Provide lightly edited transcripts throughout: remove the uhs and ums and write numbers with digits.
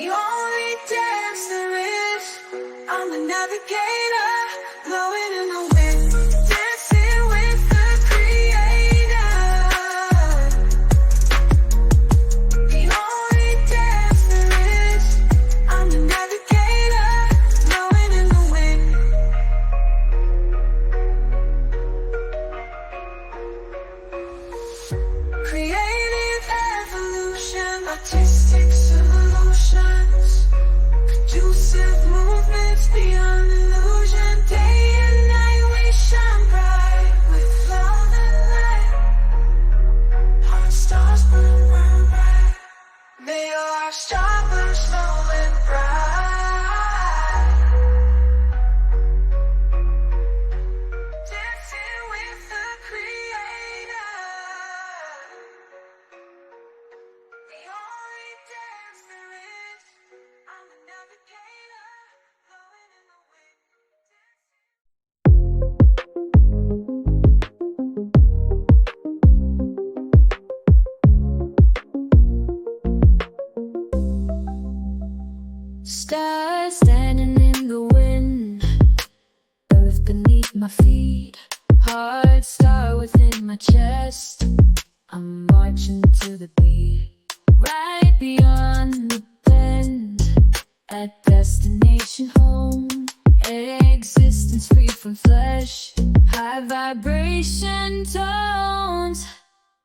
The only dance there is, I'm the navigator, blowing in the wind, dancing with the creator. The only dance there is, I'm the navigator, blowing in the wind. Creative evolution, artistic solutions, conducive movements beyond illusion. Day and night we shine bright with love and light. Our stars burn bright. May our star burn slow and bright. Dancing with the creator. The only dance there is, I'm the navigator, blowing in the wind. Stars standing in the wind, earth beneath my feet, heart star within my chest. I'm marching to the beat, right beyond the bend, at destination home. Existence free from flesh, high vibration tones,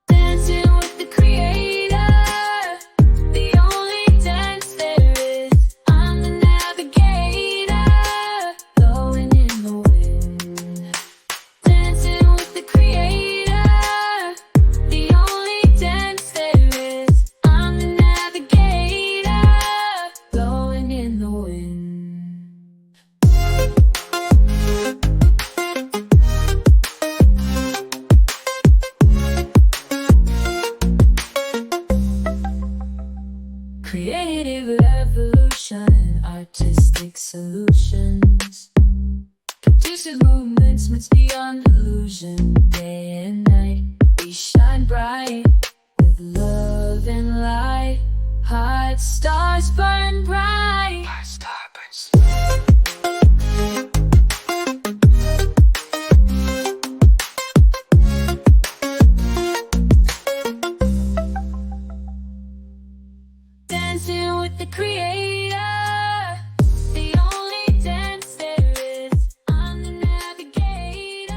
dancing with the creator. The only dance there is, I'm the navigator, blowing in the wind, dancing with the creator. The only dance there is, I'm the navigator, blowing in the wind. Creative evolution, artistic solutions, conducive movements beyond illusion. Day and night we shine bright with love and light. Heart stars burn bright. Heart star burns. Dancing with the creator. The only dance there is, I'm the navigator,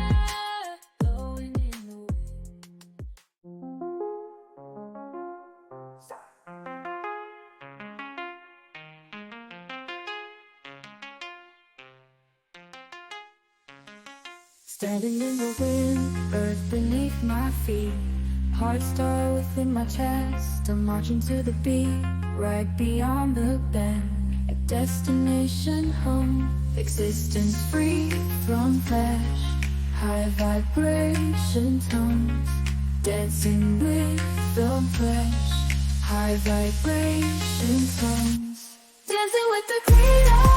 blowing in the wind. Standing in the wind, earth beneath my feet, heart star within my chest. I'm marching to the beat, right beyond the bend, a destination home. Existence free from flesh, high vibration tones, dancing with the flesh, high vibration tones, dancing with the creator.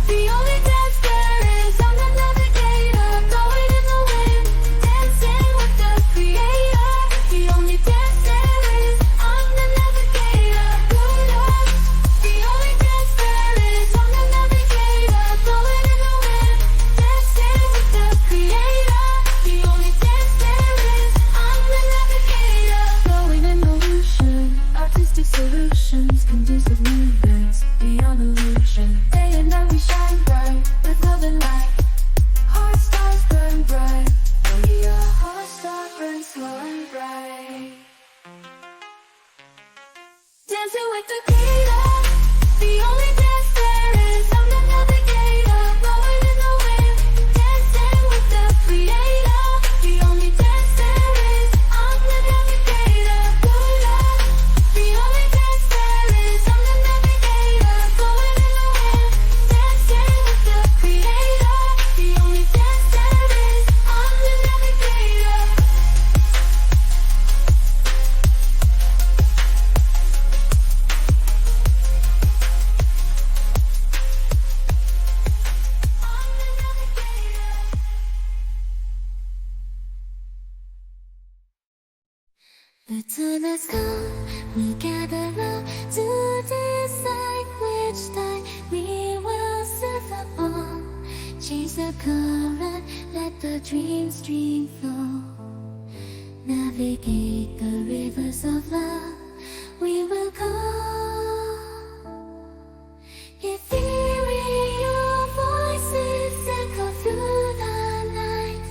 The only dance there is, I'm the navigator, blowing in the wind, dancing with the creator. The only dance there is, I'm the navigator, blowing up. The only dance there is, I'm the navigator, blowing in the wind, dancing with the creator. The only dance there is, I'm the navigator, blowing in illusion, artistic solutions, conducive movements beyond illusion. current, let the dream stream flow. Navigate the rivers of love, we will go. Ethereal voices echo through the night,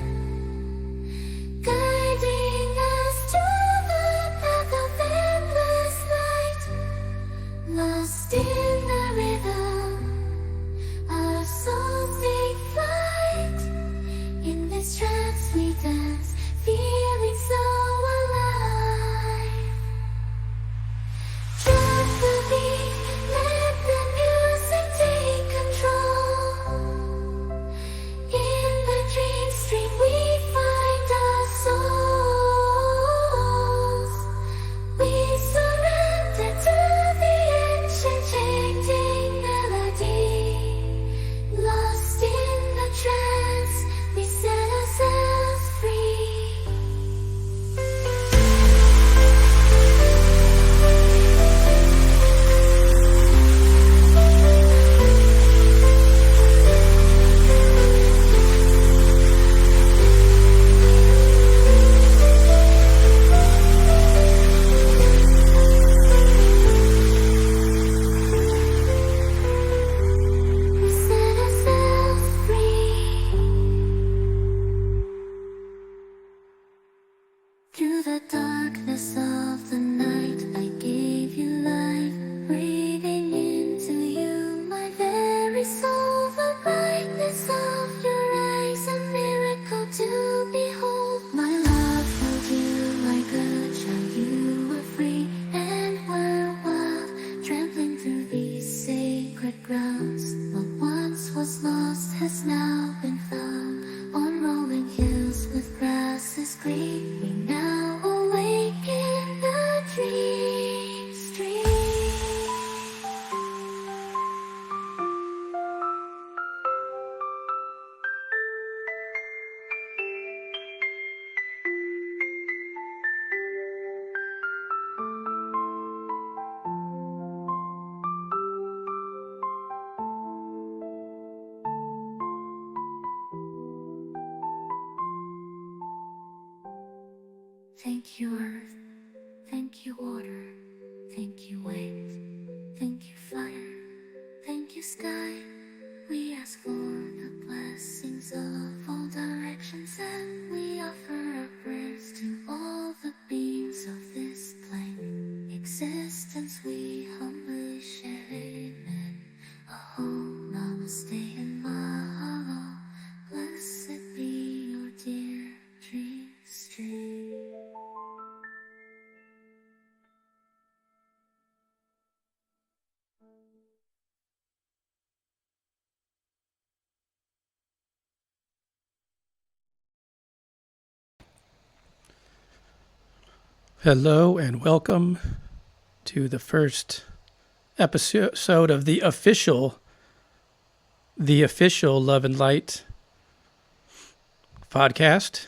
guiding us to the path of endless light. Lost in the rhythm, our souls take flight. In this trance we dance, feeling so alive. Track the beat, let the music take control. In the dream stream we find our souls. We surrender to the ancient changing melody. Lost in the trance, we set ourselves free. We set ourselves free. Through the darkness of the night, I gave you life, breathing into you my very soul. The brightness of your eyes, a miracle to behold. My love held you like a child, you were free and were wild, trampling through these sacred grounds. What once was lost has now been found. On rolling hills with grasses green, we now awaken the dream stream. Thank you, earth. Thank you, water. Thank you, wind. Thank you, fire. Thank you, sky. We ask for the blessings of all directions, and we offer our prayers to all the beings of this plane existence. We humbly share amen. Aho, namaste, and mahalo. Blessed be your dear dream stream. Hello and welcome to the first episode of the official Love and Light podcast.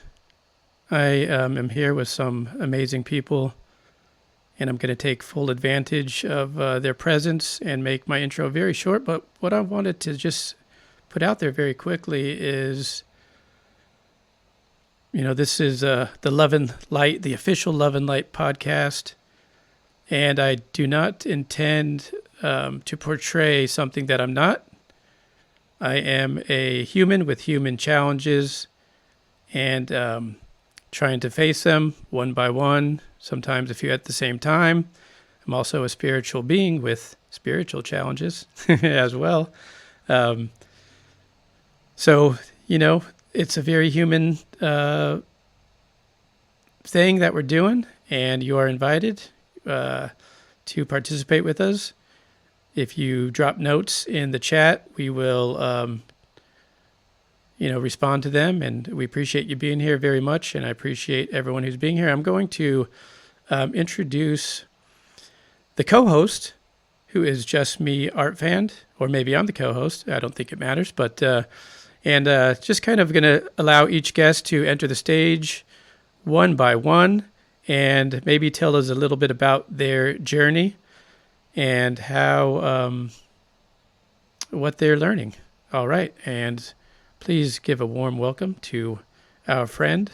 I am here with some amazing people, and I'm going to take full advantage of their presence and make my intro very short. But what I wanted to just put out there very quickly is, this is the Love and Light, the official Love and Light podcast, and I do not intend to portray something that I'm not. I am a human with human challenges, and trying to face them one by one, sometimes a few at the same time. I'm also a spiritual being with spiritual challenges as well. So, it's a very human thing that we're doing, and you are invited to participate with us. If you drop notes in the chat, we will, respond to them, and we appreciate you being here very much, and I appreciate everyone who's being here. I'm going to introduce the co-host, who is just me, Art Fan, or maybe I'm the co-host. I don't think it matters, but just kind of going to allow each guest to enter the stage one by one and maybe tell us a little bit about their journey and how what they're learning. All right, and please give a warm welcome to our friend,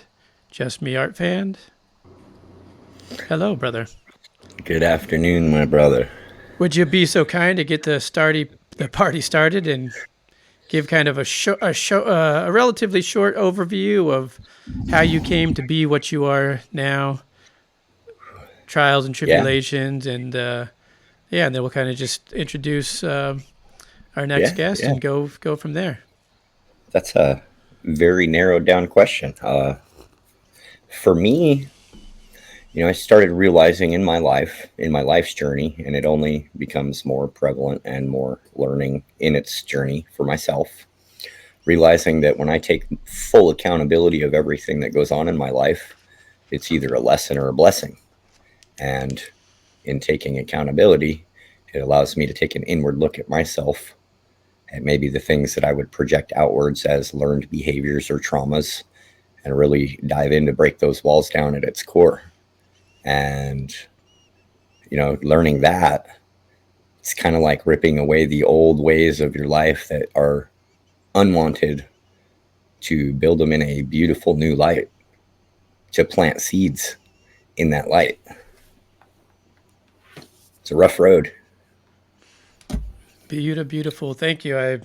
Just Me Art Fan. Hello, brother. Good afternoon, my brother. Would you be so kind to get the party started and give kind of a relatively short overview of how you came to be what you are now, trials and Yeah, tribulations, and and then we'll kind of just introduce our next yeah, guest yeah. and go from there. That's a very narrowed down question. For me, I started realizing in my life's journey, and it only becomes more prevalent and more learning in its journey for myself, realizing that when I take full accountability of everything that goes on in my life, it's either a lesson or a blessing. And in taking accountability, it allows me to take an inward look at myself and maybe the things that I would project outwards as learned behaviors or traumas and really dive in to break those walls down at its core. And, learning that, it's kind of like ripping away the old ways of your life that are unwanted to build them in a beautiful new light, to plant seeds in that light. It's a rough road. Beautiful. Thank you. I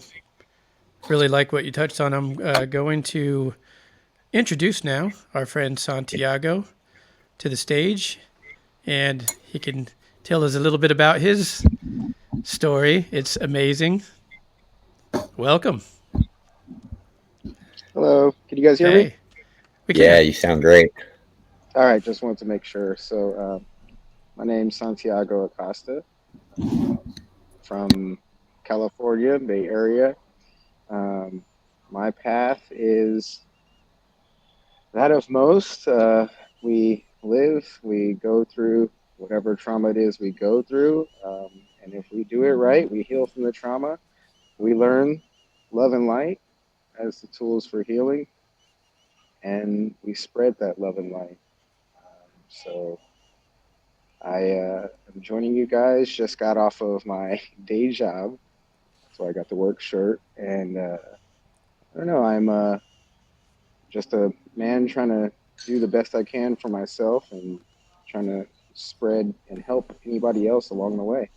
really like what you touched on. I'm going to introduce now our friend Santiago to the stage, and he can tell us a little bit about his story. It's amazing. Welcome. Hello, can you guys hear me? Hey, we Yeah, can. you sound great. All right, just wanted to make sure. So, my name's Santiago Acosta from California, Bay Area. My path is that of most. We go through whatever trauma it is we go through. And if we do it right, we heal from the trauma. We learn love and light as the tools for healing, and we spread that love and light. So I am joining you guys. Just got off of my day job, so I got the work shirt, and I don't know. I'm just a man trying to do the best I can for myself and trying to spread and help anybody else along the way.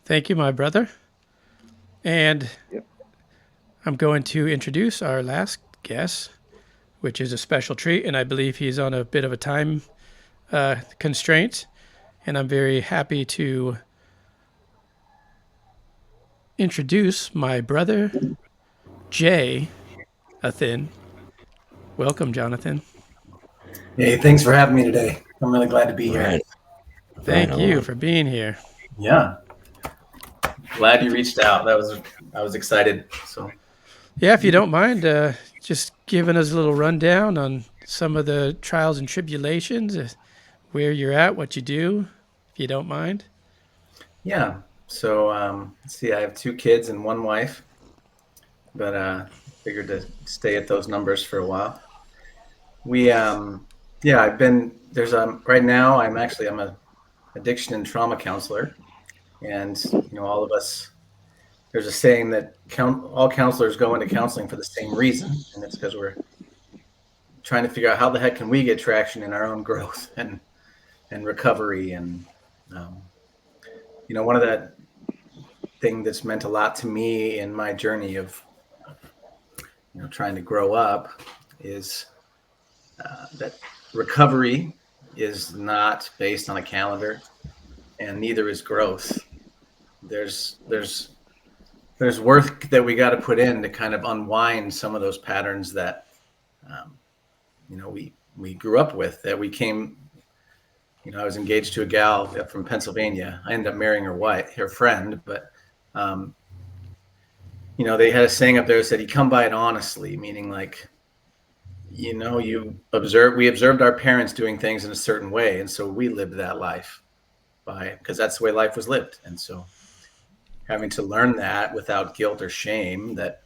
Thank you, my brother. And Yep. I'm going to introduce our last guest, which is a special treat, and I believe he's on a bit of a time constraint. And I'm very happy to introduce my brother, Jonathan. Welcome, Jonathan. Hey, thanks for having me today. I'm really glad to be here. Right, right Thank you on. for being here. Yeah, glad you reached out. I was excited. So Yeah, if you don't mind, just giving us a little rundown on some of the trials and tribulations, where you're at, what you do, if you don't mind. yeah. So let's see. I have 2 kids and 1 wife, but figured to stay at those numbers for a while. We yeah. I've been there's right now. I'm a addiction and trauma counselor, and all of us. There's a saying that all counselors go into counseling for the same reason, and it's because we're trying to figure out how the heck can we get traction in our own growth and recovery. And um, one of the thing that's meant a lot to me in my journey of trying to grow up is that recovery is not based on a calendar, and neither is growth. There's work that we got to put in to kind of unwind some of those patterns that um, we grew up with, that we came. I was engaged to a gal from Pennsylvania. I ended up marrying her friend, but they had a saying up there that said, "You come by it honestly," meaning like, we observed our parents doing things in a certain way, and so we lived that life because that's the way life was lived. And so having to learn that without guilt or shame, that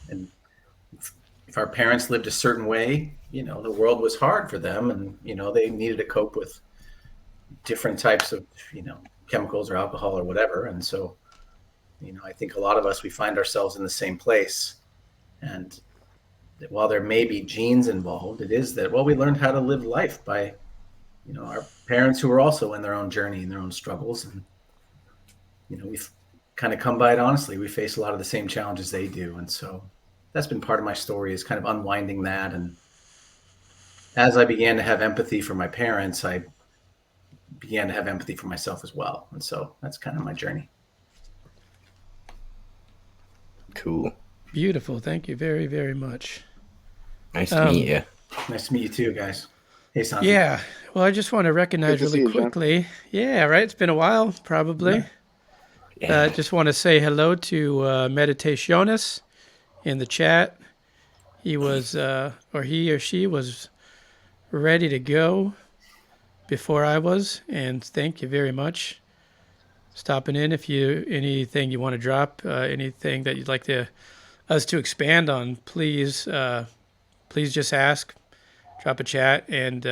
and if our parents lived a certain way, the world was hard for them, and they needed to cope with different types of chemicals or alcohol or whatever. And so I think a lot of us, we find ourselves in the same place. And while there may be genes involved, it is that, well, we learned how to live life by, our parents who were also in their own journey and their own struggles. And, we've kind of come by it honestly. We face a lot of the same challenges they do. And so that's been part of my story, is kind of unwinding that. And as I began to have empathy for my parents, I began to have empathy for myself as well. And so that's kind of my journey. Cool. Beautiful. Thank you very, very much. Nice to meet you. Nice to meet you too, guys. Hey, Santi. Yeah. Well, I just want to recognize Good to see really you, John. quickly. Yeah, right. It's been a while, probably. Yeah. Just want to say hello to Meditaciones in the chat. He was, or he or she was ready to go before I was, and thank you very much stopping in. If you anything you want to drop, anything that you'd like us to expand on, please just ask, drop a chat, and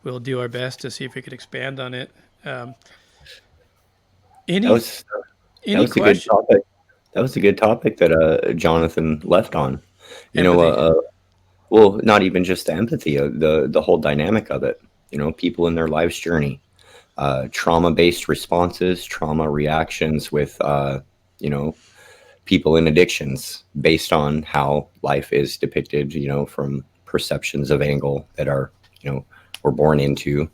we'll do our best to see if we could expand on it. Any That was any a good question? topic. That was a good topic that Jonathan left on. Empathy. Well, not even just the empathy, the whole dynamic of it. People in their life's journey, trauma-based responses, trauma reactions with, people in addictions based on how life is depicted, from perceptions of angle that are, we're born into.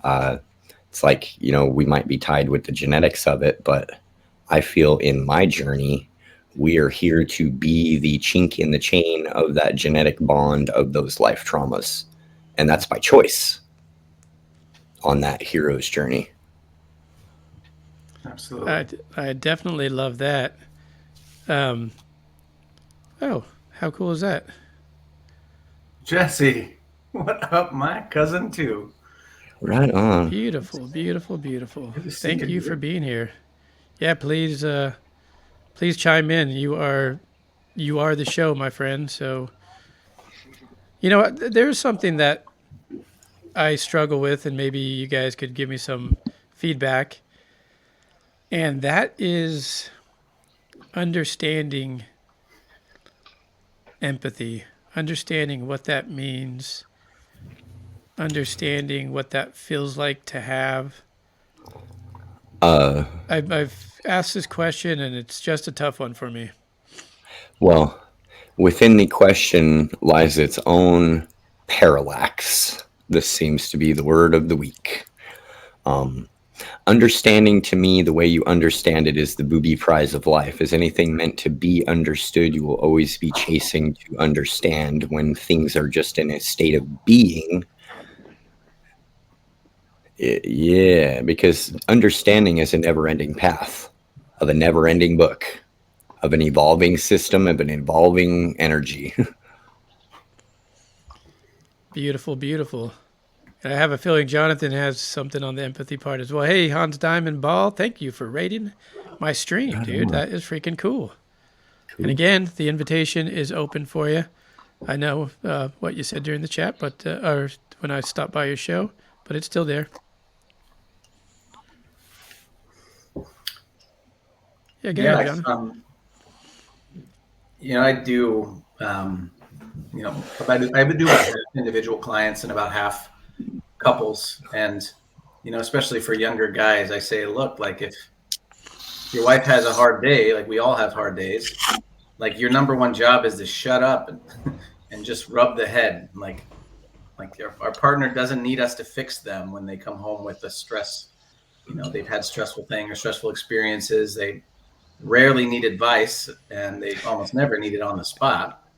It's like, we might be tied with the genetics of it, but I feel in my journey, we are here to be the chink in the chain of that genetic bond of those life traumas. And that's by choice on that hero's journey. Absolutely. I definitely love that. Oh, how cool is that? Jesse, what up, my cousin too? Right on. Beautiful, beautiful, beautiful. Good to see Thank you, you dude. for being here. Yeah, please chime in. You are the show, my friend. So, there's something that I struggle with, and maybe you guys could give me some feedback. And that is understanding empathy, understanding what that means, understanding what that feels like to have. I've asked this question, and it's just a tough one for me. Well, within the question lies its own parallax. This seems to be the word of the week. Understanding, to me, the way you understand it is the booby prize of life. Is anything meant to be understood, you will always be chasing to understand. When things are just in a state of being, yeah, because understanding is a never-ending path of a never-ending book, of an evolving system, of an evolving energy. Beautiful, beautiful. And I have a feeling Jonathan has something on the empathy part as well. Hey, Hans Diamond Ball, thank you for rating my stream, dude. That is freaking cool. And again, the invitation is open for you. I know what you said during the chat, but or when I stopped by your show, but it's still there. Yeah, go ahead, John. I do. I would do about half individual clients and about half couples, and especially for younger guys, I say, look, like if your wife has a hard day, like we all have hard days, like your number one job is to shut up and just rub the head, like our partner doesn't need us to fix them when they come home with a stress. They've had stressful thing or stressful experiences. They rarely need advice, and they almost never need it on the spot.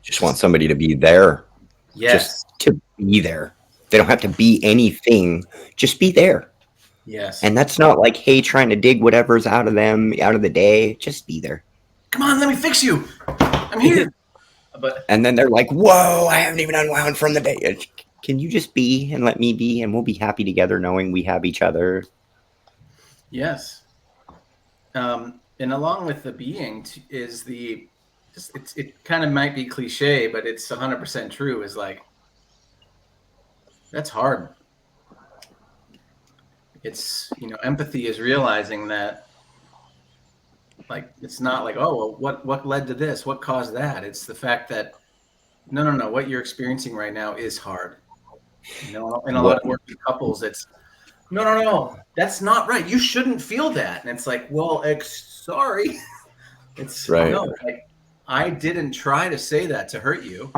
Just want somebody to be there. Yes. Just to be there. They don't have to be anything. Just be there. Yes. And that's not like, hey, trying to dig whatever's out of them, out of the day. Just be there. Come on, let me fix you. I'm here. And then they're like, whoa, I haven't even unwound from the day. Can you just be and let me be, and we'll be happy together knowing we have each other? Yes. And along with the being is it kind of might be cliche, but it's 100% true, is like, that's hard. It's, empathy is realizing that, like, it's not like, oh, well, what led to this? What caused that? It's the fact that no, what you're experiencing right now is hard. In a lot What of working couples, it's no, that's not right. You shouldn't feel that. And it's like, well, sorry. It's right? no, like, I didn't try to say that to hurt you,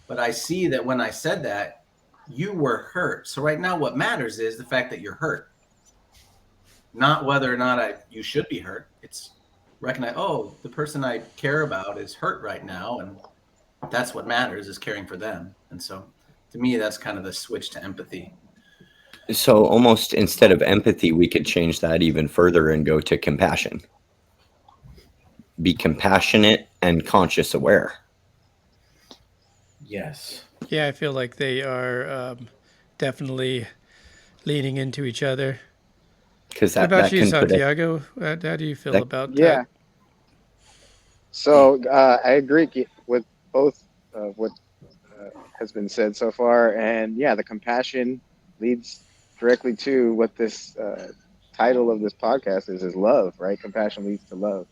but I see that when I said that, you were hurt. So right now, what matters is the fact that you're hurt, not whether or not you should be hurt. It's recognize, oh, the person I care about is hurt right now, and that's what matters, is caring for them. And so, to me, that's kind of the switch to empathy. So almost instead of empathy, we could change that even further and go to compassion. Be compassionate and conscious aware. Yes. Yeah, I feel like they are definitely leaning into each other. Because What about that you, can put a Santiago? How do you feel that about that? Yeah. So I agree with both of what has been said so far, and yeah, the compassion leads directly to what this title of this podcast is love, right? Compassion leads to love.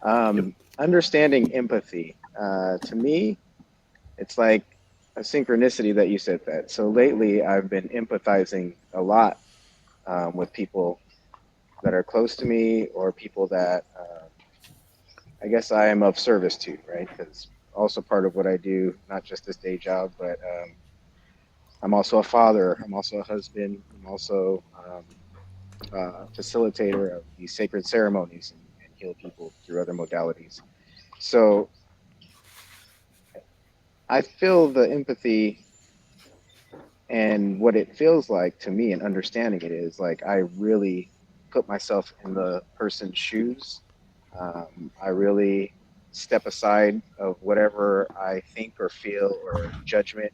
Yep. Understanding empathy, to me, it's like a synchronicity that you said that. So lately, I've been empathizing a lot with people that are close to me or people that I guess I am of service to, right? Because also part of what I do, not just this day job, but I'm also a father. I'm also a husband. I'm also facilitator of these sacred ceremonies and heal people through other modalities. So I feel the empathy and what it feels like to me and understanding it is like I really put myself in the person's shoes. I really step aside of whatever I think or feel or judgment,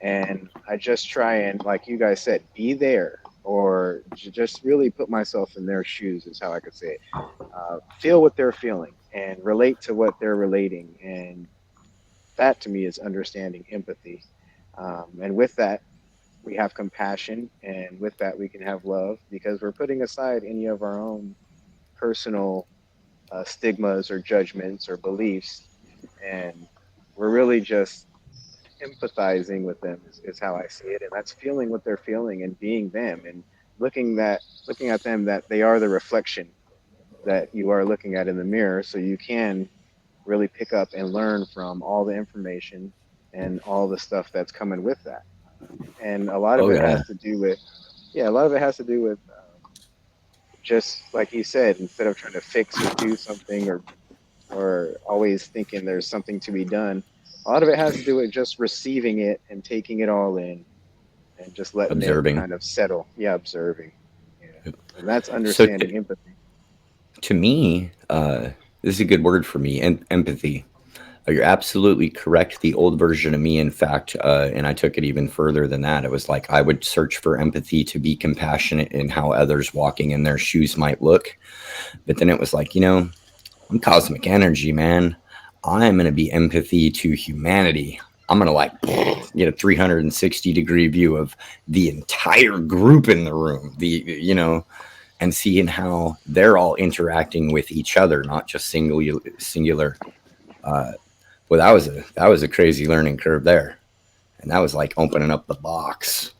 and I just try and, like you guys said, be there or just really put myself in their shoes is how I could say it. Feel what they're feeling and relate to what they're relating, and that to me is understanding empathy. And with that, we have compassion, and with that, we can have love because we're putting aside any of our own personal stigmas or judgments or beliefs, and we're really just empathizing with them is how I see it, and that's feeling what they're feeling and being them and looking at them that they are the reflection that you are looking at in the mirror, so you can really pick up and learn from all the information and all the stuff that's coming with that. And a lot of Oh it yeah. has to do with, yeah, a lot of it has to do with just like you said, instead of trying to fix or do something or always thinking there's something to be done, a lot of it has to do with just receiving it and taking it all in and just letting it Observing. kind of settle. Yeah, observing. Yeah, and that's So understanding empathy. to me, this is a good word for me, empathy. You're absolutely correct. The old version of me, in fact, and I took it even further than that. It was like I would search for empathy to be compassionate in how others walking in their shoes might look. But then it was like, I'm cosmic energy, man. I'm going to be empathy to humanity. I'm going to like get a 360-degree view of the entire group in the room, and seeing how they're all interacting with each other, not just singular. Well, that was a crazy learning curve there, and that was like opening up the box.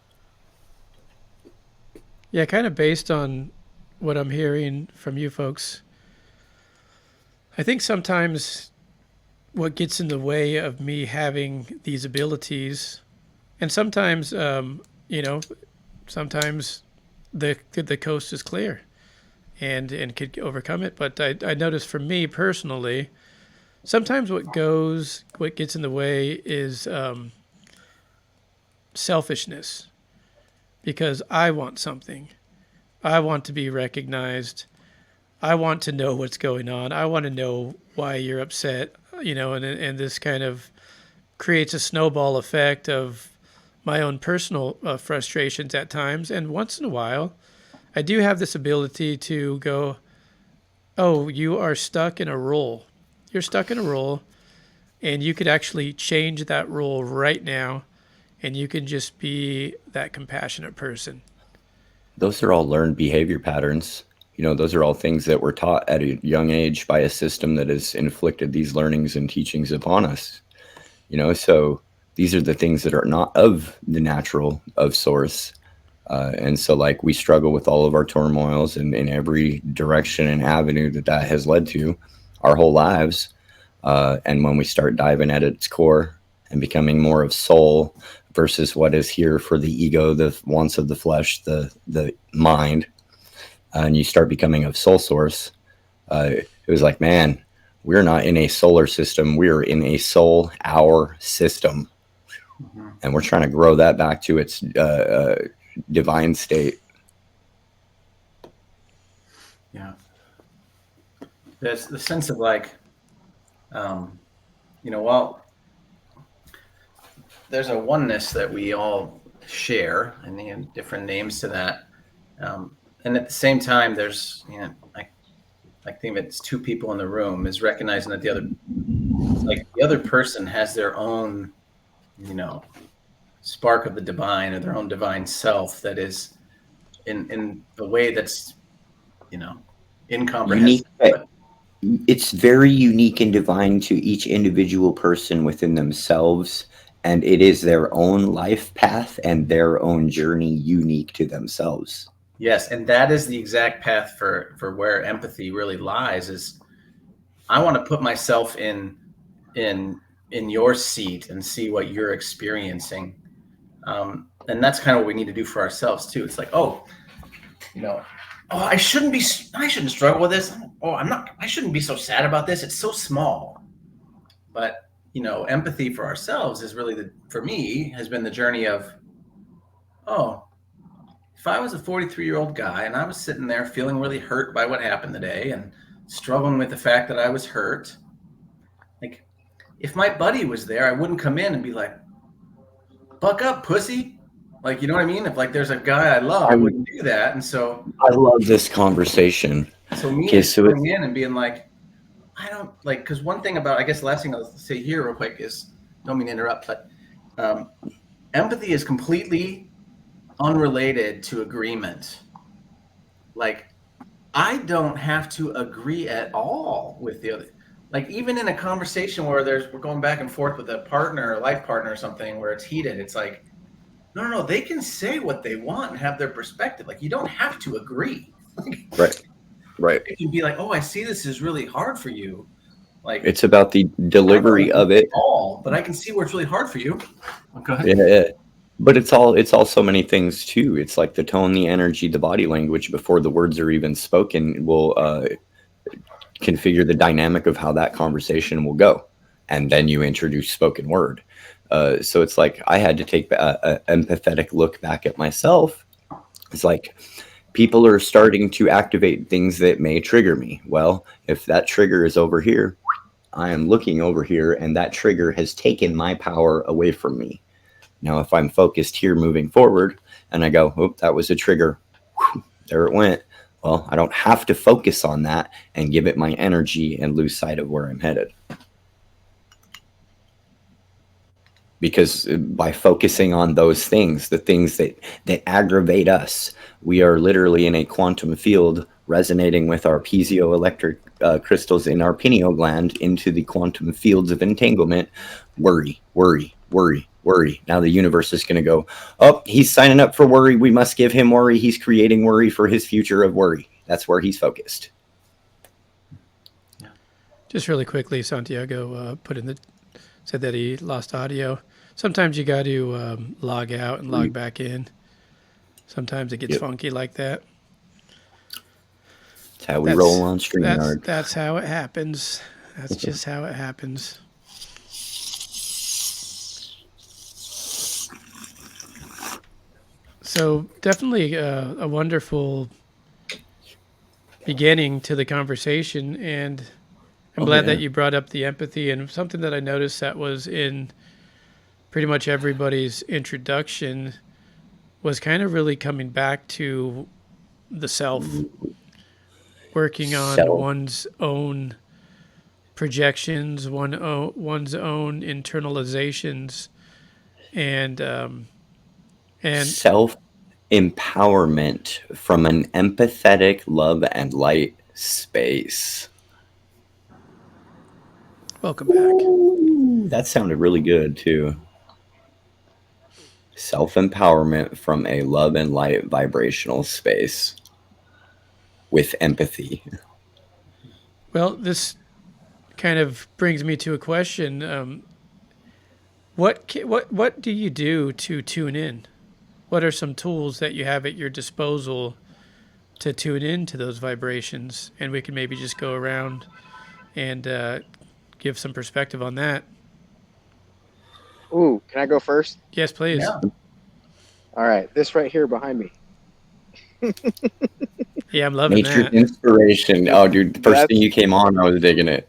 Yeah, kind of based on what I'm hearing from you folks. I think sometimes what gets in the way of me having these abilities, and sometimes, sometimes the coast is clear and could overcome it. But I noticed for me personally, sometimes what gets in the way is selfishness, because I want something. I want to be recognized. I want to know what's going on. I want to know why you're upset, and this kind of creates a snowball effect of my own personal frustrations at times. And once in a while, I do have this ability to go, oh, you are stuck in a role. You're stuck in a role, and you could actually change that role right now, and you can just be that compassionate person. those are all learned behavior patterns. Those are all things that were taught at a young age by a system that has inflicted these learnings and teachings upon us. So these are the things that are not of the natural of source. And so, like, we struggle with all of our turmoils and in every direction and avenue that has led to our whole lives. And when we start diving at its core and becoming more of soul versus what is here for the ego, the wants of the flesh, the mind, and you start becoming of soul source, it was like, man, we're not in a solar system. We're in a soul hour system. Mm-hmm. And we're trying to grow that back to its divine state. Yeah. There's the sense of like, well, there's a oneness that we all share, and they have different names to that. And at the same time, there's, I think it's two people in the room is recognizing that the other person has their own, spark of the divine or their own divine self that is in the way that's, incomprehensible. Unique. It's very unique and divine to each individual person within themselves, and it is their own life path and their own journey unique to themselves. Yes, and that is the exact path for where empathy really lies. Is I want to put myself in your seat and see what you're experiencing, and that's kind of what we need to do for ourselves too. It's like, I shouldn't struggle with this. I shouldn't be so sad about this. It's so small. But, empathy for ourselves is really for me, has been the journey of, if I was a 43-year-old guy and I was sitting there feeling really hurt by what happened today and struggling with the fact that I was hurt, like, if my buddy was there, I wouldn't come in and be like, buck up, pussy. Like, you know what I mean? If like there's a guy I love, I wouldn't do that. And so I love this conversation. So me coming in and being like, I don't like, because one thing about, I guess the last thing I'll say here real quick is, don't mean to interrupt, but empathy is completely unrelated to agreement. Like, I don't have to agree at all with the other. Like, even in a conversation where we're going back and forth with a partner, a life partner or something where it's heated, it's like, no, they can say what they want and have their perspective. Like, you don't have to agree. Right. It can be like, I see this is really hard for you. Like, it's about the delivery of it. But I can see where it's really hard for you. Okay. Yeah. But it's all so many things too. It's like the tone, the energy, the body language before the words are even spoken will configure the dynamic of how that conversation will go. And then you introduce spoken word. So it's like I had to take an empathetic look back at myself. It's like people are starting to activate things that may trigger me. Well, if that trigger is over here, I am looking over here, and that trigger has taken my power away from me. Now, if I'm focused here moving forward and I go, that was a trigger. Whew, there it went. Well, I don't have to focus on that and give it my energy and lose sight of where I'm headed. Because by focusing on those things, the things that aggravate us, we are literally in a quantum field resonating with our piezoelectric crystals in our pineal gland into the quantum fields of entanglement. Worry. Now the universe is going to go, he's signing up for worry. We must give him worry. He's creating worry for his future of worry. That's where he's focused. Just really quickly, Santiago said that he lost audio. Sometimes you got to log out and log back in. Sometimes it gets funky like that. That's how we roll on StreamYard. That's how it happens. That's just how it happens. So definitely a wonderful beginning to the conversation, and I'm glad that you brought up the empathy, and something that I noticed that was in pretty much everybody's introduction was kind of really coming back to the self, working on one's own projections, one's own internalizations, and self Empowerment from an empathetic love and light space. Welcome back. Ooh, that sounded really good too. Self empowerment from a love and light vibrational space with empathy. Well, this kind of brings me to a question. What do you do to tune in? What are some tools that you have at your disposal to tune in to those vibrations? And we can maybe just go around and give some perspective on that. Ooh, can I go first? Yes, please. Yeah. All right, this right here behind me. Yeah, I'm loving Nature's that. inspiration. Oh, dude, the first thing That's you came on, I was digging it.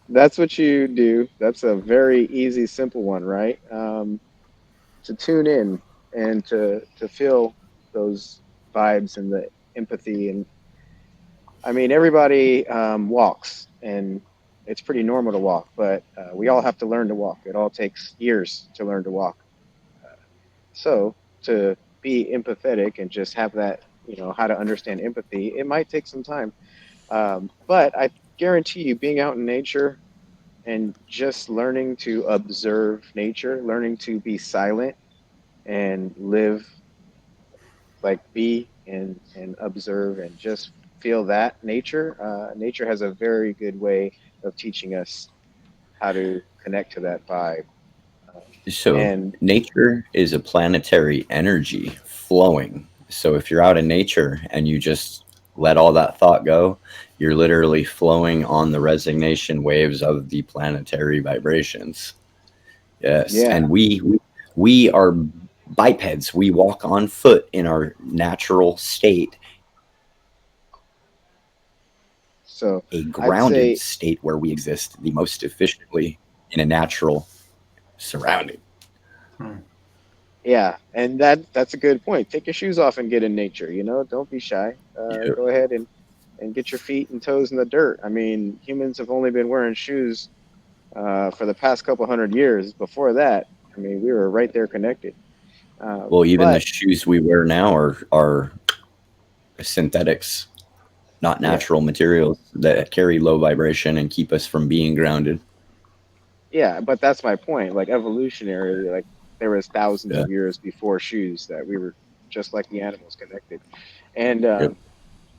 that's what you do. That's a very easy, simple one, right? To tune in and to feel those vibes and the empathy. And I mean, everybody walks, and it's pretty normal to walk, but we all have to learn to walk. It all takes years to learn to walk. So to be empathetic and just have that, how to understand empathy, it might take some time. But I guarantee you, being out in nature and just learning to observe nature, learning to be silent and live, like be and observe and just feel that nature. Nature has a very good way of teaching us how to connect to that vibe. Um, So, and nature is a planetary energy flowing. So, if you're out in nature and you just let all that thought go, you're literally flowing on the resignation waves of the planetary vibrations. Yes, yeah, and we are bipeds. We walk on foot in our natural state, so a I'd grounded say, state where we exist the most efficiently in a natural surrounding. Hmm. yeah, and that's a good point. Take your shoes off and get in nature. Don't be shy. Yeah. Go ahead and get your feet and toes in the dirt. I mean, humans have only been wearing shoes for the past couple hundred years. Before that, I mean, we were right there connected. Well, even the But shoes we wear now are synthetics, not yeah, natural materials that carry low vibration and keep us from being grounded. yeah, but that's my point. Like evolutionarily, like there was thousands Yeah. of years before shoes that we were just like the animals connected. And Yep.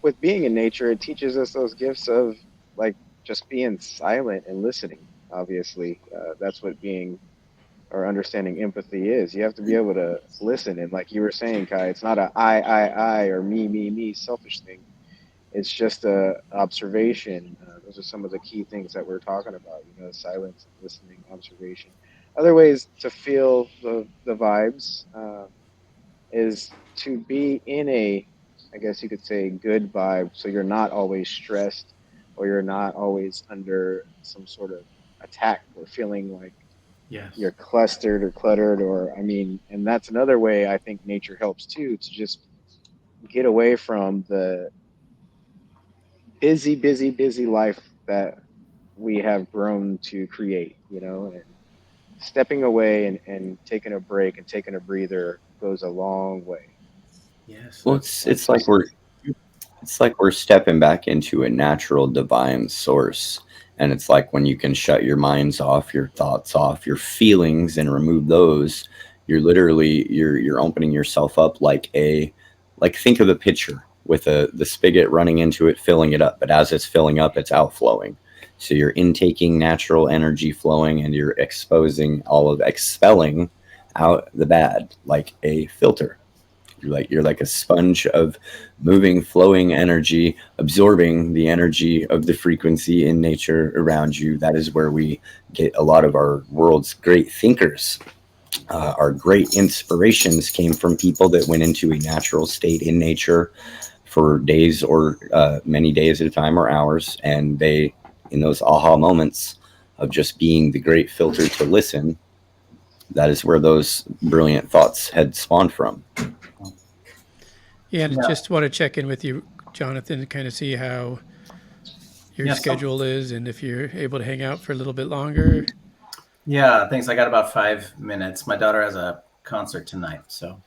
with being in nature, it teaches us those gifts of like just being silent and listening. Obviously, that's what being or understanding empathy is. You have to be able to listen, and like you were saying, Kai, it's not a I or me selfish thing. It's just a observation. Those are some of the key things that we're talking about. Silence and listening, observation. Other ways to feel the vibes is to be in a, I guess you could say, good vibe. So you're not always stressed, or you're not always under some sort of attack, or feeling like you're Yes. clustered or cluttered. Or I mean, and that's another way I think nature helps too, to just get away from the busy life that we have grown to create, and stepping away and taking a break and taking a breather goes a long way. Yes. Well, That's so. it's like we're stepping back into a natural divine source. And it's like when you can shut your minds off, your thoughts off, your feelings and remove those, you're opening yourself up like think of the pitcher with the spigot running into it, filling it up. But as it's filling up, it's outflowing. So you're intaking natural energy flowing and you're expelling out the bad like a filter. You're like a sponge of moving, flowing energy, absorbing the energy of the frequency in nature around you. That is where we get a lot of our world's great thinkers. Our great inspirations came from people that went into a natural state in nature for days or many days at a time or hours, and they, in those aha moments of just being the great filter to listen, that is where those brilliant thoughts had spawned from. Yeah, and Yeah. just want to check in with you, Jonathan, to kind of see how your Yeah. So, schedule is and if you're able to hang out for a little bit longer. yeah. Thanks. I got about 5 minutes. My daughter has a concert tonight, so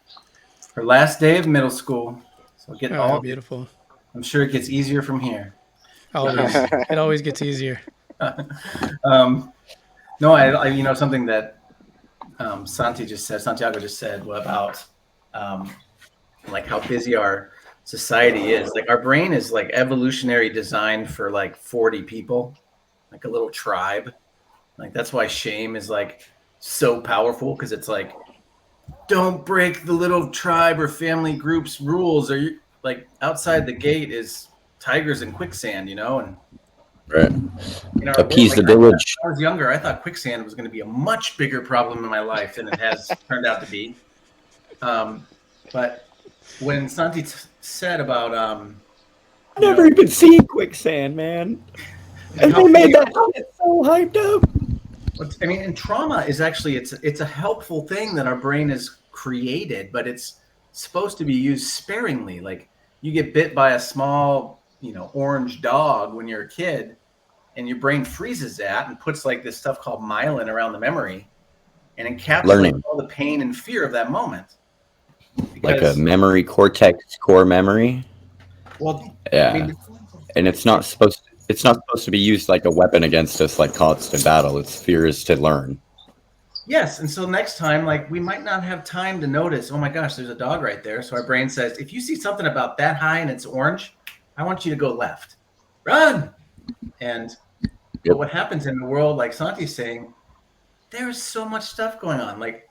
Her last day of middle school. So get Oh, how all. beautiful. I'm sure it gets easier from here. Always. It always gets easier. No, I something that Santiago just said about like how busy our society is. Like our brain is like evolutionary designed for like 40 people, like a little tribe. Like that's why shame is like so powerful, because it's like, don't break the little tribe or family group's rules, or you like outside the gate is tigers and quicksand, and Right. in our world, Appease like the village. I was younger, I thought quicksand was going to be a much bigger problem in my life than it has turned out to be. But when Santi said about I've never even seen quicksand, man. And how they made that so hyped up. I mean, and trauma is actually it's a helpful thing that our brain has created, but it's supposed to be used sparingly. Like you get bit by a small, orange dog when you're a kid, and your brain freezes that and puts like this stuff called myelin around the memory and encapsulates Learning. all the pain and fear of that moment. Like a memory cortex core memory. Well, Yeah. I mean, And it's not supposed to be used like a weapon against us, like constant battle. Its fear is to learn. yes, and so next time, like we might not have time to notice, oh my gosh, there's a dog right there. So our brain says, if you see something about that high and it's orange, I want you to go left. Run. And but what happens in the world, like Santi's saying, there's so much stuff going on. Like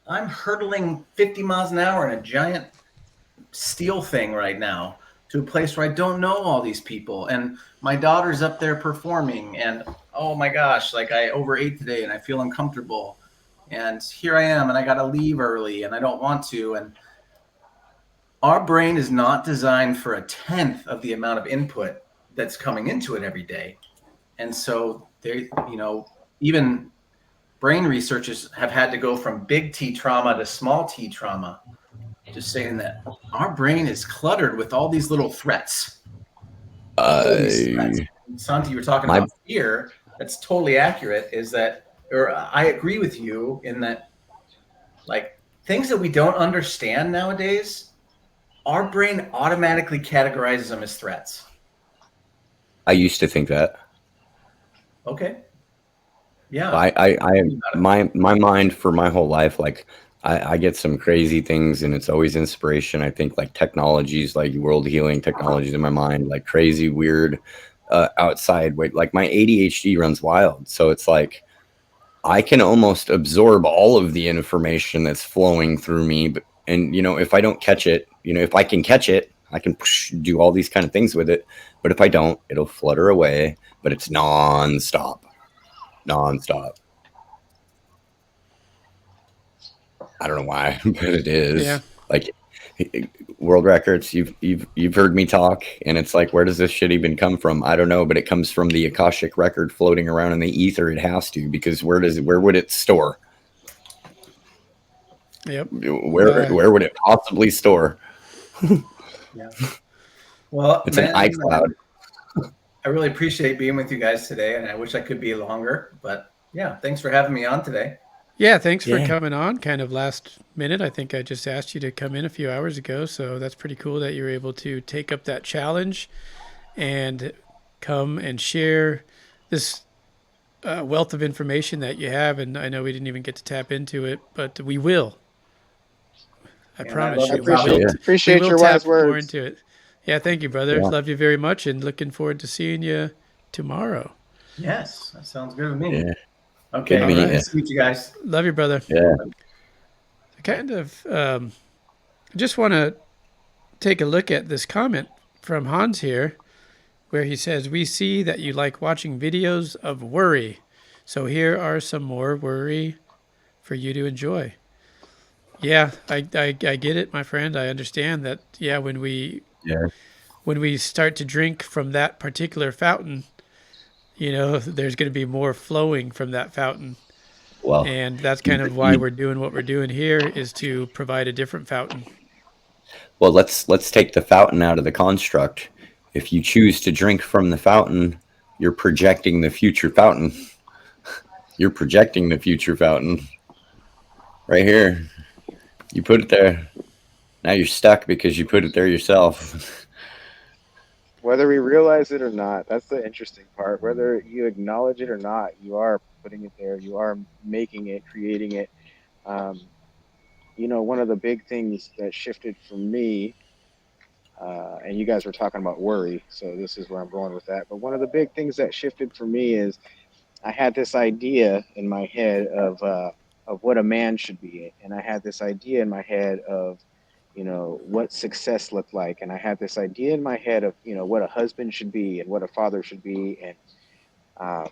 I'm hurtling 50 miles an hour in a giant steel thing right now to a place where I don't know all these people. And my daughter's up there performing, and oh my gosh, like I overate today and I feel uncomfortable. And here I am, and I got to leave early, and I don't want to. And our brain is not designed for a tenth of the amount of input that's coming into it every day. And so there, even brain researchers have had to go from big T trauma to small T trauma, just saying that our brain is cluttered with all these little threats. Santi, you were talking about fear. That's totally accurate. Is that, or I agree with you in that, like things that we don't understand nowadays, our brain automatically categorizes them as threats. I used to think that. Okay. Yeah. My mind for my whole life, like I get some crazy things, and it's always inspiration. I think like technologies, like world healing technologies in my mind, like crazy, weird, outside way. Like my ADHD runs wild, so it's like I can almost absorb all of the information that's flowing through me. And if I don't catch it, if I can catch it, I can do all these kind of things with it. But if I don't, it'll flutter away. But it's nonstop. I don't know why, but it is. Yeah. Like world records. You've heard me talk, and it's like, where does this shit even come from? I don't know, but it comes from the Akashic record floating around in the ether. It has to, because where would it store? Yep. Where would it possibly store? Yeah. Well, it's an iCloud. I really appreciate being with you guys today, and I wish I could be longer, but yeah, thanks for having me on today. Yeah, thanks for coming on kind of last minute. I think I just asked you to come in a few hours ago, so that's pretty cool that you were able to take up that challenge and come and share this wealth of information that you have. And I know we didn't even get to tap into it, but we will. I promise you. Appreciate your wise words. More into it. Yeah, thank you, brother. Yeah. Love you very much, and looking forward to seeing you tomorrow. Yes, that sounds good with me. Yeah. Okay, nice to meet you guys. Love you, brother. Yeah. I kind of just want to take a look at this comment from Hans here, where he says, "We see that you like watching videos of worry. So here are some more worry for you to enjoy." Yeah, I get it, my friend. I understand that. Yeah, when we start to drink from that particular fountain, there's going to be more flowing from that fountain. Well, and that's kind of why we're doing what we're doing here, is to provide a different fountain. Well, let's take the fountain out of the construct. If you choose to drink from the fountain, you're projecting the future fountain. You're projecting the future fountain. Right here. You put it there. Now you're stuck because you put it there yourself. Whether we realize it or not, that's the interesting part. Whether you acknowledge it or not, you are putting it there. You are making it, creating it. Um, one of the big things that shifted for me, and you guys were talking about worry, so this is where I'm going with that. But one of the big things that shifted for me is I had this idea in my head of what a man should be, and I had this idea in my head of what success looked like, and I had this idea in my head of what a husband should be and what a father should be, and uh,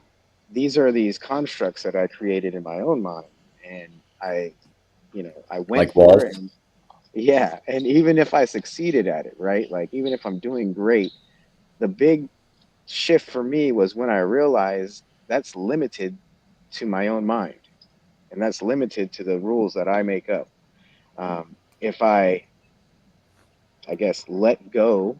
these are these constructs that I created in my own mind, and I went Like for it, walls. and yeah, and even if I succeeded at it, right, like even if I'm doing great, the big shift for me was when I realized that's limited to my own mind, and that's limited to the rules that I make up. If I guess, let go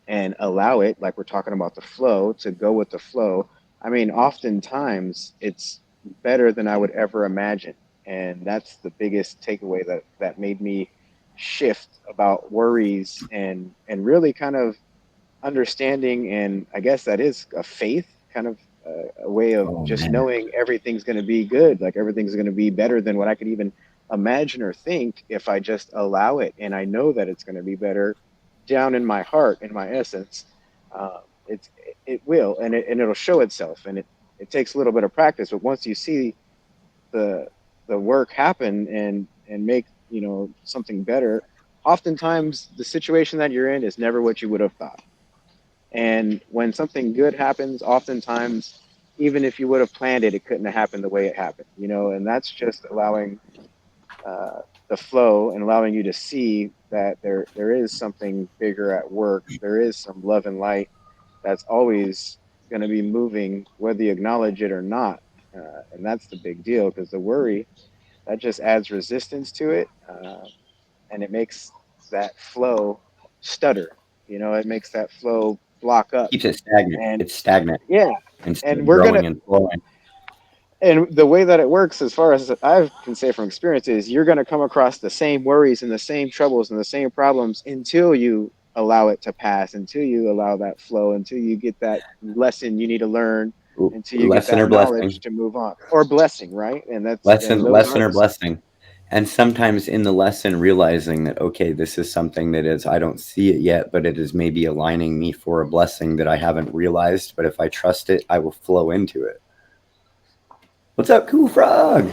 and allow it, like we're talking about the flow, to go with the flow. I mean, oftentimes it's better than I would ever imagine. And that's the biggest takeaway that made me shift about worries and really kind of understanding. And I guess that is a faith kind of a way of Oh just man. knowing everything's going to be good, like everything's going to be better than what I could even imagine or think if I just allow it. And I know that it's going to be better down in my heart, in my essence. It's it will, and it'll show itself, and it takes a little bit of practice, but once you see the the work happen and make something better, oftentimes the situation that you're in is never what you would have thought. And when something good happens, oftentimes, even if you would have planned it, it couldn't have happened the way it happened. And that's just allowing uh, the flow and allowing you to see that there is something bigger at work. There is some love and light that's always going to be moving, whether you acknowledge it or not. And that's the big deal, because the worry, that just adds resistance to it, and it makes that flow stutter. It makes that flow block up. Keeps it stagnant. And It's stagnant yeah, instead and of we're gonna growing and flowing. and the way that it works, as far as I can say from experience, is you're gonna come across the same worries and the same troubles and the same problems until you allow it to pass, until you allow that flow, until you get that lesson you need to learn, until you get Lesson that or knowledge blessing. to move on, or blessing, right? And Lesson, those lesson are or the blessing. And sometimes in the lesson, realizing that, okay, this is something that is, I don't see it yet, but it is maybe aligning me for a blessing that I haven't realized. But if I trust it, I will flow into it. What's up, Cool Frog?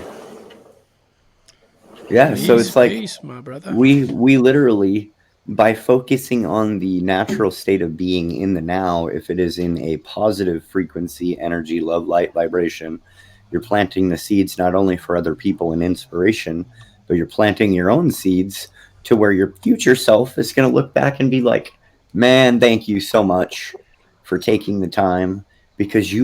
Yeah, so Peace, it's like peace, my brother. we literally, by focusing on the natural state of being in the now, if it is in a positive frequency, energy, love, light, vibration, you're planting the seeds not only for other people and inspiration, but you're planting your own seeds to where your future self is going to look back and be like, man, thank you so much for taking the time, because I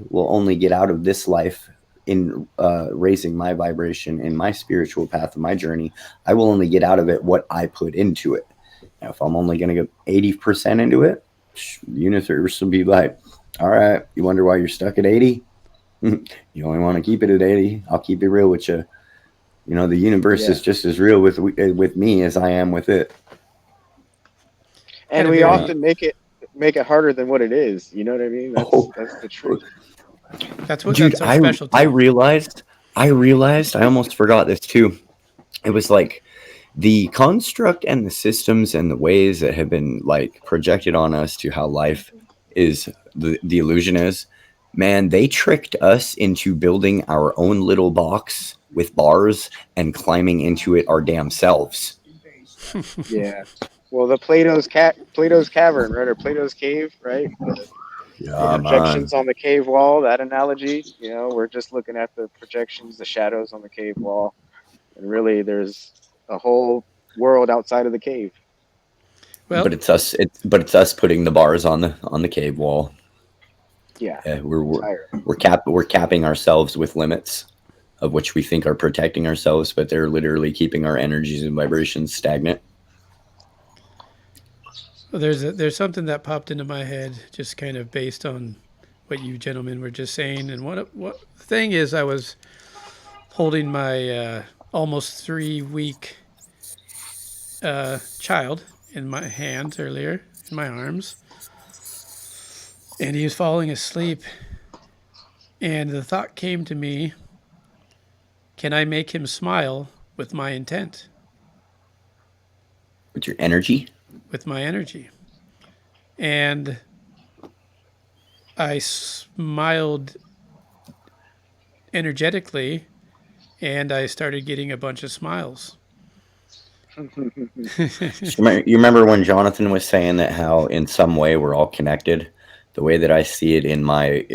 will only get out of this life in raising my vibration in my spiritual path of my journey. I will only get out of it what I put into it. Now, if I'm only going to get 80% into it, the universe will be like, all right, you wonder why you're stuck at 80? You only want to keep it at 80. I'll keep it real with you. The universe yeah. is just as real with me as I am with it. Had And a we very often make it harder than what it is. You know what I mean? That's Oh, that's the truth. that's dude, our I specialty. realized I almost forgot this too. It was like the construct and the systems and the ways that have been like projected on us to how life is, the illusion is, man, they tricked us into building our own little box with bars and climbing into it our damn selves. Yeah. Well, the Plato's cavern, right, or Plato's cave, right? The Yeah, man. projections on the cave wall. That analogy. We're just looking at the projections, the shadows on the cave wall, and really, there's a whole world outside of the cave. Well, But it's us putting the bars on the cave wall. Yeah, Yeah, entirely. we're capping ourselves with limits of which we think are protecting ourselves, but they're literally keeping our energies and vibrations stagnant. there's something that popped into my head, just kind of based on what you gentlemen were just saying. And what the thing is, I was holding my almost 3 week child in my hands earlier, in my arms, and he was falling asleep. And the thought came to me, can I make him smile with my intent, With your energy. with my energy? And I smiled energetically and I started getting a bunch of smiles. So you remember when Jonathan was saying that how in some way we're all connected? The way that I see it in my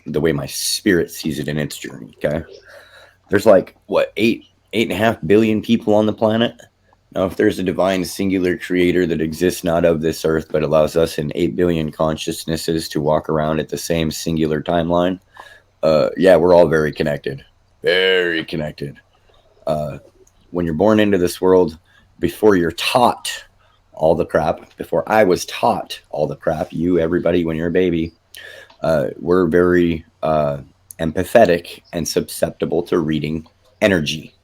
the way my spirit sees it in its journey. Okay, there's like what 8.5 billion people on the planet. Now, if there's a divine singular creator that exists not of this earth but allows us in 8 billion consciousnesses to walk around at the same singular timeline, yeah, we're all very connected, very connected. When you're born into this world, before you're taught all the crap, before I was taught all the crap, you, everybody, when you're a baby, we're very empathetic and susceptible to reading energy.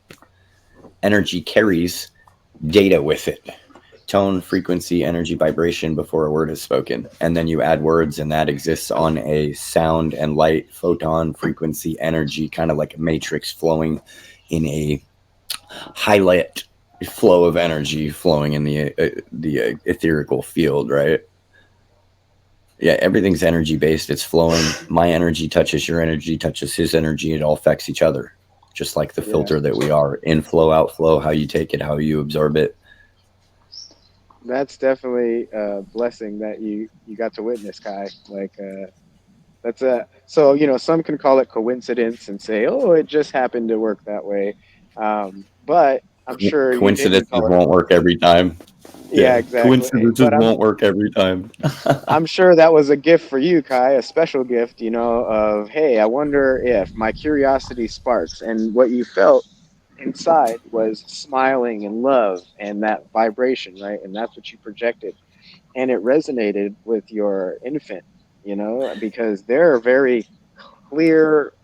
Energy carries data with it: tone, frequency, energy, vibration before a word is spoken. And then you add words, and that exists on a sound and light, photon, frequency, energy, kind of like a matrix flowing in a highlight flow of energy flowing in the etherical field, right? Yeah, everything's energy based. It's flowing. My energy touches your energy, touches his energy. It all affects each other, just like the Yeah. filter that we are. Inflow, outflow, how you take it, how you absorb it. That's definitely a blessing that you got to witness, Kai. Like that's a so some can call it coincidence and say, oh, it just happened to work that way. But I'm sure you didn't Coincidences call it. won't work every time. Yeah, Yeah, exactly. coincidences But won't work every time. I'm sure that was a gift for you, Kai, a special gift, of, hey, I wonder if my curiosity sparks. And what you felt inside was smiling and love and that vibration, right? And that's what you projected. And it resonated with your infant, because they're very clear,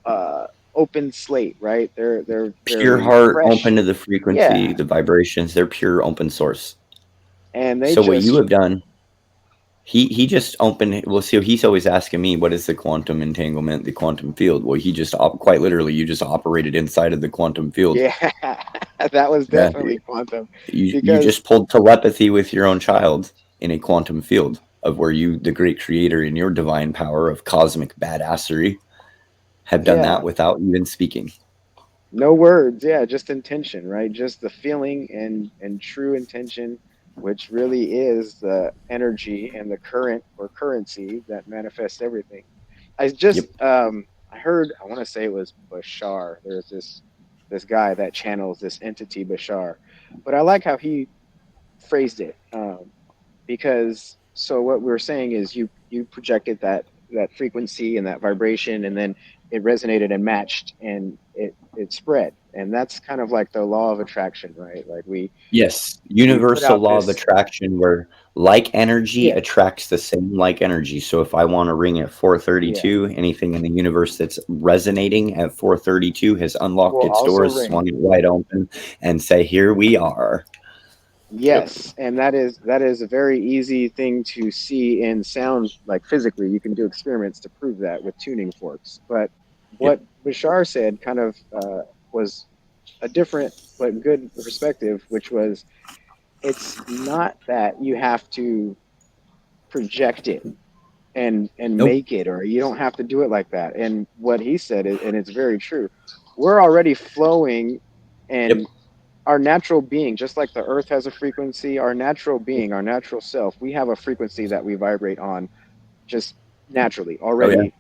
uh, open slate, right? They're Pure very heart, fresh. open to the frequency, Yeah. the vibrations. They're pure open source. And they So what you just, have done, he just opened. Well, see, he's always asking me, what is the quantum entanglement, the quantum field? Well, he just quite literally, you just operated inside of the quantum field. yeah, that was Yeah, definitely quantum you because, just pulled telepathy with your own child in a quantum field of where you, the great creator, in your divine power of cosmic badassery, have done yeah, that without even speaking. no words, yeah, just intention, right? Just the feeling and true intention, which really is the energy and the current or currency that manifests everything. I Yep. just I heard, I want to say it was Bashar. There's this guy that channels this entity Bashar, but I like how he phrased it, because so what we're saying is you projected that frequency and that vibration, and then it resonated and matched, and it spread, and that's kind of like the law of attraction, right? Like Yes, we put universal out law of this, attraction where like energy yeah, attracts the same like energy. So if I want to ring at yeah, 432, anything in the universe that's resonating at 432 has unlocked will its also doors, ring. swung it wide open, and say, "Here we are." Yep. Yes, and that is a very easy thing to see in sound, like physically. You can do experiments to prove that with tuning forks. But Yep. what Bashar said kind of was a different but good perspective, which was it's not that you have to project it and Nope. make it, or you don't have to do it like that. And what he said is, and it's very true, we're already flowing, Yep. and our natural being, just like the earth has a frequency, our natural being, our natural self, we have a frequency that we vibrate on just naturally Oh yeah. already,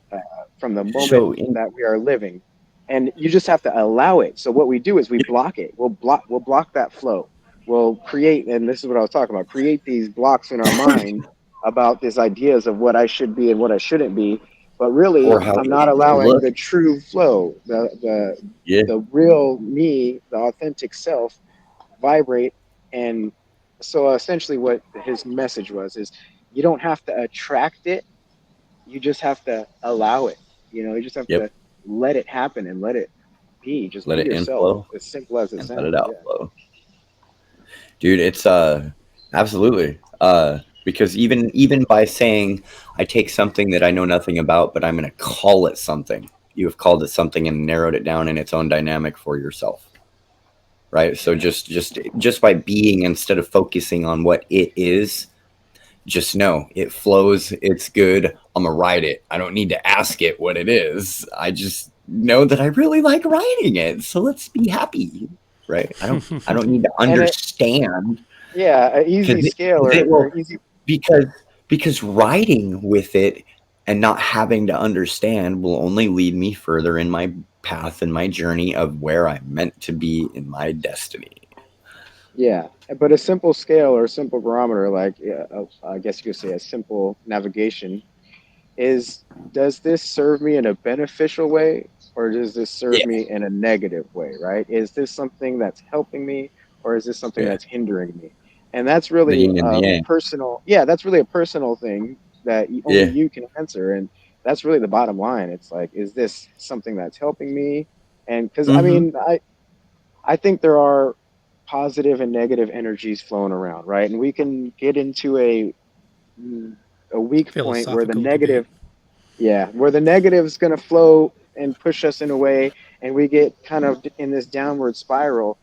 from the moment So in that we are living, and you just have to allow it. So what we do is we yep. block it. We'll block that flow. We'll create, and this is what I was talking about, create these blocks in our mind about these ideas of what I should be and what I shouldn't be. But Or really, how I'm not you allowing look. the true flow, Yeah. the real me, the authentic self, vibrate. And so essentially what his message was is you don't have to attract it, you just have to allow it. You just have Yep. to let it happen and let it be. Just Let be it yourself. inflow As simple as it and let it sounds. Yeah. outflow. Dude, it's absolutely because even by saying I take something that I know nothing about, but I'm going to call it something, you have called it something and narrowed it down in its own dynamic for yourself, right? So Yeah. just by being, instead of focusing on what it is, just know it flows. It's good. I'm gonna write it. I don't need to ask it what it is. I just know that I really like writing it. So let's be happy, right? I don't need to And it, understand yeah, an easy because scale it or will, easy. because writing with it and not having to understand will only lead me further in my path and my journey of where I'm meant to be in my destiny. Yeah, but a simple scale or a simple barometer, like I guess you could say a simple navigation, is does this serve me in a beneficial way or does this serve Yeah, me in a negative way, right? Is this something that's helping me or is this something yeah. that's hindering me? And that's The really yin and the yang. personal. Yeah, that's really a personal thing that only Yeah. you can answer. And that's really the bottom line. It's like, is this something that's helping me? And because I Mm-hmm. mean, I think there are positive and negative energies flowing around, right? And we can get into a weak point where the Philosophical negative, debate. yeah, where the negative is going to flow and push us in a way, and we get kind of in this downward spiral.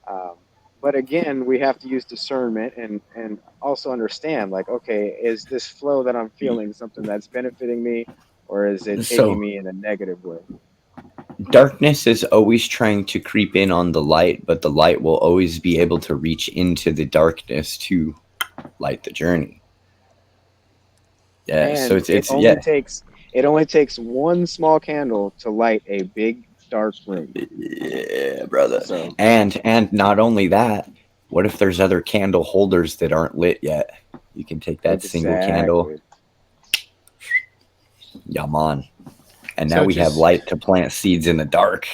Um, but again, we have to use discernment and also understand, like, okay, is this flow that I'm feeling something that's benefiting me, or is it taking So me in a negative way? darkness is always trying to creep in on the light, but the light will always be able to reach into the darkness to light the journey. Yeah. So And yeah. it only takes one small candle to light a big dark room. Yeah, brother. So And not only that, what if there's other candle holders that aren't lit yet? You can take that single candle, exactly. yaman, and now So we have just light to plant seeds in the dark.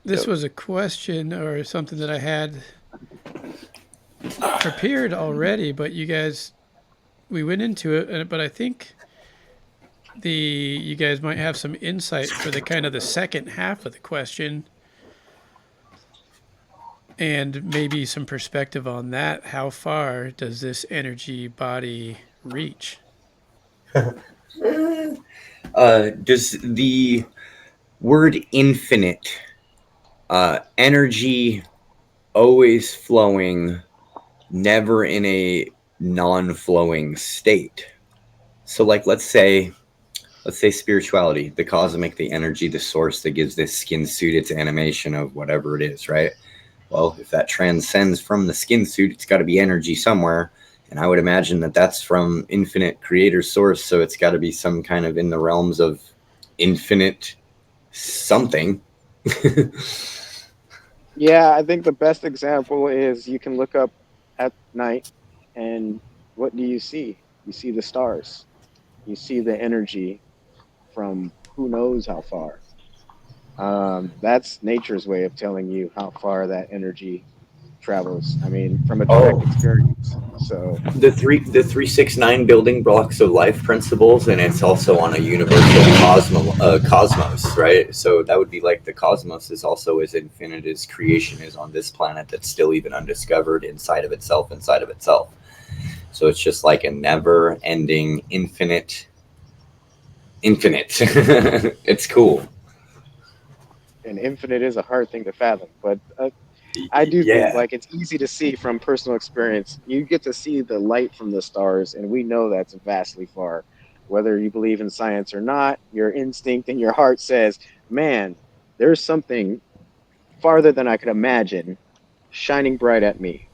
this Yep. was a question or something that I had prepared already, but you guys we went into it, but I think the you guys might have some insight for the kind of the second half of the question and maybe some perspective on that. How far does this energy body reach? Does the word infinite, energy always flowing, never in a non-flowing state? So like let's say spirituality, the cosmic, the energy, the source that gives this skin suit its animation of whatever it is, right? Well, if that transcends from the skin suit, it's got to be energy somewhere. And I would imagine that that's from infinite creator source. So it's got to be some kind of in the realms of infinite something. Yeah, I think the best example is you can look up at night and what do you see? You see the stars. You see the energy from who knows how far. That's nature's way of telling you how far that energy travels. I mean, from a direct Oh, experience. So, the 369 building blocks of life principles, and it's also on a universal cosmos, right? So that would be like the cosmos is also as infinite as creation is on this planet that's still even undiscovered inside of itself, inside of itself. So it's just like a never ending infinite. It's cool. and infinite is a hard thing to fathom, but I do think Yeah. like it's easy to see from personal experience. You get to see the light from the stars, and we know that's vastly far. Whether you believe in science or not, your instinct and your heart says, man, there's something farther than I could imagine shining bright at me.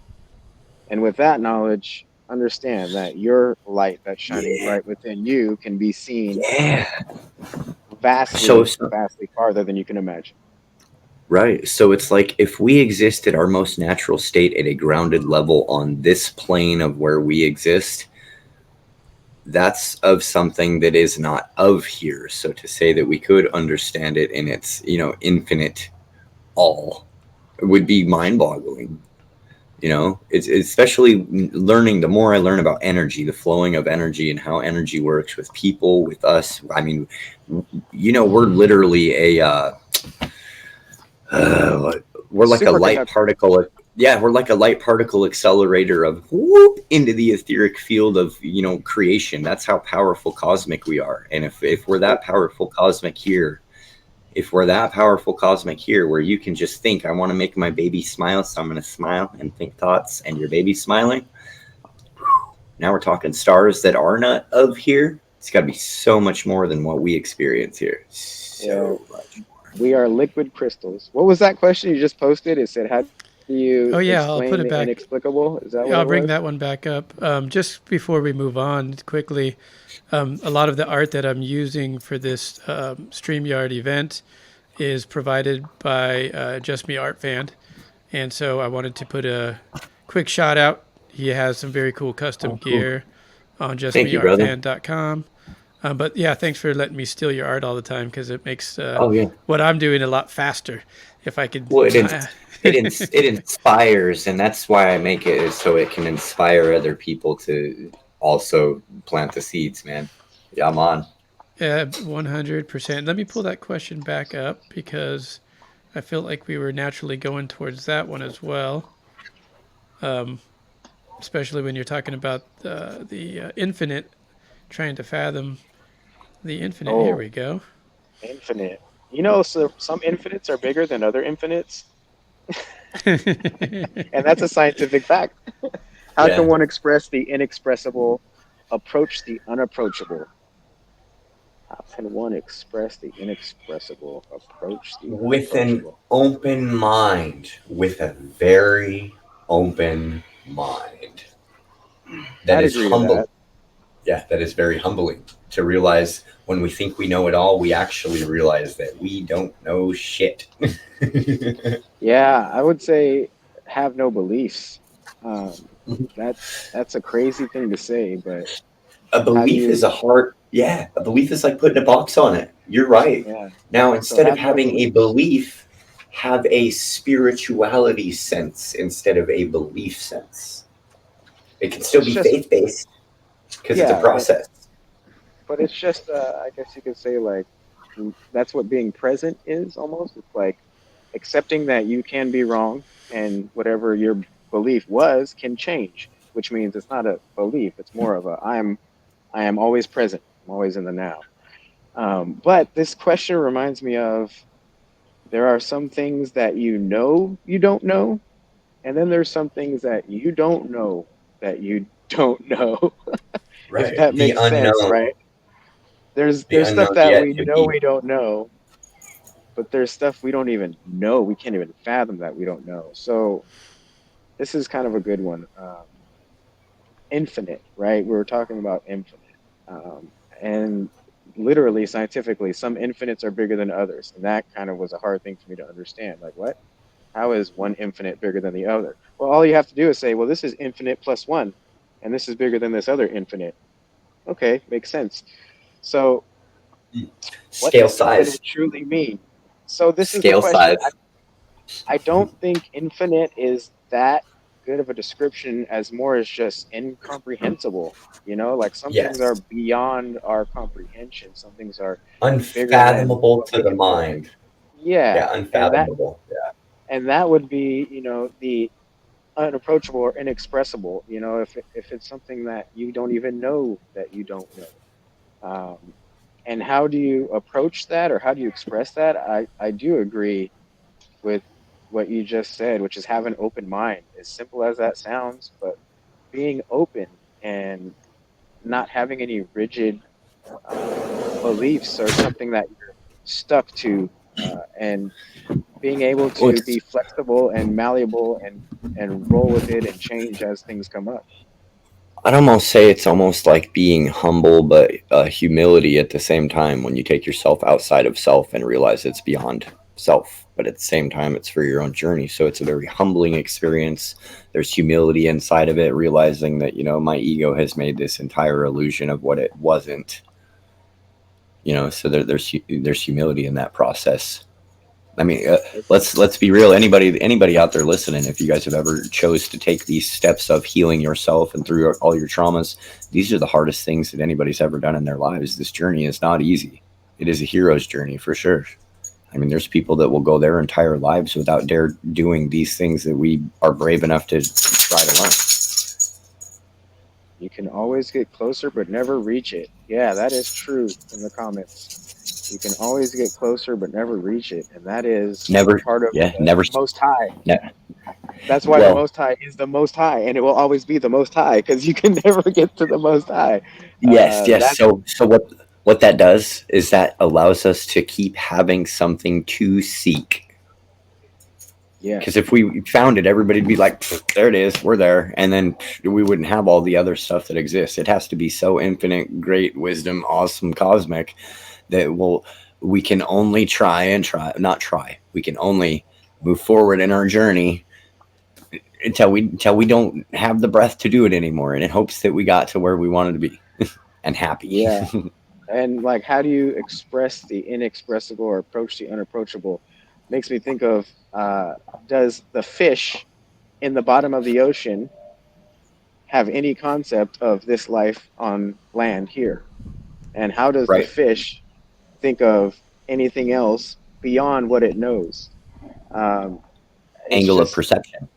And with that knowledge, understand that your light that's shining Yeah. bright within you can be seen Yeah. So, vastly, so vastly farther than you can imagine. right. So it's like if we exist at our most natural state at a grounded level on this plane of where we exist, that's of something that is not of here. So to say that we could understand it in its, infinite all would be mind boggling. It's especially learning, the more I learn about energy, the flowing of energy and how energy works with people, with us. I mean, we're literally a, uh, we're like a light Superconductor. particle. Yeah, we're like a light particle accelerator of whoop into the etheric field of, creation. That's how powerful cosmic we are. And if we're that powerful cosmic here, where you can just think, I want to make my baby smile, so I'm going to smile and think thoughts, and your baby's smiling. Now we're talking stars that are not of here. It's got to be so much more than what we experience here. So much more. We are liquid crystals. What was that question you just posted? It said, how do you Oh yeah, I'll explain put it the back. inexplicable? Is that what I'll it bring was? that one back up. Just before we move on quickly, a lot of the art that I'm using for this StreamYard event is provided by Just Me Art Fan. And so I wanted to put a quick shout out. He has some very cool custom Oh, cool. gear on Thank you, brother. justmeartfan.com. But yeah, thanks for letting me steal your art all the time, because it makes Oh, yeah. what I'm doing a lot faster. If I could. Well, it inspires, and that's why I make it, is so it can inspire other people to also plant the seeds, man. Yeah, I'm on. 100%. Let me pull that question back up, because I feel like we were naturally going towards that one as well. Especially when you're talking about the infinite, trying to fathom the infinite. Here Oh, we go. infinite. So some infinites are bigger than other infinites, and that's a scientific fact. How can Yeah. one express the inexpressible, approach the unapproachable? How can one express the inexpressible, approach the With an unapproachable? open mind, with a very open mind. That I'd is agree to humble. that. Yeah, that is very humbling to realize when we think we know it all, we actually realize that we don't know shit. Yeah, I would say have no beliefs. Um, that's a crazy thing to say, but A how do belief is you? a belief is like putting a box on it. You're right. Yeah. Now, So instead of have no having a beliefs. belief, have a spirituality sense instead of a belief sense. It can still It's be just faith based because it's a yeah, process. but it's just I guess you could say like that's what being present is almost. It's like accepting that you can be wrong and whatever your belief was can change, which means it's not a belief. It's more of a I am always present. I'm always in the now. But this question reminds me of there are some things that you don't know, and then there's some things that you don't know that you don't know, if Right. that The makes sense, unknown. right? The There's stuff unknown that yet we to know be. we don't know, but there's stuff we don't even know. We can't even fathom that we don't know. So this is kind of a good one. Infinite, right? We were talking about infinite. Um, and literally, scientifically, some infinites are bigger than others. And that kind of was a hard thing for me to understand. Like, what? How is one infinite bigger than the other? Well, all you have to do is say, well, this is infinite plus one, and this is bigger than this other infinite. Okay, makes sense. So, what Scale does infinite size. truly mean? So, this is the Scale question. size. I don't think infinite is that good of a description as more as just incomprehensible. Like some things are Yes. beyond our comprehension. Some things are bigger than Unfathomable what to we the can put. mind. Yeah, Yeah, and that unfathomable. Yeah. and that would be, the unapproachable or inexpressible. If it's something that you don't even know that you don't know. Um, and how do you approach that or how do you express that? I do agree with what you just said, which is have an open mind. As simple as that sounds, but being open and not having any rigid beliefs or something that you're stuck to, and being able Well, to be flexible and malleable and roll with it and change as things come up. I'd almost say it's almost like being humble, but humility at the same time when you take yourself outside of self and realize it's beyond self. But at the same time, it's for your own journey. So it's a very humbling experience. There's humility inside of it, realizing that, my ego has made this entire illusion of what it wasn't. So there's humility in that process. I mean, let's be real. Anybody out there listening, if you guys have ever chose to take these steps of healing yourself and through all your traumas, these are the hardest things that anybody's ever done in their lives. This journey is not easy. It is a hero's journey for sure. I mean, there's people that will go their entire lives without dare doing these things that we are brave enough to try to learn. You can always get closer, but never reach it. Yeah, that is true in the comments. You can always get closer, but never reach it. And that is Never, part of yeah, the never. Most High. Ne- That's why the well, Most High is the Most High, and it will always be the Most High because you can never get to the Most High. yes. That So what that does is that allows us to keep having something to seek. Because yes, if we found it, everybody'd be like, there it is, we're there. And then we wouldn't have all the other stuff that exists. It has to be so infinite, great, wisdom, awesome, cosmic that we can only not try. We can only move forward in our journey until we don't have the breath to do it anymore. And in hopes that we got to where we wanted to be and happy. yeah. And like, how do you express the inexpressible or approach the unapproachable? Makes me think of does the fish in the bottom of the ocean have any concept of this life on land here? And how does the Right. fish think of anything else beyond what it knows? Um, it's Angle of just, perception.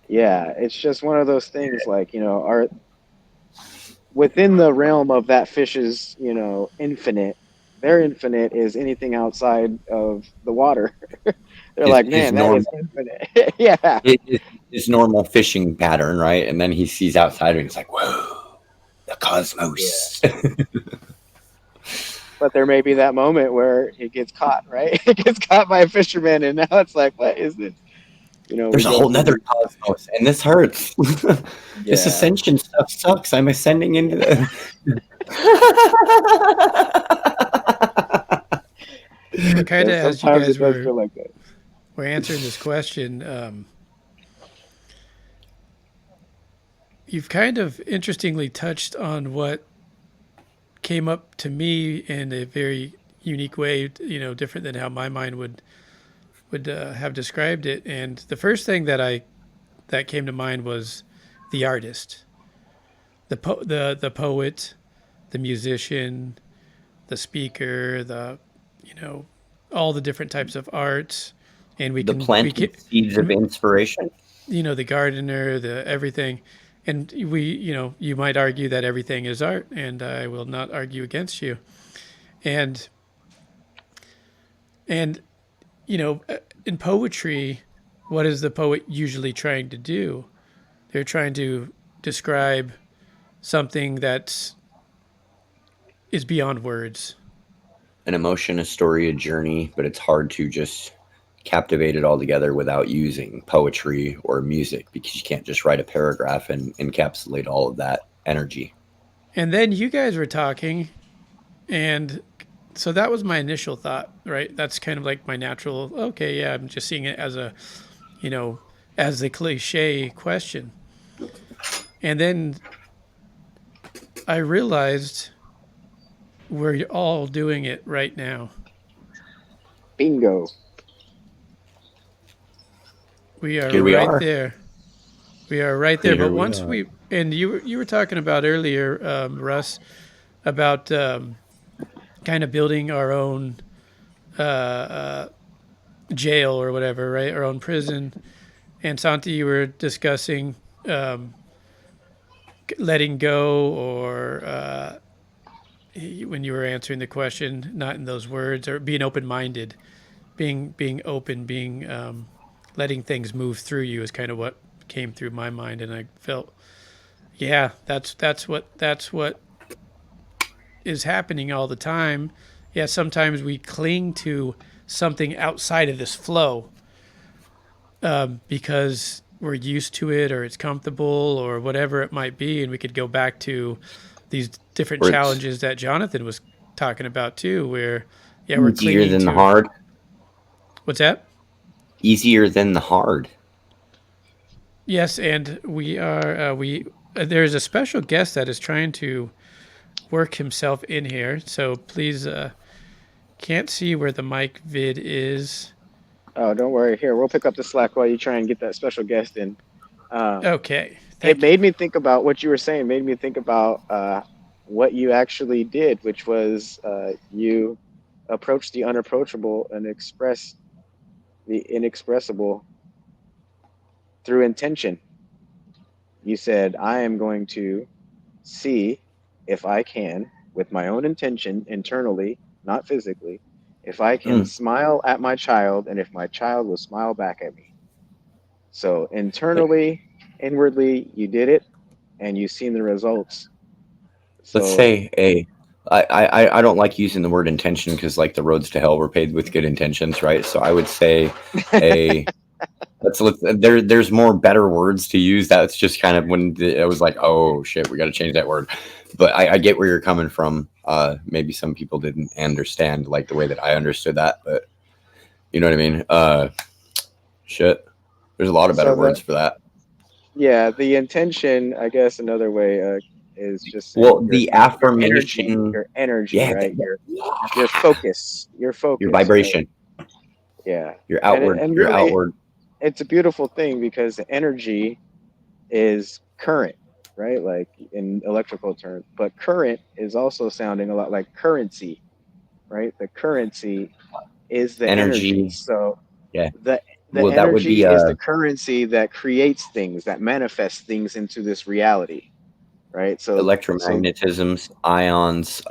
yeah, it's just one of those things like, are within the realm of that fish's, infinite, their infinite is anything outside of the water. They're like, His man, that is normal infinite. Yeah. his normal fishing pattern, right? And then he sees outside and he's like, whoa, the Yeah. cosmos. But there may be that moment where it gets caught, right? It gets caught by a fisherman, and now it's like, what is this? We There's a go whole through nother these. cosmos, and this hurts. This Yeah. ascension stuff sucks. I'm ascending into the. Well, kind Yeah, of as you sometimes guys it does feel like that. were answering this question, you've kind of interestingly touched on what came up to me in a very unique way, different than how my mind would have described it. And the first thing that came to mind was the artist, the poet, the musician, the speaker, the all the different types of arts, and we The can we can planted seeds of inspiration. the gardener, the everything. And you might argue that everything is art, and I will not argue against you. And and in poetry, what is the poet usually trying to do? They're trying to describe something that is beyond words. An emotion, a story, a journey, but it's hard to just captivate it all together without using poetry or music because you can't just write a paragraph and encapsulate all of that energy. And then you guys were talking, and so that was my initial thought, right? That's kind of like my natural, okay, yeah, I'm just seeing it as you know, as the cliche question. And then I realized we're all doing it right now. Bingo. We are Here we right are. there. We are right there. Here But we once are. and you were talking about earlier, Russ, about kind of building our own jail or whatever, right? Our own prison. And Santi, you were discussing letting go, or when you were answering the question, not in those words, or being open-minded, being open, being letting things move through you is kind of what came through my mind, and I felt, yeah, that's what is happening all the time. Yeah, sometimes we cling to something outside of this flow because we're used to it, or it's comfortable, or whatever it might be, and we could go back to these different Or it's challenges that Jonathan was talking about too, where yeah, we're easier clinging than the to. hard. What's that? Easier than the hard. Yes, and we are there's a special guest that is trying to work himself in here. So please, can't see where the mic vid is. Oh, don't worry. Here, we'll pick up the slack while you try and get that special guest in. Um, Okay, it thank you. made me think about what you were saying. Made me think about what you actually did, which was you approach the unapproachable and express the inexpressible through intention. You said, I am going to see if I can, with my own intention internally, not physically, if I can Mm. smile at my child and if my child will smile back at me. So Like, internally, inwardly, you did it and you've seen the results. let's So, say I don't like using the word intention because like the roads to hell were paved with good intentions, right? So I would say a let's there's more better words to use. That's just kind of when it was like, oh shit, we got to change that word. But I get where you're coming from. Maybe some people didn't understand like the way that I understood that, but you know what I mean. Shit, there's a lot of better so words the for that. yeah, the intention, I guess another way is just saying Well, the affirmation, your energy, yeah, right? yeah, Your your focus, right? vibration, Yeah, and your really, outward it's a beautiful thing because the energy is current, right? Like in electrical terms, but current is also sounding a lot like currency, right? The currency is the energy. energy. So Yeah. the the Well, that would energy be is the currency that creates things, that manifests things into this reality, right? So electromagnetisms, ions,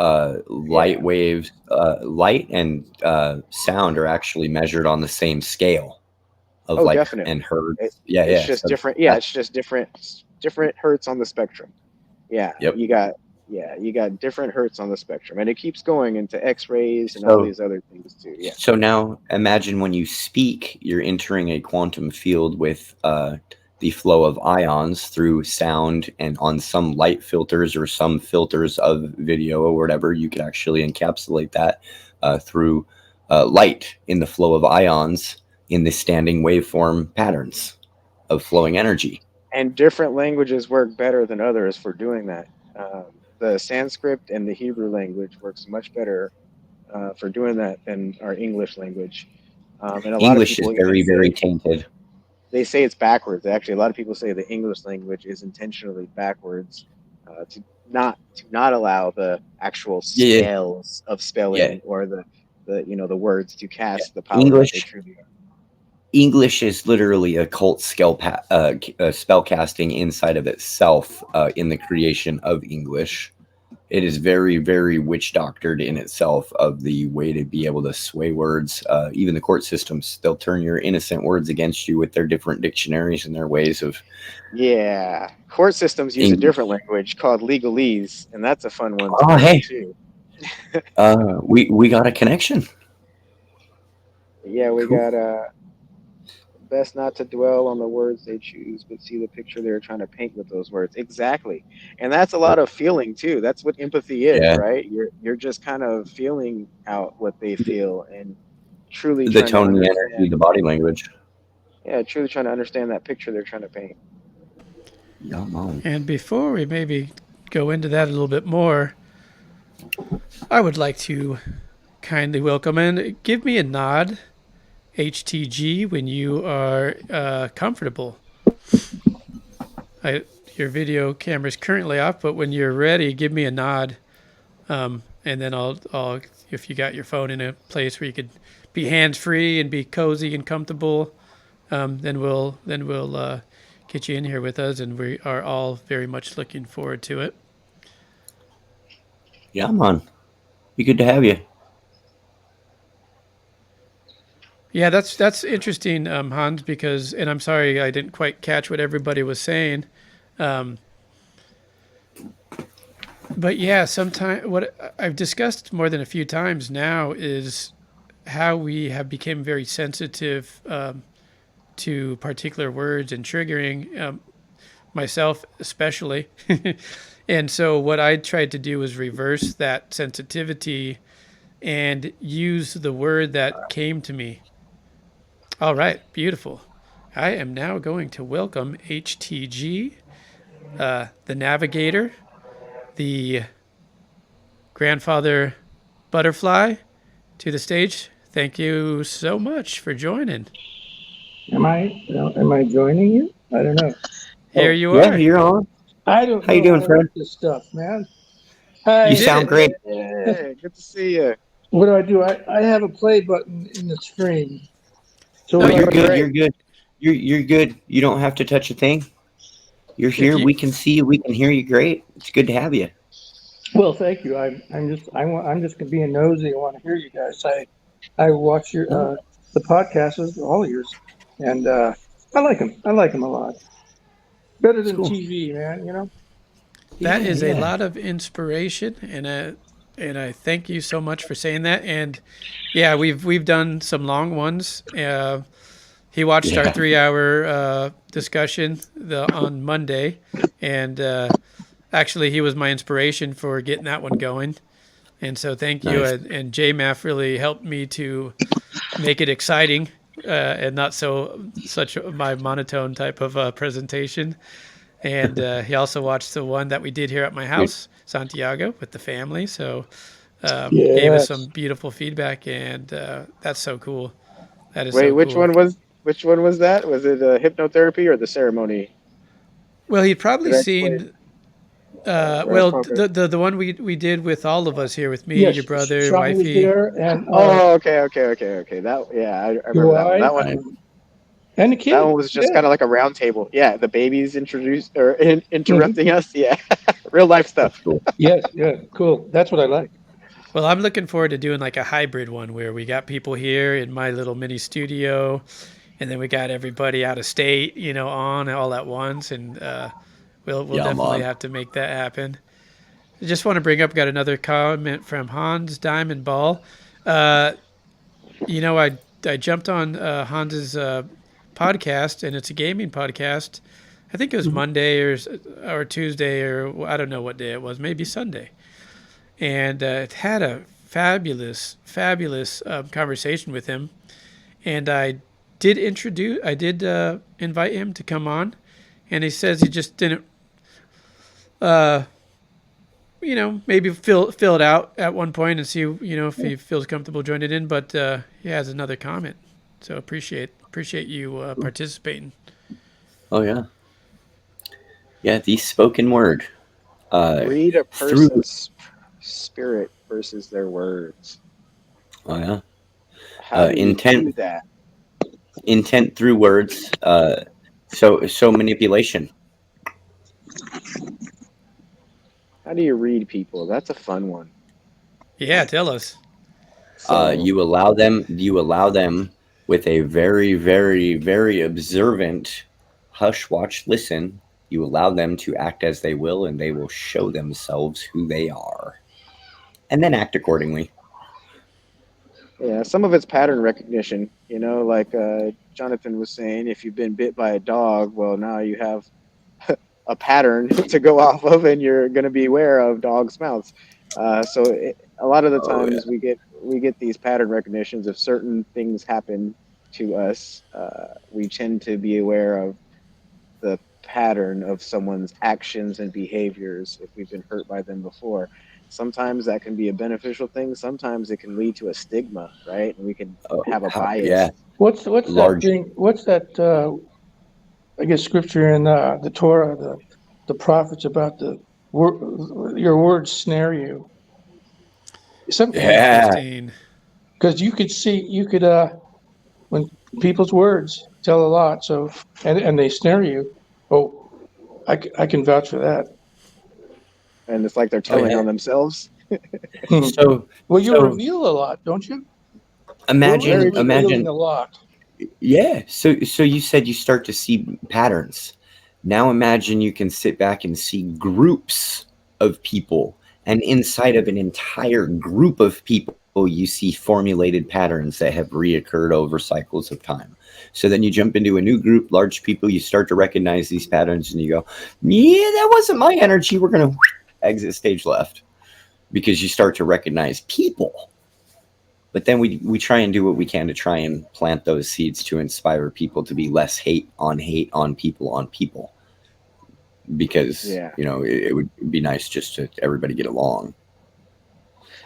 light yeah. waves, light and sound are actually measured on the same scale of Oh, like definitely. and It, hertz. Yeah, it's yeah. just So different. Yeah, that, it's just different hertz on the spectrum. Yeah, yep. you got different hertz on the spectrum, and it keeps going into X-rays and all So these other things too. Yeah. so now imagine when you speak, you're entering a quantum field with the flow of ions through sound and on some light filters or some filters of video or whatever, you could actually encapsulate that through light in the flow of ions in the standing waveform patterns of flowing energy. And different languages work better than others for doing that. The Sanskrit and the Hebrew language works much better for doing that than our English language. And a lot of English is people even very, very say tainted. they say it's backwards. Actually, a lot of people say the English language is intentionally backwards to not allow the actual Yeah, yeah, scales of yeah, spelling or the words to yeah. cast the power that they English truly are. English is literally occult spell casting inside of itself in the creation of English. It is very, very witch doctored in itself of the way to be able to sway words. Even the court systems, they'll turn your innocent words against you with their different dictionaries and their ways of Yeah, court systems use a different English. language called legalese, and that's a fun one to Oh, learn hey, too. we got a connection. Yeah, we Cool. got best not to dwell on the words they choose, but see the picture they're trying to paint with those words. Exactly. And that's a lot of feeling too. That's what empathy is, Yeah, right? You're just kind of feeling out what they feel and truly the trying to tone, the energy, understand. the body language. Yeah, truly trying to understand that picture they're trying to paint. Yeah, mom. And before we maybe go into that a little bit more, I would like to kindly welcome and give me a nod, HTG, when you are comfortable. I, your video camera is currently off, but when you're ready, give me a nod, and then I'll if you got your phone in a place where you could be hands free and be cozy and comfortable, then we'll get you in here with us, and we are all very much looking forward to it. Yeah, man. Be good to have you. Yeah, that's interesting, Hans, because, and I'm sorry I didn't quite catch what everybody was saying, um, but yeah, sometimes what I've discussed more than a few times now is how we have become very sensitive to particular words and triggering, myself especially. And so what I tried to do was reverse that sensitivity and use the word that came to me. All right, beautiful. I am now going to welcome HTG, the navigator, the grandfather butterfly, to the stage. Thank you so much for joining. Am I joining you? I don't know. Here Oh, you Yeah, are. you're on. I don't How you know doing, all friend? this stuff, man. You You Hi. did sound it. great. Yeah, good to see you. What do? I have a play button in the screen. So No, what do you're I good. do? You're good. You're good. You don't have to touch a thing. You're If here. you We can see you. We can hear you. Great. It's good to have you. Well, thank you. I'm just being nosy. I want to hear you guys. I watch your No, the podcasts, all of yours, and I like them. I like them a lot. Better it's than cool. TV, man. You know. that Yeah, is a yeah. lot of inspiration, and I thank you so much for saying that. And yeah, we've done some long ones. He watched our Yeah. 3 hour discussion on Monday, and actually, he was my inspiration for getting that one going. And so, thank you. Nice. And JMAF really helped me to make it exciting and not such my monotone type of presentation. And he also watched the one that we did here at my Great. house, Santiago, with the family. So gave us some Yes. beautiful feedback, and that's so cool. That is Wait, so cool. which one was that? Was it hypnotherapy or the ceremony? Well, he'd probably Did I explain? seen. Rest Well, poker. the one we did with all of us here, with me, Yes. your brother, Shawnee was wifey. there, and Oh, okay. That, yeah, I your remember that one. wife, Nice. and the That kid. one was just Yeah. kind of like a round table. Yeah, the babies introduced or Hmm. interrupting us. Yeah, real life That's stuff. cool. Yes. Yeah. Cool. That's what I like. Well, I'm looking forward to doing like a hybrid one where we got people here in my little mini studio, and then we got everybody out of state, on all at once, and we'll Yeah, definitely man. have to make that happen. I just want to bring up, got another comment from Hans Diamond Ball. Uh, I jumped on Hans's podcast, and it's a gaming podcast. I think it was Mhm. Monday or Tuesday, or I don't know what day it was, maybe Sunday, and it had a fabulous conversation with him. And I did invite him to come on, and he says he just didn't, uh, maybe fill it out at one point and see, if he feels comfortable joining in. But he has another comment, so appreciate you participating. Oh yeah. Yeah. The spoken word. Uh, Read a through. person's spirit versus their words. Oh yeah. How do you Intent. do that? Intent through words. So manipulation. How do you read people? That's a fun one. Yeah, tell us. So You allow them with a very observant hush watch listen. You allow them to act as they will, and they will show themselves who they are, and then act accordingly. yeah, some of it's pattern recognition. Like Jonathan was saying, if you've been bit by a dog, well, now you have a pattern to go off of, and you're going to be aware of dogs' mouths. A lot of the Oh yeah. times we get these pattern recognitions. If certain things happen to us, we tend to be aware of the pattern of someone's actions and behaviors if we've been hurt by them before. Sometimes that can be a beneficial thing. Sometimes it can lead to a stigma, right? And we can Oh, have a yeah. bias. What's that Large. thing? What's that? I guess scripture in the Torah, the prophets about your words snare you. Something like that. Yeah. 8:15. Because you could when people's words tell a lot. So and they snare you. Oh, I can vouch for that. And it's like they're Oh telling yeah. on themselves. So Well, you so reveal a lot, don't you? We're imagine Very true. revealing imagine a lot. Yeah. So you said you start to see patterns. Now imagine you can sit back and see groups of people, and inside of an entire group of people, you see formulated patterns that have reoccurred over cycles of time. So then you jump into a new group, large people, you start to recognize these patterns, and you go, "Yeah, that wasn't my energy. We're gonna exit stage left," because you start to recognize people. But then we try and do what we can to try and plant those seeds to inspire people to be less hate on people, because Yeah. it would be nice just to everybody get along.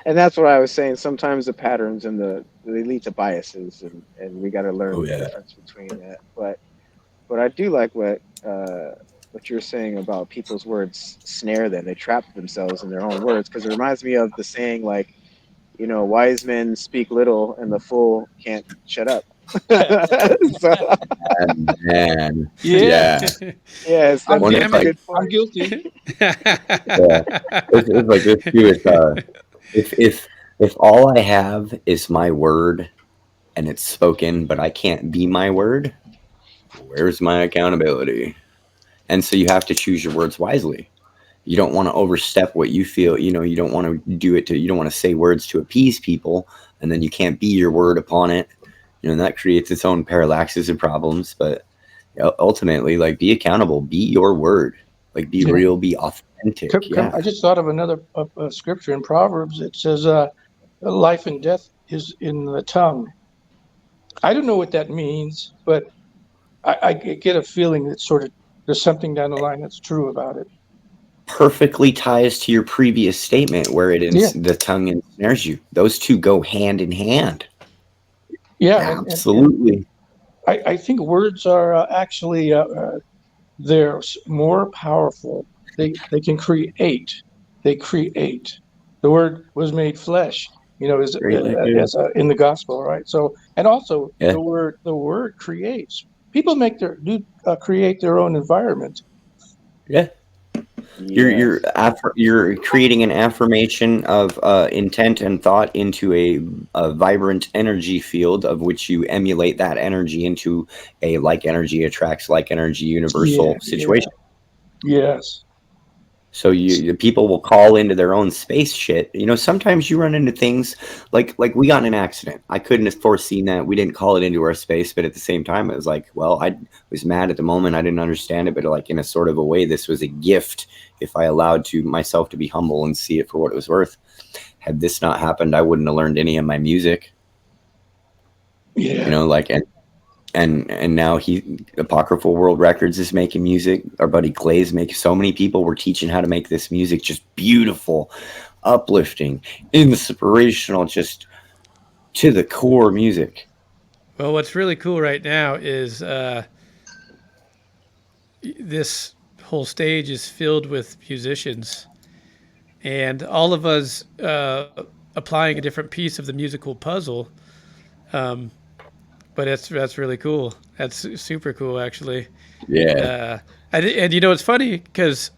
And that's what I was saying. Sometimes the patterns and they lead to biases, and we got to learn Oh the yeah. difference between that. But I do like what you're saying about people's words snare them. They trap themselves in their own words because it reminds me of the saying like wise men speak little and the fool can't shut up. So, And man, Yeah, yeah. yeah, it's I'm When definitely it's that's a guilty. like, good I'm point. guilty. yeah, it's like this too. It's if all I have is my word and it's spoken, but I can't be my word, where's my accountability? And so you have to choose your words wisely. You don't want to overstep what you feel. You don't want to do it to. You don't want to say words to appease people, and then you can't be your word upon it. And that creates its own parallaxes and problems. But ultimately, like, be accountable, be your word, like, be Yeah. real, be authentic. Yeah, I just thought of another scripture in Proverbs. It says, "Life and death is in the tongue." I don't know what that means, but I get a feeling that sort of there's something down the line that's true about it. perfectly ties to your previous statement where Yeah, the tongue ensnares you. Those two go hand in hand. yeah, and Absolutely. I think words are actually they're more powerful. They can create. They create. The word was made flesh. Greatly good. As in the gospel, right? So, and also Yeah. the word creates. People create their own environment. Yeah. Yes. You're creating an affirmation of intent and thought into a vibrant energy field of which you emulate that energy into a like energy attracts like energy Yeah, universal yeah, situation. yes, So the people will call into their own space shit. Sometimes you run into things like we got in an accident. I couldn't have foreseen that. We didn't call it into our space, but at the same time, it was like, well, I was mad at the moment. I didn't understand it, but like in a sort of a way, this was a gift. If I allowed to myself to be humble and see it for what it was worth. Had this not happened, I wouldn't have learned any of my music. yeah, Like and now Apocryphal World Records is making music. Our buddy Clay's making. So many people were teaching how to make this music, just beautiful, uplifting, inspirational, just to the core music. Well, what's really cool right now is this whole stage is filled with musicians, and all of us applying a different piece of the musical puzzle. Um, but that's really cool. That's super cool, actually. Yeah. Uh, and it's funny because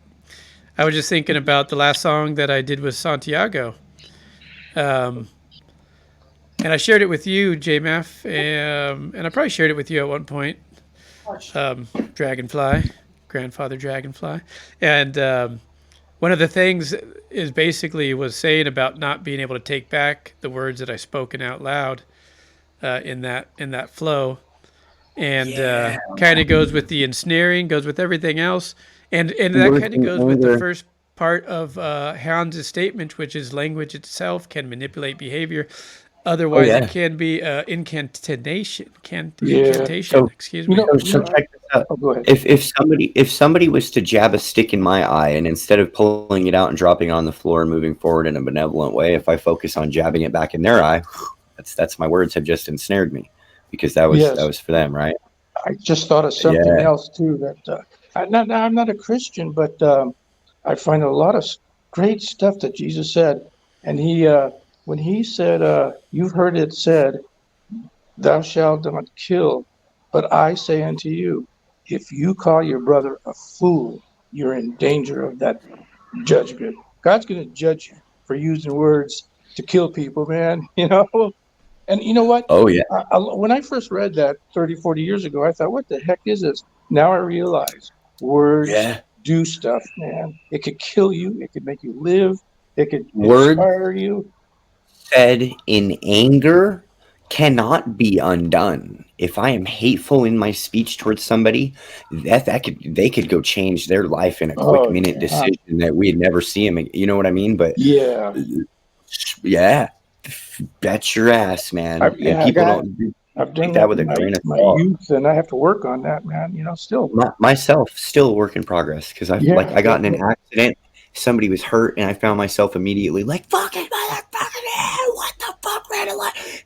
I was just thinking about the last song that I did with Santiago. Um, and I shared it with you, JMF, and I probably shared it with you at one point. Dragonfly, grandfather Dragonfly, and one of the things is basically was saying about not being able to take back the words that I spoken out loud in that flow, and kind of goes with the ensnaring, goes with everything else, and that Words kind of in goes with the anger. first part of Hound's statement, which is language itself can manipulate behavior. Oh Otherwise, it yeah. can be incantation. yeah. Incantation. So Excuse You me. know, so check this out. oh, go ahead. If somebody was to jab a stick in my eye, and instead of pulling it out and dropping it on the floor and moving forward in a benevolent way, if I focus on jabbing it back in their eye, that's my words have just ensnared me, because that was Yes, for them, right? I just thought of something Yeah. else too. I'm not a Christian, but I find a lot of great stuff that Jesus said, and when he said, "You've heard it said, Thou shalt not kill, but I say unto you, if you call your brother a fool, you're in danger of that judgment." God's going to judge you for using words to kill people, man. And you know what? Oh yeah. When I first read that 30, 40 years ago, I thought, what the heck is this? Now I realize words Yeah. do stuff, man. It could kill you. It could make you live. It could Words inspire you. said in anger cannot be undone. If I am hateful in my speech towards somebody, they could go change their life in a quick Oh, minute yeah. decision that we'd never see them. You know what I mean? But Yeah. yeah, bet your ass, man. And I people got, don't I've take done that that with in a grain of my salt. youth, and I have to work on that, man. Still. Myself, still a work in progress, because Yeah, I got in an definitely. accident. Somebody was hurt, and I found myself immediately like, "Fucking motherfucking hell, what the fuck, man?"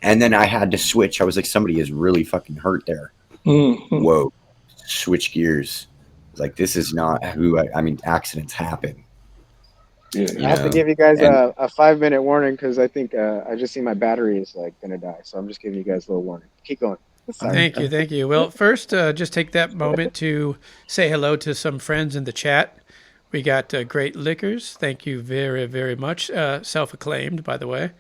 And then I had to switch. I was like, "Somebody is really fucking hurt there." Hmm. Whoa, switch gears. Like, this is not who I mean, accidents happen. I have to give you guys a 5-minute warning because I think I just see my battery is like gonna die. So I'm just giving you guys a little warning. Keep going. Sorry. Thank you, thank you. Well, first, just take that moment to say hello to some friends in the chat. We got Great Liquors. Thank you very, very much. Self-acclaimed, by the way.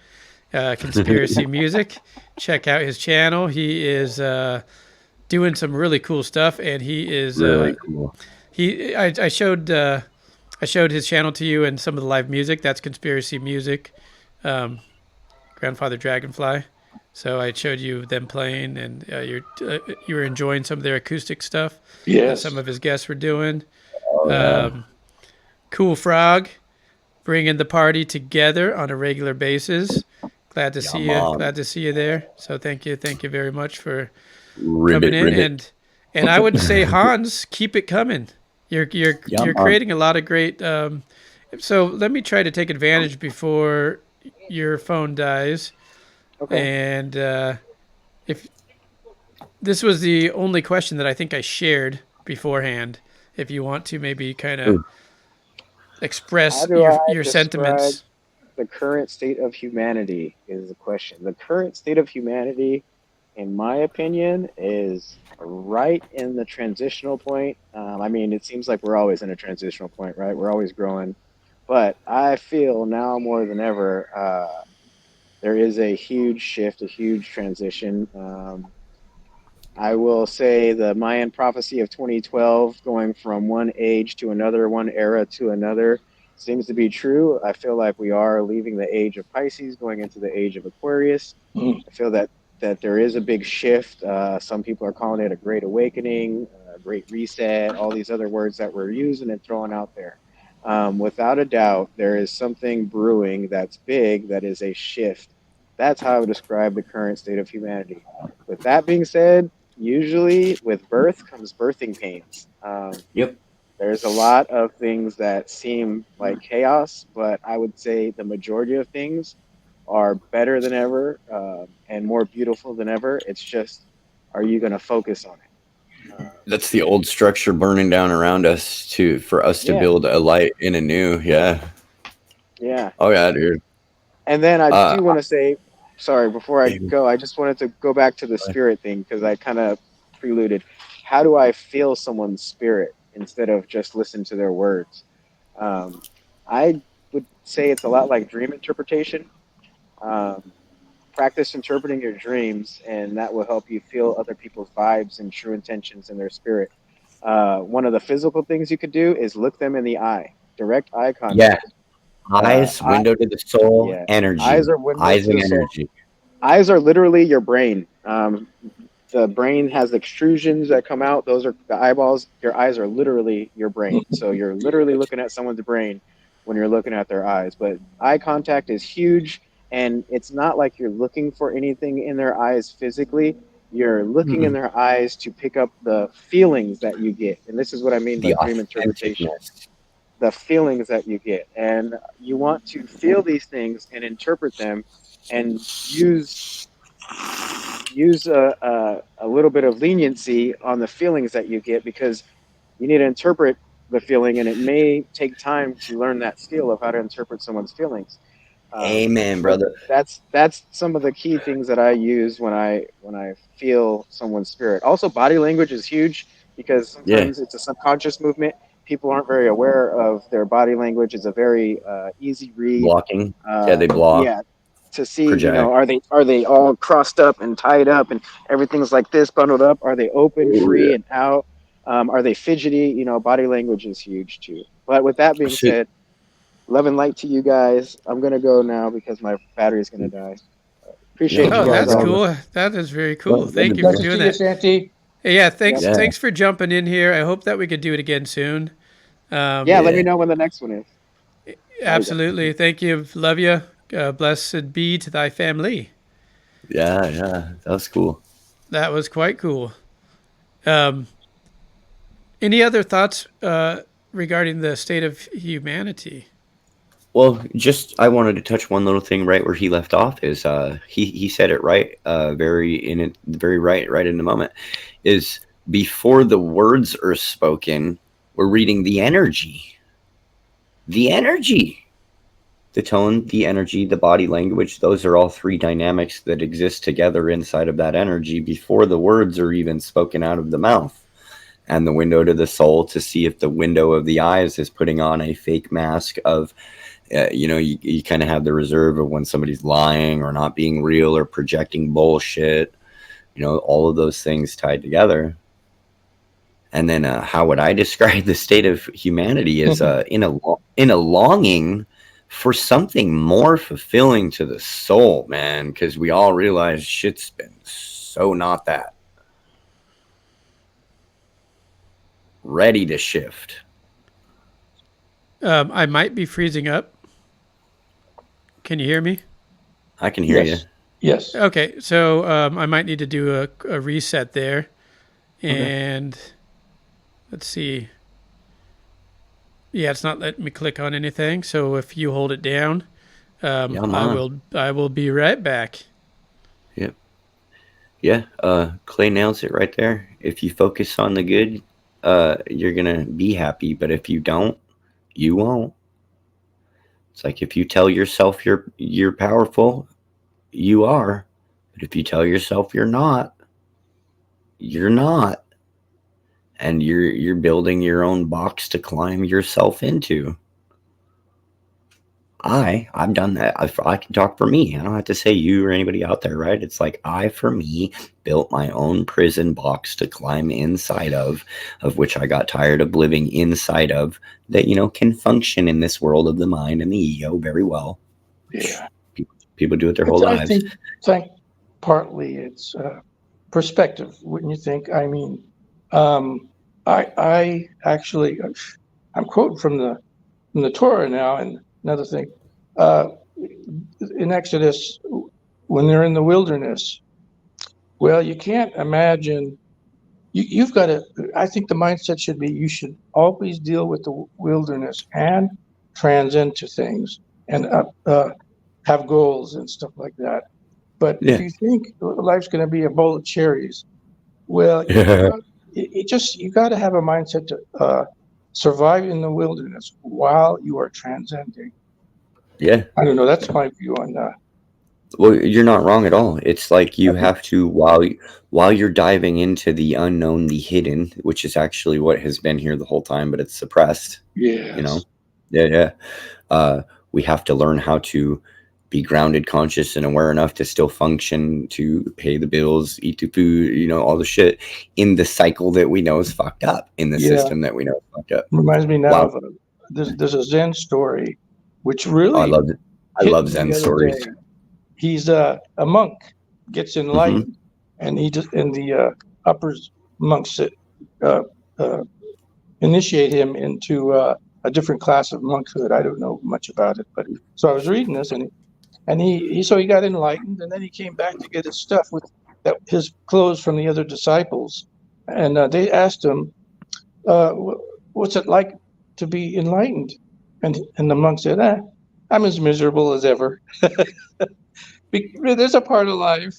Conspiracy Music. Check out his channel. He is doing some really cool stuff, and he is Really cool. I showed his channel to you and some of the live music. That's Conspiracy Music, Grandfather Dragonfly. So I showed you them playing, and you were enjoying some of their acoustic stuff. Yes. Some of his guests were doing. Oh, yeah. Cool Frog, bringing the party together on a regular basis. Glad to see you. Man. Glad to see you there. So thank you very much for Ribbit, coming in. ribbit. And I would say, Hans, keep it coming. You're creating a lot of great. So let me try to take advantage before your phone dies. Okay. And if this was the only question that I think I shared beforehand, if you want to maybe kind of express How do I your describe sentiments. the current state of humanity is the question. The current state of humanity, in my opinion, is right in the transitional point. I mean, it seems like we're always in a transitional point, right? We're always growing. But I feel now more than ever, there is a huge shift, a huge transition. I will say the Mayan prophecy of 2012, going from one age to another, one era to another, seems to be true. I feel like we are leaving the age of Pisces, going into the age of Aquarius. I feel that there is a big shift. Some people are calling it a great awakening, a great reset, all these other words that we're using and throwing out there. Without a doubt, there is something brewing that's big, that is a shift. That's how I would describe the current state of humanity. With that being said, usually with birth comes birthing pains. Yep. There's a lot of things that seem like chaos, but I would say the majority of things are better than ever and more beautiful than ever. It's just, are you going to focus on it? That's the old structure burning down around us for us to Yeah. build a light in a new. Yeah. Yeah. Oh yeah, dude. And then I Uh, do want to say, sorry, before I Hey. go, I just wanted to go back to the spirit thing because I kind of preluded. How do I feel someone's spirit instead of just listen to their words? I would say it's a lot like dream interpretation. Um, Practice interpreting your dreams, and that will help you feel other people's vibes and true intentions in their spirit. One of the physical things you could do is look them in the eye, direct eye Yeah. contact. Eyes, I, window to the soul, yeah, eyes energy. are windows Eyes to and the soul. energy. Eyes are literally your brain. The brain has extrusions that come out. Those are the eyeballs. Your eyes are literally your brain. So you're literally looking at someone's brain when you're looking at their eyes. But eye contact is huge, and it's not like you're looking for anything in their eyes physically. You're looking in their eyes to pick up the feelings that you get. And this is what I mean by The dream interpretation. authenticness. The feelings that you get. And you want to feel these things and interpret them and use a little bit of leniency on the feelings that you get because you need to interpret the feeling, and it may take time to learn that skill of how to interpret someone's feelings. Amen, But brother. that's some of the key things that I use when I feel someone's spirit. Also, body language is huge because Yeah. sometimes it's a subconscious movement. People aren't very aware of their body language. It's a very easy read. Blocking. Yeah, they block, Yeah, to see, project. are they all crossed up and tied up and everything's like this bundled up? Are they open, Oh, free, yeah. and out? Are they fidgety? Body language is huge too. But with that being So, said, love and light to you guys. I'm gonna go now because my battery is gonna die. Appreciate yeah, you Oh, guys that's brother. all. cool. That is very Well, cool. Thank you Glad for to doing see you, that. Santi. Yeah, Yep. Yeah. thanks for jumping in here. I hope that we could do it again soon. Yeah, let Yeah. me know when the next one is. Bye, guys. Absolutely. Thank you. Love you. Blessed be to thy family. Yeah. Yeah. That was cool. That was quite cool. Um, any other thoughts regarding the state of humanity? Well, just I wanted to touch one little thing right where he left off is he said it right, very right in the moment, is before the words are spoken, we're reading the energy. The energy. the tone, the energy, the body language, those are all three dynamics that exist together inside of that energy before the words are even spoken out of the mouth. And the window to the soul to see if the window of the eyes is putting on a fake mask of, you kind of have the reserve of when somebody's lying or not being real or projecting bullshit, all of those things tied together. And then how would I describe the state of humanity is in a longing for something more fulfilling to the soul, man, because we all realize shit's been so not that. Ready to shift. I might be freezing up. Can you hear me? I can hear you. Yes. Okay, so I might need to do a reset there. And let's see. Yeah, it's not letting me click on anything. So if you hold it down, I will be right back. Yep. Yeah. Clay nails it right there. If you focus on the good, you're gonna be happy. But if you don't, you won't. It's like if you tell yourself you're powerful, you are. But if you tell yourself you're not, you're not. And you're building your own box to climb yourself into. I've done that. I can talk for me. I don't have to say you or anybody out there, right? It's like for me, built my own prison box to climb inside of which I got tired of living inside of, that, can function in this world of the mind and the ego very well. Yeah. People do it their whole lives. I think partly it's perspective, wouldn't you think? I mean, I actually, I'm quoting from the Torah now, and another thing, in Exodus, when they're in the wilderness, well, you can't imagine. You've got to. I think the mindset should be you should always deal with the wilderness and transcend to things and have goals and stuff like that. But if you think life's going to be a bowl of cherries, well, you got to have a mindset to survive in the wilderness while you are transcending. Yeah. I don't know. That's my view on that. Well, you're not wrong at all. It's like you have to, while you're diving into the unknown, the hidden, which is actually what has been here the whole time, but it's suppressed. Yes. Yeah. We have to learn how to be grounded, conscious, and aware enough to still function, to pay the bills, eat the food, all the shit in the cycle that we know is fucked up, in the system that we know is fucked up. Reminds me now of there's a Zen story, which really I love it. I love Zen stories. Day. He's a monk, gets enlightened, and he just the upper monks initiate him into a different class of monkhood. I don't know much about it, but so I was reading this, and he got enlightened, and then he came back to get his stuff with his clothes from the other disciples, and they asked him, "What's it like to be enlightened?" And the monk said, "I'm as miserable as ever." There's a part of life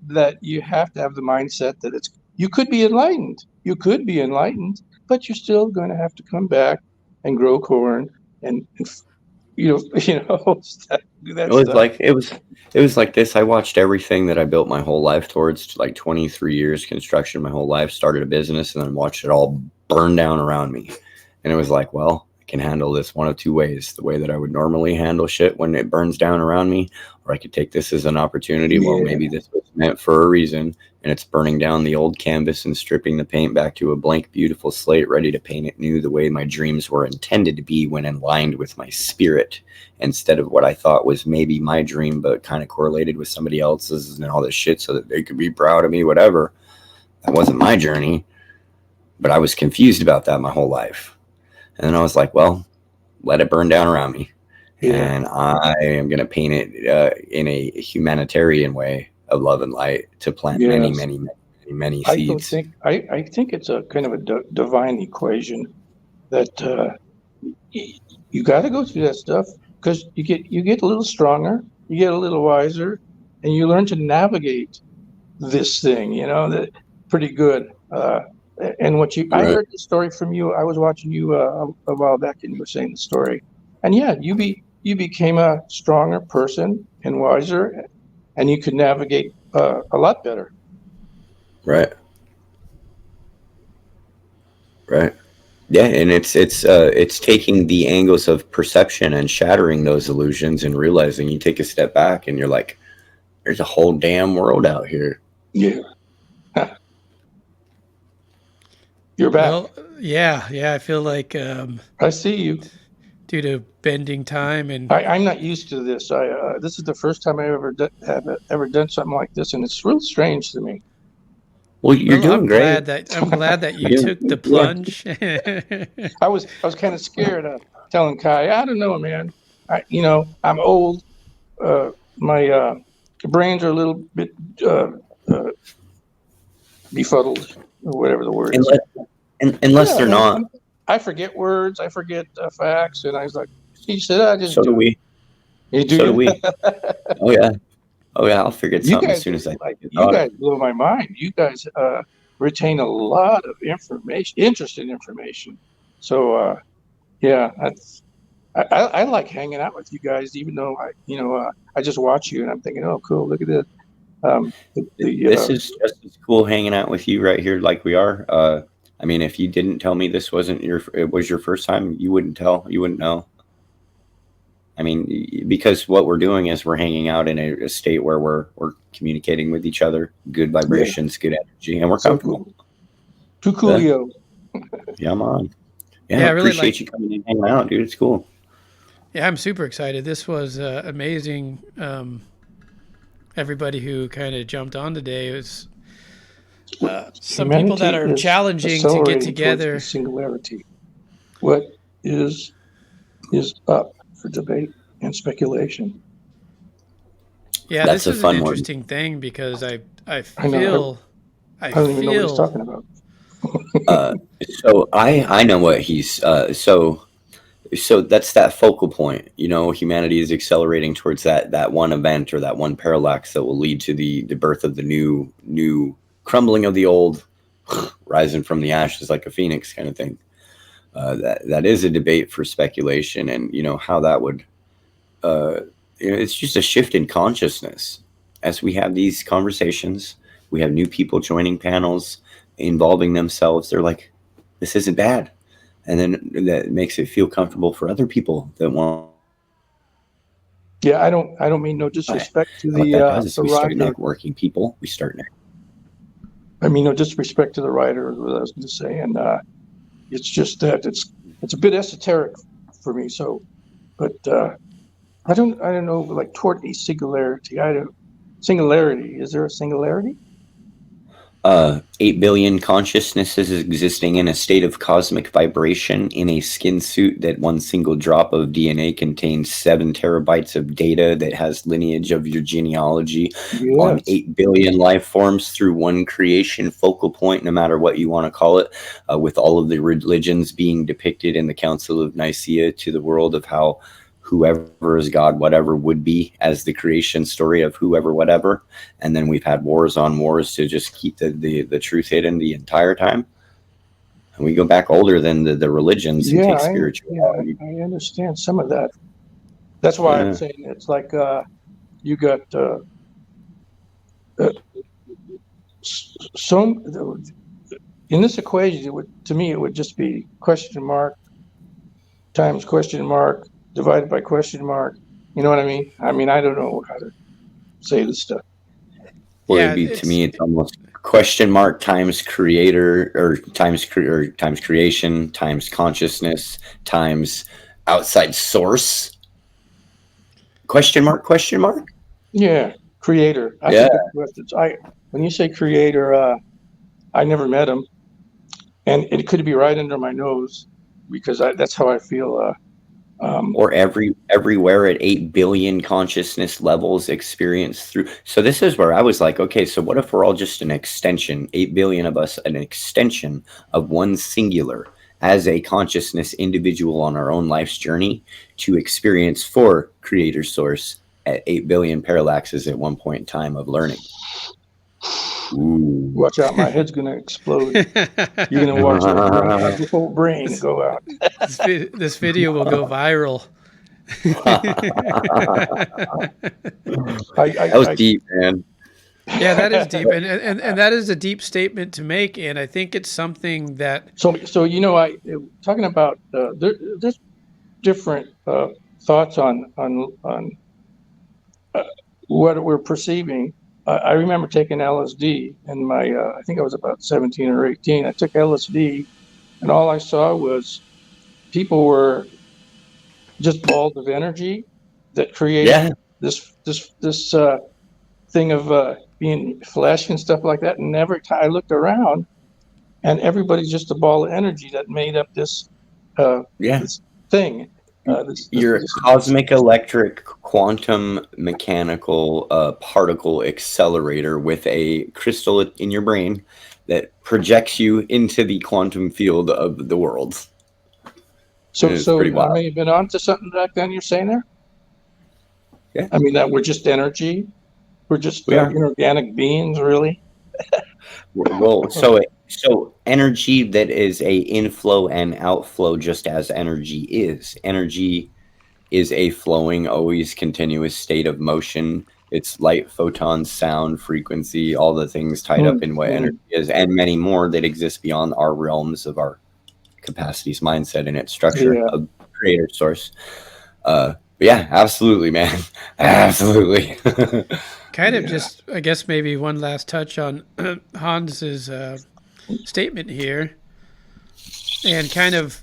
that you have to have the mindset that you could be enlightened. You could be enlightened, but you're still going to have to come back and grow corn and do that stuff. It was like this. I watched everything that I built my whole life towards, like 23 years construction my whole life, started a business, and then watched it all burn down around me. And it was like, well, I can handle this one of two ways: the way that I would normally handle shit when it burns down around me, or I could take this as an opportunity. Well, maybe this was meant for a reason, and it's burning down the old canvas and stripping the paint back to a blank, beautiful slate, ready to paint it new the way my dreams were intended to be when aligned with my spirit, instead of what I thought was maybe my dream, but kind of correlated with somebody else's and all this shit so that they could be proud of me, whatever. That wasn't my journey, but I was confused about that my whole life. And then I was like, well, let it burn down around me. And I am going to paint it in a humanitarian way of love and light to plant many seeds. I think it's a kind of a divine equation that you got to go through that stuff, because you get a little stronger, you get a little wiser, and you learn to navigate this thing. That pretty good. And I heard the story from you. I was watching you a while back, and you were saying the story. And yeah, you be you became a stronger person and wiser, and you could navigate a lot better. Right. Right. Yeah, and it's taking the angles of perception and shattering those illusions and realizing you take a step back and you're like, there's a whole damn world out here. Yeah. You're back. Well, yeah. I feel like I see you. due to bending time and I'm not used to this. This is the first time I have ever done something like this, and it's real strange to me. Well, you're doing I'm great. glad that you Yeah. took the plunge. I was kind of scared of telling Kai, I don't know, man. I'm old. My brains are a little bit befuddled, or whatever the word is. Unless Yeah, they're not. I forget words. I forget facts. And I was like, he said, I just So do we. You do? So do we. Oh yeah. Oh yeah. I'll forget You something guys, as soon as I you guys blow my mind. You guys retain a lot of information, interesting information. So yeah, I like hanging out with you guys, even though I just watch you and I'm thinking, oh, cool, look at this. This is just as cool hanging out with you right here, like we are. I mean, if you didn't tell me this it was your first time, you wouldn't know. I mean, because what we're doing is we're hanging out in a state where we're communicating with each other, good vibrations, good energy, and we're comfortable. Too coolio. Yeah, I'm on. Yeah, Yeah, I I really appreciate you coming and hanging out, dude. It's cool. Yeah, I'm super excited. This was amazing. Everybody who kind of jumped on today, it was some people that are challenging to get together. Singularity. What is up for debate and speculation? Yeah, That's this a is fun an one. interesting thing because I I don't even know what he's talking about. So I know what he's so that's that focal point. Humanity is accelerating towards that one event or that one parallax that will lead to the birth of the new crumbling of the old, rising from the ashes like a phoenix kind of thing. That is a debate for speculation, and how that would it's just a shift in consciousness. As we have these conversations, we have new people joining panels, involving themselves. They're like, this isn't bad. And then that makes it feel comfortable for other people that want. Yeah, I don't mean no disrespect to What that does is the we start writer. networking people. We start. I mean no disrespect to the writer, is what I was going to say, and it's just that it's a bit esoteric for me. So, but I don't know, like toward a singularity. Singularity. Is there a singularity? 8 billion consciousnesses existing in a state of cosmic vibration in a skin suit that one single drop of DNA contains 7 terabytes of data that has lineage of your genealogy on 8 billion life forms through one creation focal point, no matter what you want to call it, with all of the religions being depicted in the Council of Nicaea to the world of how whoever is God, whatever would be as the creation story of whoever, whatever. And then we've had wars on wars to just keep the truth hidden the entire time. And we go back older than the religions and take spirituality. I understand some of that. That's why I'm saying it's like you got some in this equation. To me, it would just be question mark times question mark divided by question mark. You know what I mean? I mean, I don't know how to say this stuff. Or yeah, to me, it's almost question mark times creator or times creation times consciousness times outside source. Question mark? Yeah, creator. I think when you say creator, I never met him, and it could be right under my nose because that's how I feel. Or everywhere at 8 billion consciousness levels experienced through. So this is where I was like, okay, so what if we're all just an extension, 8 billion of us, an extension of one singular as a consciousness individual on our own life's journey to experience for creator source at 8 billion parallaxes at one point in time of learning. Ooh. Watch out, my head's going to explode. You're going to watch the whole brain go out. This video will go viral. That was deep, man. Yeah, that is deep, and that is a deep statement to make, and I think it's something that So talking about there's different thoughts on what we're perceiving. I remember taking LSD in my I think I was about 17 or 18. I took LSD, and all I saw was people were just balls of energy that create Yeah, this thing of being flesh and stuff like that. And every time I looked around, and everybody's just a ball of energy that made up uh, yeah. this thing. You're a cosmic electric quantum mechanical particle accelerator with a crystal in your brain that projects you into the quantum field of the world. It's So pretty I wild. may have been on to something back then. You're saying there? Yeah, I mean that we're just energy. We're just we are. inorganic beings, really. Well, so energy that is a inflow and outflow, just as energy is. Energy is a flowing, always continuous state of motion. It's light, photons, sound, frequency, all the things tied up in what energy is, and many more that exist beyond our realms of our capacities, mindset, and its structure, Yeah. a creator source. But yeah, absolutely, man. Absolutely. kind of Yeah. just, I guess, maybe one last touch on Hans's statement here, and kind of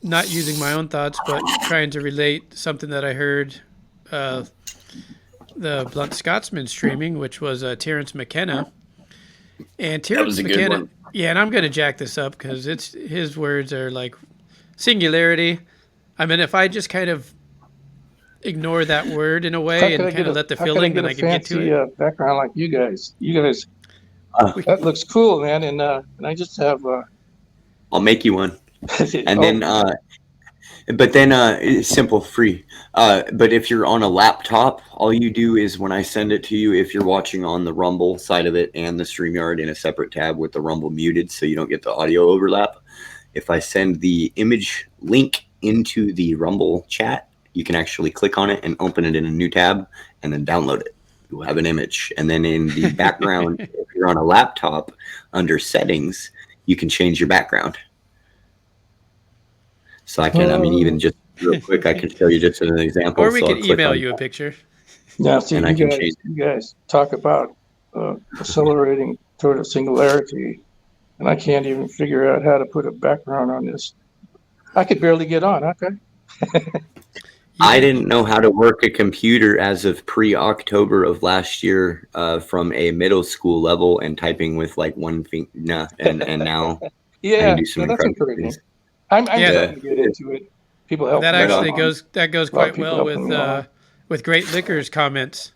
not using my own thoughts, but trying to relate something that I heard uh, the Blunt Scotsman streaming, which was Terrence McKenna. And That was Terrence a good McKenna, one. yeah, and I'm going to jack this up because it's his words are like singularity. I mean, if I just kind of ignore that word in a way and kind of let the how can I feeling, get then a I could get to fancy it. background like you guys? You guys, Uh, that looks cool, man. And I just have I'll make you one. And oh, then but then it's simple, free. But if you're on a laptop, all you do is when I send it to you, if you're watching on the Rumble side of it and the StreamYard in a separate tab with the Rumble muted so you don't get the audio overlap, if I send the image link into the Rumble chat, you can actually click on it and open it in a new tab and then download it. You'll have an image. And then in the background, if you're on a laptop, under settings, you can change your background. So I can, I mean, even just real quick, I can show you just as an example. Or we So could I'll click email on you a that picture. yeah. See, and I can change it. you guys talk about accelerating toward a singularity, and I can't even figure out how to put a background on this. I could barely get on. Okay. I You, didn't know how to work a computer as of pre-October of last year from a middle school level and typing with like one finger. Nah, and now I can Yeah, do some yeah, that's incredible encouraging. things. I'm yeah, Yeah, starting to get into it. People help that me right on. actually along. goes A lot of quite people well helping me along. with Great Liquor's comments.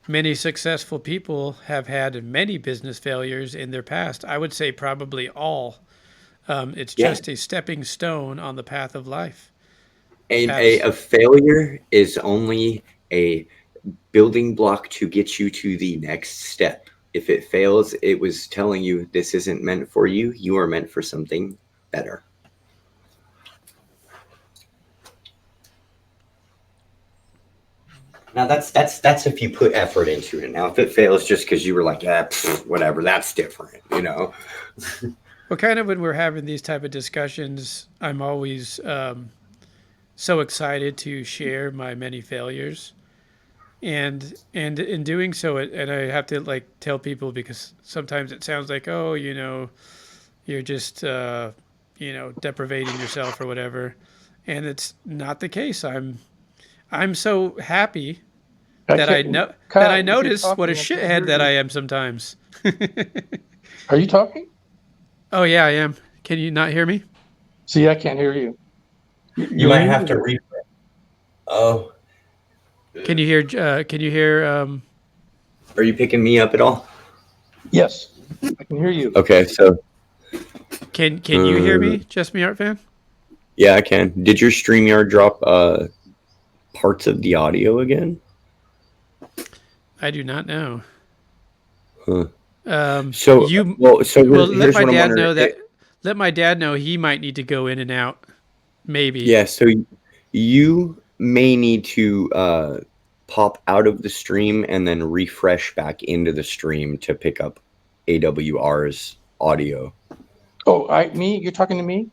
Many successful people have had many business failures in their past. I would say probably all. It's Yeah, just a stepping stone on the path of life. and Abs- a failure is only a building block to get you to the next step. If it fails, it was telling you this isn't meant for you. You are meant for something better. Now that's if you put effort into it. Now if it fails just because you were like, yeah, whatever, that's different, you know. well, kind of when we're having these type of discussions, I'm always so excited to share my many failures, and in doing so, and I have to like tell people because sometimes it sounds like, oh, you're just deprivating yourself or whatever, and it's not the case. I'm so happy I that I can't, know that I Kyle, if you're notice what a talking, I can't shithead hear that I you. am sometimes. Are you talking? Oh yeah, I am. Can you not hear me? See, I can't hear you. You You're might have to muted. read. Oh, Can you hear? Can you hear? are you picking me up at all? Yes, I can hear you. Okay, so Can you hear me, Just Me Art Fan? yeah, I can. Did your StreamYard drop parts of the audio again? I do not know. Huh. So You so well let here's my what I'm dad wondering. know that. Let my dad know he might need to go in and out. Maybe. Yeah, so You may need to pop out of the stream and then refresh back into the stream to pick up AWR's audio. Oh, me? You're talking to me?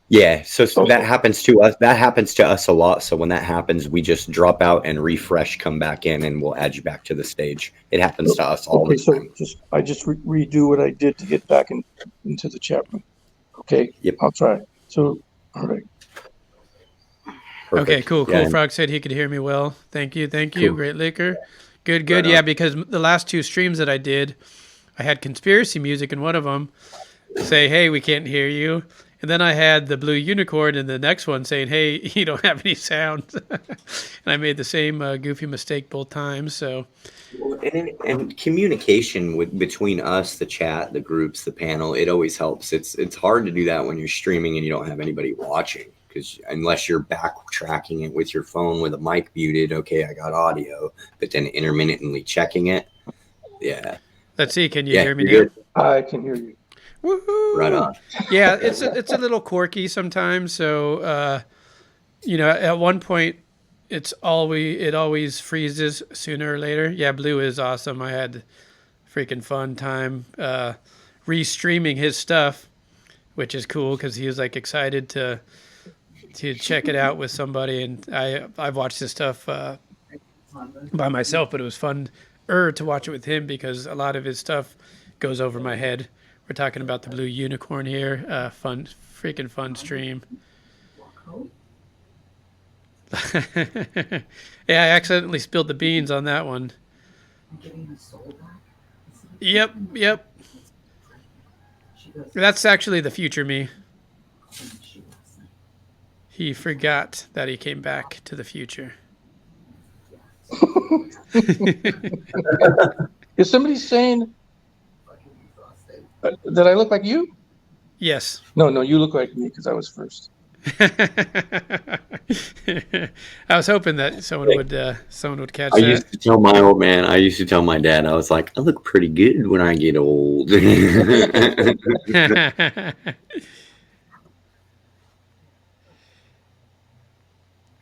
Yeah, so Oh, that happens to us. That happens to us a lot. So when that happens, we just drop out and refresh, come back in, and we'll add you back to the stage. It happens to us all okay. the So time. I just redo what I did to get back into the chat room. Okay. Yep. I'll try. So, all right. Perfect. Okay, cool. Yeah, Frog said he could hear me well. Thank you. Cool. Great liquor. Good. Right Yeah, on. because the last 2 streams that I did, I had conspiracy music in one of them say, hey, we can't hear you. And then I had the blue unicorn in the next one saying, hey, you don't have any sound. And I made the same goofy mistake both times. So, And communication between us, the chat, the groups, the panel, it always helps. It's hard to do that when you're streaming and you don't have anybody watching, because unless you're backtracking it with your phone with a mic muted, okay, I got audio, but then intermittently checking it. Yeah. let's see. Can you Yeah, hear me you're now? good. I can hear you. Woohoo! Right on. Yeah, it's a little quirky sometimes. So, at one point, it always freezes sooner or later. Yeah, Blue is awesome. I had freaking fun time re-streaming his stuff, which is cool because he was like excited to check it out with somebody, and I've watched this stuff by myself, but it was fun to watch it with him because a lot of his stuff goes over my head. We're talking about the blue unicorn here. Freaking fun stream. Yeah, I accidentally spilled the beans on that one. Yep. That's actually the future me. He forgot that he came back to the future. Is somebody saying that I look like you? Yes. No, you look like me because I was first. I was hoping that someone would catch I that. used to tell my old man, I used to tell my dad, I was like, I look pretty good when I get old.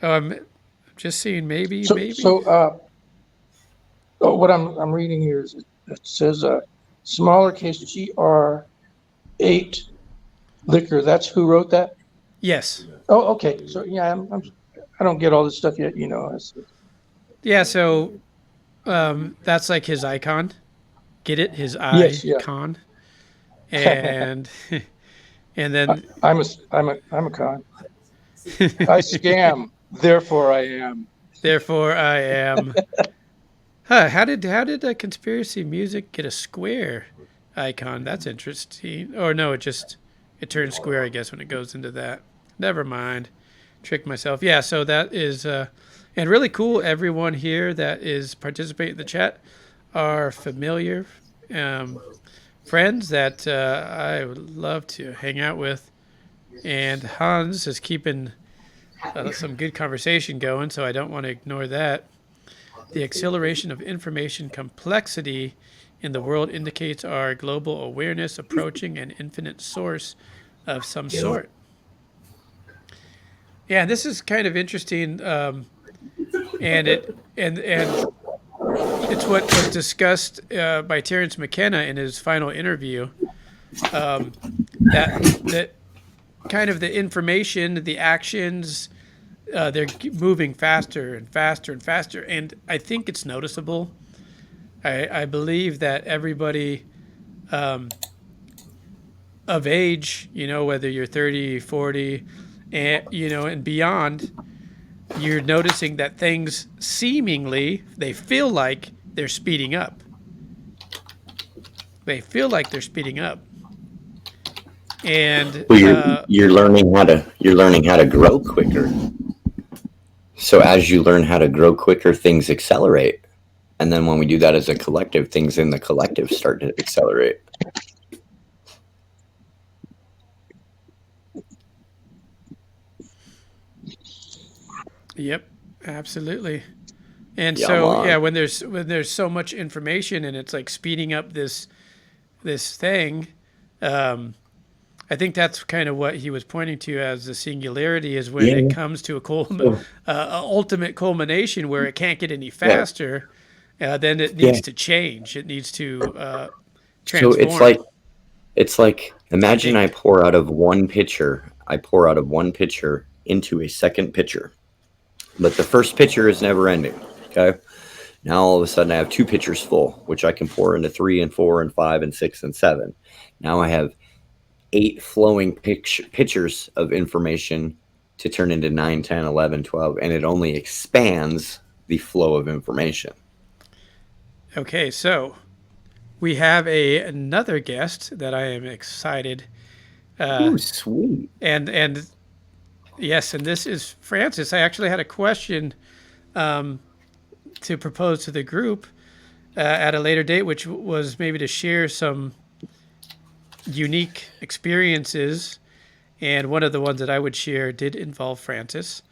Oh, I'm just seeing maybe. What I'm reading here is it says smaller case GR8 liquor. That's who wrote that? Yes. Oh, okay. So yeah, I don't get all this stuff yet. Yeah. So, that's like his icon. Get it? His Yes, yeah. icon. And and then I'm a con. I scam. Therefore, I am. Therefore, I am. Huh? How did conspiracy music get a square icon? That's interesting. Or no, it turns square, I guess, when it goes into that. Never mind. Tricked myself. Yeah. So that is and really cool. Everyone here that is participating in the chat are familiar friends that I would love to hang out with. And Hans is keeping some good conversation going, so I don't want to ignore that. The acceleration of information complexity in the world indicates our global awareness approaching an infinite source of some sort. Yeah, this is kind of interesting, and it's what was discussed by Terence McKenna in his final interview. That kind of the information, the actions, they're moving faster and faster and faster, and I think it's noticeable. I believe that everybody of age, whether you're 30, 40, and beyond, you're noticing that things seemingly, they feel like they're speeding up. And you're learning how to grow quicker. So as you learn how to grow quicker, things accelerate. And then when we do that as a collective, things in the collective start to accelerate. Yep, absolutely. And Yeah, so when there's so much information and it's like speeding up this thing, I I think that's kind of what he was pointing to as the singularity is when Yeah. it comes to So, ultimate culmination where it can't get any yeah. faster. Then it Yeah. needs to change. It needs to So transform. it's like I imagine think. I pour out of one pitcher into a second pitcher. But the first pitcher is never ending. Okay. Now all of a sudden I have two pitchers full, which I can pour into 3 and 4 and 5 and 6 and 7. Now I have 8 flowing pitchers of information to turn into 9, 10, 11, 12, and it only expands the flow of information. Okay, so we have another guest that I am excited, Ooh, sweet. and yes, and this is Francis. I actually had a question to propose to the group at a later date, which was maybe to share some unique experiences. And one of the ones that I would share did involve Francis.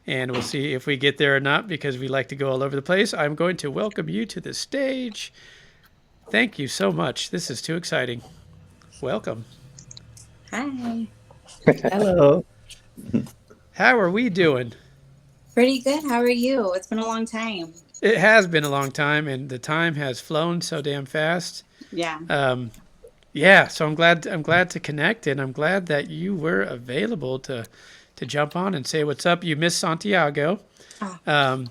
And we'll see if we get there or not because we like to go all over the place. I'm going to welcome you to the stage. Thank you so much. This is too exciting. Welcome. Hi. Hello. How are we doing? Pretty good. How are you? It's been a long time. It has been a long time, and the time has flown so damn fast. Yeah. Yeah, so I'm glad to connect, and I'm glad that you were available to jump on and say what's up. You missed Santiago, Oh,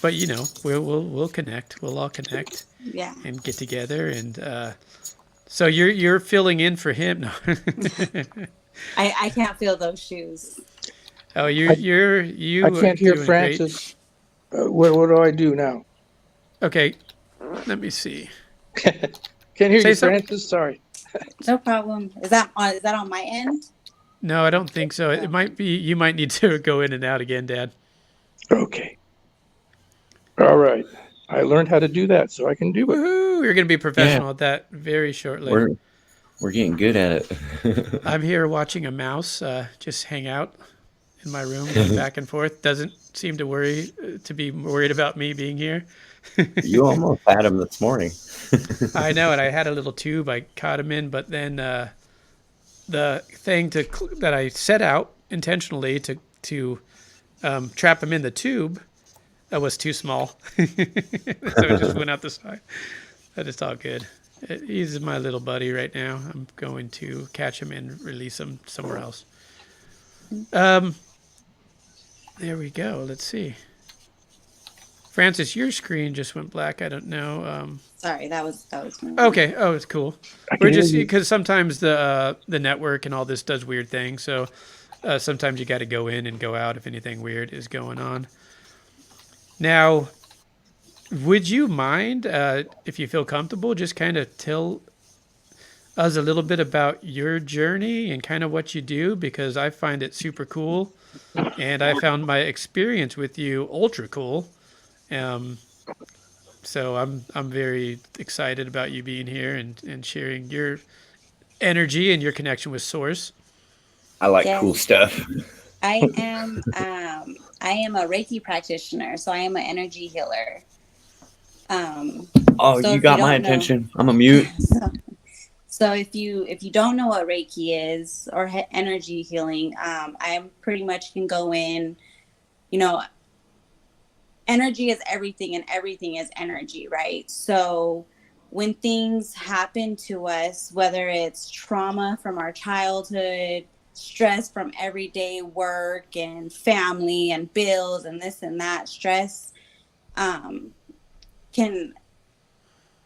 but you know we'll connect. We'll all connect yeah. and get together. And so you're filling in for him. No. I can't feel those shoes. Oh, you I are can't hear doing Francis. What do I do now? great. Okay, let me see. Can't hear Say you, something. Francis. Sorry. No problem. Is that on my end? No, I don't think so. It might be. You might need to go in and out again, Dad. Okay. All right. I learned how to do that, so I can do it. Woohoo! You're going to be professional at that very shortly. We're getting good at it. I'm here watching a mouse just hang out in my room, going back and forth. Doesn't seem to be worried about me being here. You almost had him this morning. I know, and I had a little tube I caught him in, but then the thing that I set out intentionally to trap him in the tube was too small, so it just went out the side. But it's all good. He's my little buddy right now. I'm going to catch him and release him somewhere else. There we go. Let's see. Francis, your screen just went black. I don't know. Sorry, that was me. Okay. Oh, it's cool. I We're can hear just you. because sometimes the network and all this does weird things. So sometimes you got to go in and go out if anything weird is going on. Now, would you mind if you feel comfortable, just kind of tell us a little bit about your journey and kind of what you do? Because I find it super cool, and I found my experience with you ultra cool. So I'm very excited about you being here and sharing your energy and your connection with Source. I like Yes. cool stuff. I am a Reiki practitioner, so I am an energy healer. Oh, So you if got you my don't know- attention. I'm a mute. So if you don't know what Reiki is or energy healing, I pretty much can go in. You know, energy is everything, and everything is energy, right? So when things happen to us, whether it's trauma from our childhood, stress from everyday work and family and bills and this and that, stress can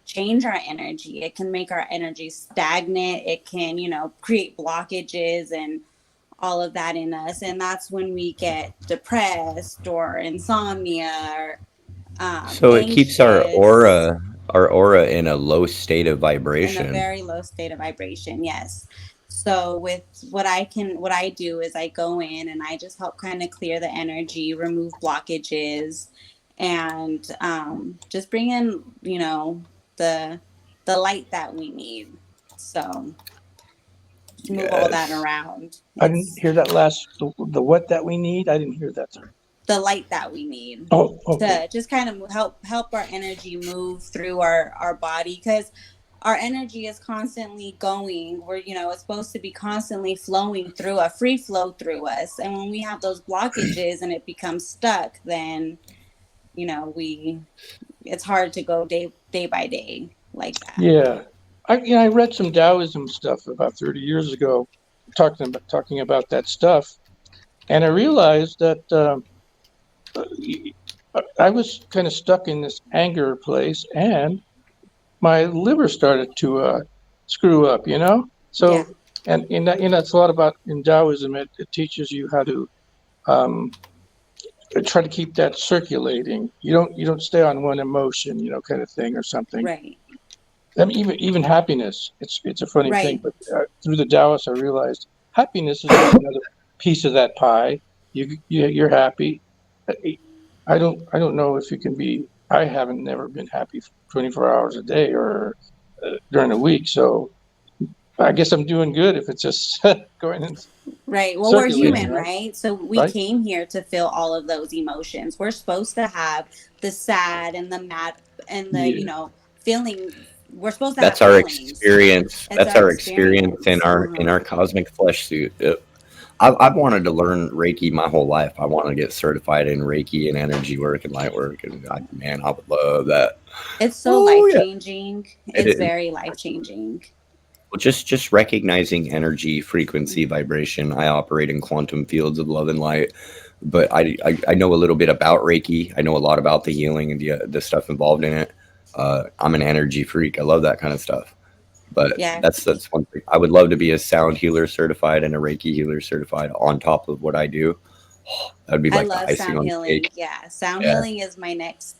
change our energy. It can make our energy stagnant. It can, create blockages and all of that in us. And that's when we get depressed or insomnia or So it keeps our anxious, aura in a low state of in a vibration. very low state of vibration. Yes. So with what I do is I go in and I just help kind of clear the energy, remove blockages, and just bring in, the light that we need. So to move all that Yes. around. I didn't It's hear that last, the what that we need. I didn't hear that. Sorry. the light that we need Oh, okay. to just kind of help our energy move through our body, because our energy is constantly going. We're, it's supposed to be constantly flowing through, a free flow through us. And when we have those blockages and it becomes stuck, then, we it's hard to go day by day like that. Yeah. I read some Taoism stuff about 30 years ago, talking about that stuff, and I realized that I was kind of stuck in this anger place, and my liver started to screw up, Yeah. So, and that's a lot about in Taoism. It teaches you how to um, try to keep that circulating. You don't stay on one emotion, kind of thing or something. Right. I mean, even happiness. It's a funny thing, Right. but through the Taoists, I realized happiness is just another piece of that pie. You're happy. I don't know if you can be. I haven't never been happy for 24 hours a day or during a week. So I guess I'm doing good if it's just going and Right. Well, we're circulating, human, right? right? So we Right? came here to feel all of those emotions. We're supposed to have the sad and the mad and the, Yeah. feeling. We're supposed to have That's our feelings. experience. It's That's our our experience in experience. our cosmic flesh suit. I've wanted to learn Reiki my whole life. I want to get certified in Reiki and energy work and light work, and man, I would love that. It's so Oh life yeah, changing. it It's is. very life changing. Well, just recognizing energy, frequency, vibration. I operate in quantum fields of love and light, but I know a little bit about Reiki. I know a lot about the healing and the stuff involved in it. I'm an energy freak. I love that kind of stuff. But Yeah. that's one thing. I would love to be a sound healer certified and a Reiki healer certified on top of what I do. That would be I like the love icing sound on the healing. cake. Yeah. Sound Yeah. healing is my next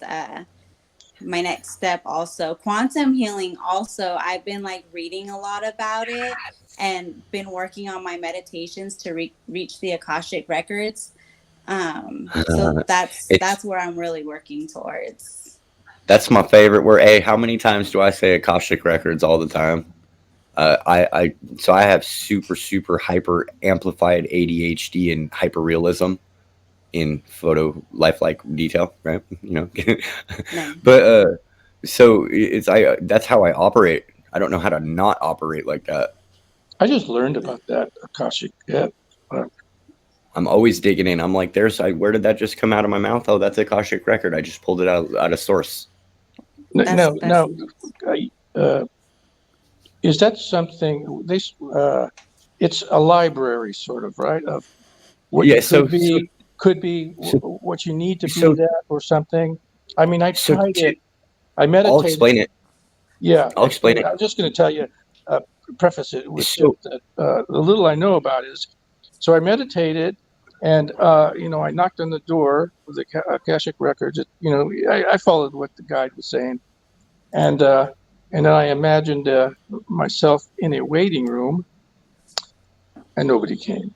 step also. Quantum healing also, I've been like reading a lot about it and been working on my meditations to reach the Akashic records. So that's It's that's where I'm really working towards. that's my favorite. Where hey, how many times do I say Akashic records all the time? So I have super hyper amplified ADHD and hyper realism in photo lifelike detail, right? Nice. But so it's I that's how I operate. I don't know how to not operate like that. I just learned about that Akashic. Yeah. Uh, I'm always digging in. I'm like, where did that just come out of my mouth? Oh, that's Akashic record. I just pulled it out of source. That's now, uh, is that something it's a library sort of, right? Of what you Yeah. could be So what you need to be so that or something. I mean, I so tried to, it. I I'll meditated. explain it. Yeah, I'll explain explain it. it. I'm just going to tell you, preface it with just So that the little I know about is, so I meditated, and I knocked on the door of the Akashic records. I followed what the guide was saying, and and then I imagined myself in a waiting room, and nobody came.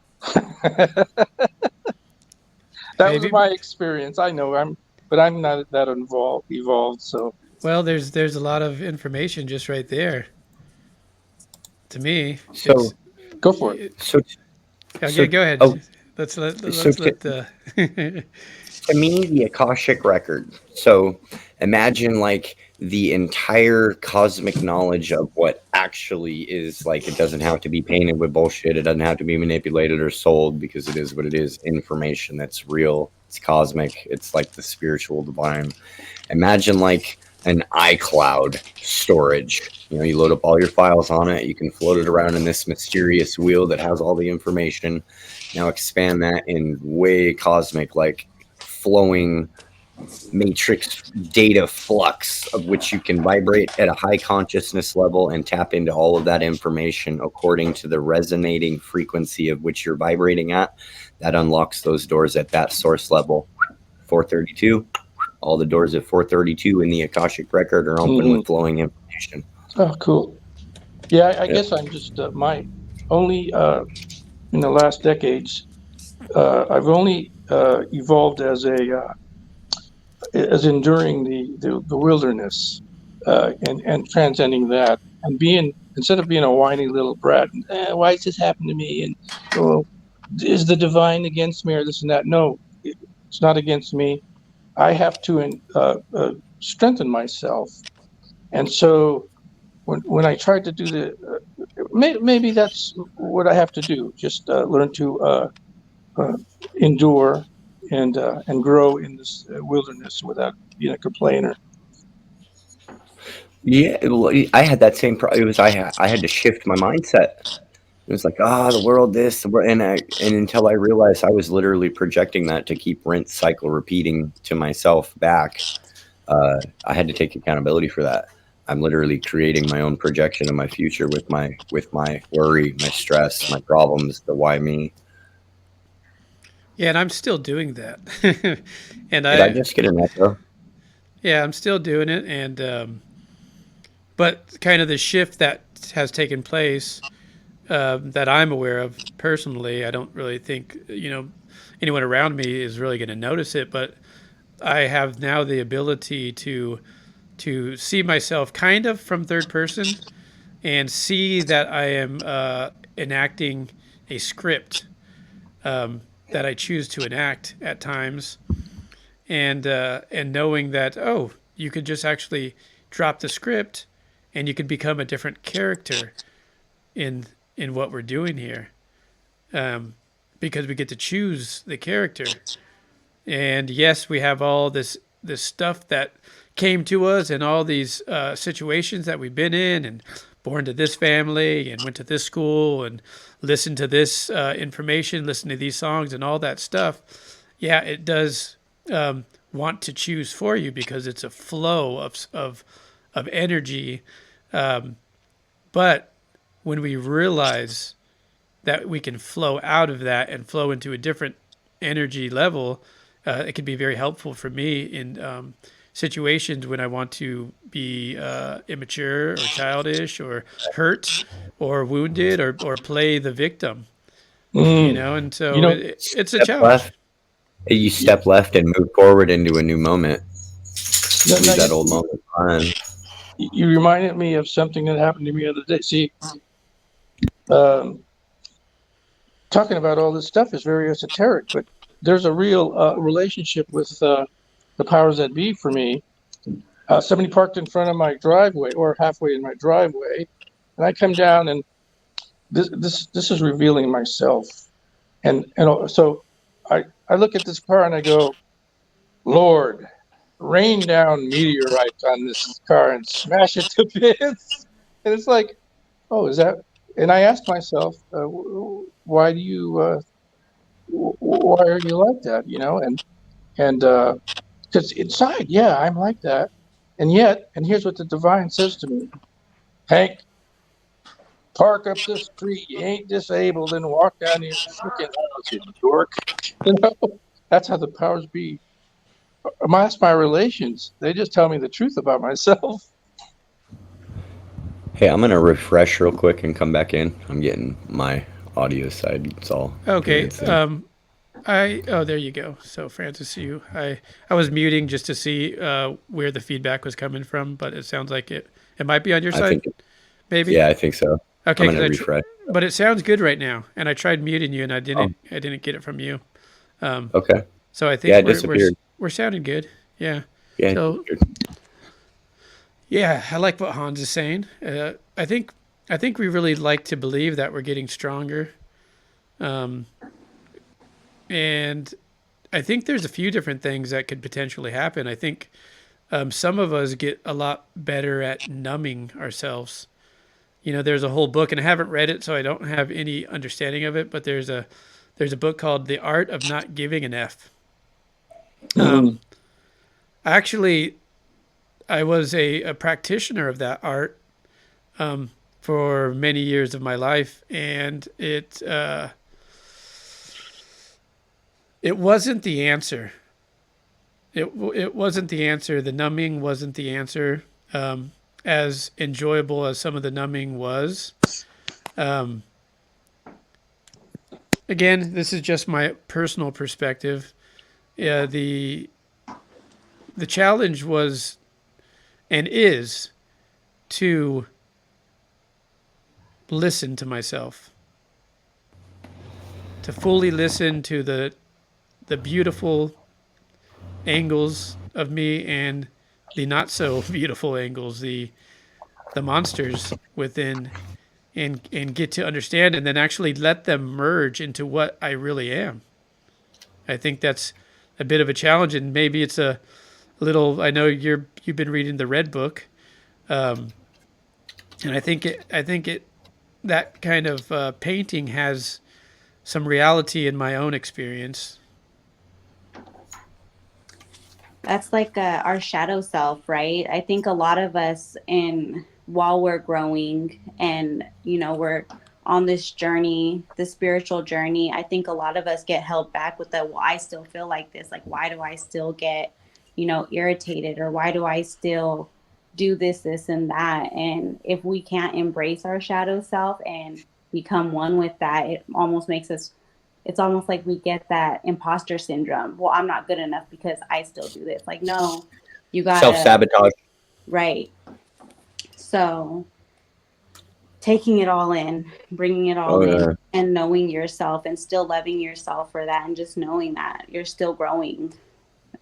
That was Maybe. my experience. I know but I'm not that evolved. So Well, there's a lot of information just right there. To me, so it's go for it. it, so okay. so Go ahead. oh so Let's let the to me, the Akashic record. So imagine like the entire cosmic knowledge of what actually is like. It doesn't have to be painted with bullshit. It doesn't have to be manipulated or sold because it is what it is. Information that's real. It's cosmic. It's like the spiritual divine. Imagine like an iCloud storage. You load up all your files on it. You can float it around in this mysterious wheel that has all the information. Now expand that in way cosmic, like flowing matrix data flux of which you can vibrate at a high consciousness level and tap into all of that information according to the resonating frequency of which you're vibrating at. That unlocks those doors at that source level. 432. All the doors at 432 in the Akashic record are open Hmm. with flowing information. Oh, cool. Yeah, I Yeah. guess I'm just my only in the last decades. I've only evolved as enduring the wilderness and transcending that, and being instead of being a whiny little brat. Why does this happen to me? And oh, is the divine against me or this and that? No, it's not against me. I have to strengthen myself, and so when I tried to do maybe that's what I have to do. Just learn to endure and grow in this wilderness without being a complainer. Yeah, well, I had that same problem. It was I had to shift my mindset. It was like, the world, this, the world, and until I realized I was literally projecting that to keep rinse cycle repeating to myself back. I had to take accountability for that. I'm literally creating my own projection of my future with my worry, my stress, my problems, the why me. Yeah, and I'm still doing that. And Did I just get an echo? yeah, I'm still doing it. And, but kind of the shift that has taken place that I'm aware of personally, I don't really think, anyone around me is really going to notice it, but I have now the ability to see myself kind of from third person and see that I am enacting a script that I choose to enact at times, and knowing that, oh, you could just actually drop the script and you could become a different character in in what we're doing here, because we get to choose the character. And yes, we have all this stuff that came to us and all these situations that we've been in, and born to this family and went to this school and listened to this information, listened to these songs and all that stuff. Yeah, it does want to choose for you because it's a flow of energy. But when we realize that we can flow out of that and flow into a different energy level, it can be very helpful for me in situations when I want to be immature or childish or hurt or wounded or play the victim, Mm. and You so know, it's a Step challenge. left. You step left and move forward into a new moment. now Leave that old moment behind. you reminded me of something that happened to me the other day. See, um, talking about all this stuff is very esoteric, but there's a real relationship with the powers that be for me. Somebody parked in front of my driveway or halfway in my driveway, and I come down, and this is revealing myself. And so I look at this car and I go, Lord, rain down meteorites on this car and smash it to bits. And it's like, oh, is that? And I asked myself, why do you, why are you like that? And because inside, yeah, I'm like that. And yet, and here's what the divine says to me: Hank, park up the street. You ain't disabled, and walk down your freaking house, you dork. You know, that's how the powers be. That's my relations. They just tell me the truth about myself. Hey, I'm gonna refresh real quick and come back in. I'm getting my audio side. It's all doing Okay. its thing. There you go. So Francis, I was muting just to see where the feedback was coming from, but it sounds like it might be on your I side, think, maybe. yeah, I think so. Okay, I'm gonna refresh. but it sounds good right now, and I tried muting you, and I Oh, didn't get it from you. okay. So I Yeah, think it disappeared. we're sounding good. Yeah. Yeah, it So disappeared. yeah, I like what Hans is saying. I think we really like to believe that we're getting stronger, um, and I think there's a few different things that could potentially happen. I think some of us get a lot better at numbing ourselves. There's a whole book, and I haven't read it, so I don't have any understanding of it. But there's a book called The Art of Not Giving an F. Mm. Actually, I was a practitioner of that art for many years of my life, and it wasn't the answer. It wasn't the answer. The numbing wasn't the answer. As enjoyable as some of the numbing was. Um, Again, this is just my personal perspective. The challenge was and is to listen to myself, to fully listen to the beautiful angles of me and the not so beautiful angles, the monsters within and get to understand and then actually let them merge into what I really am. I think that's a bit of a challenge, and maybe it's a little. I know you've been reading the Red Book, and I think it that kind of painting has some reality in my own experience. That's like our shadow self, right? I think a lot of us, in while we're growing and we're on this journey, the spiritual journey, I think a lot of us get held back with the, well, I still feel like this. Like, why do I still get, irritated, or why do I still do this, and that? And if we can't embrace our shadow self and become one with that, it almost makes us, it's almost like we get that imposter syndrome. Well, I'm not good enough because I still do this. Like, no, you gotta, Self-sabotage. right. So taking it all in, bringing it all in, and knowing yourself and still loving yourself for that, and just knowing that you're still growing.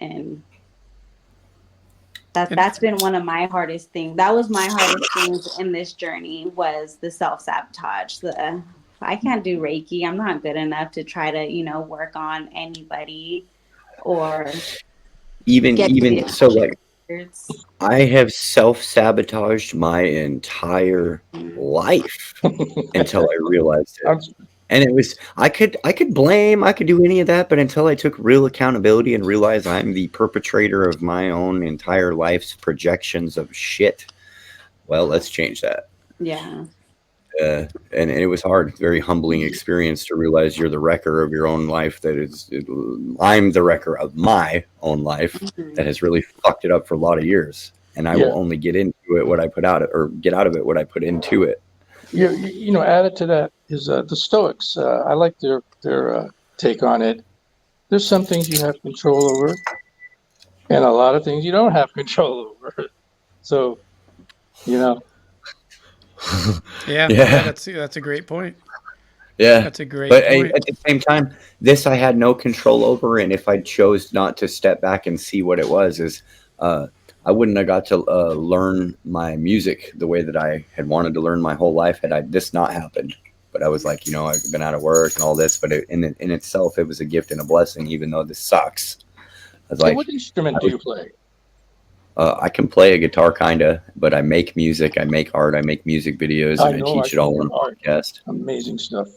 And that's been one of my hardest things. That was my hardest things in this journey, was the self-sabotage. I can't do Reiki. I'm not good enough to try to, work on anybody or even so, like, I have self-sabotaged my entire life until I realized it. And it was, I could blame, I could do any of that, but until I took real accountability and realized I'm the perpetrator of my own entire life's projections of shit. Well, let's change that. Yeah. And it was hard, very humbling experience to realize you're the wrecker of your own life. I'm the wrecker of my own life that has really fucked it up for a lot of years. And I will only get into it what I put out, or get out of it what I put into it. Added to that is the Stoics. I like their take on it. There's some things you have control over, and a lot of things you don't have control over. So, Yeah, that's a great point. Yeah, that's a great point. But at the same time, this I had no control over, and if I chose not to step back and see what it was, I wouldn't have got to learn my music the way that I had wanted to learn my whole life had this not happened. But I was like, I've been out of work and all this, but in itself, it was a gift and a blessing, even though this sucks. I was like, what instrument do you play? I can play a guitar, kinda, but I make music, I make art, I make music videos, and I teach it all on a podcast. Amazing stuff.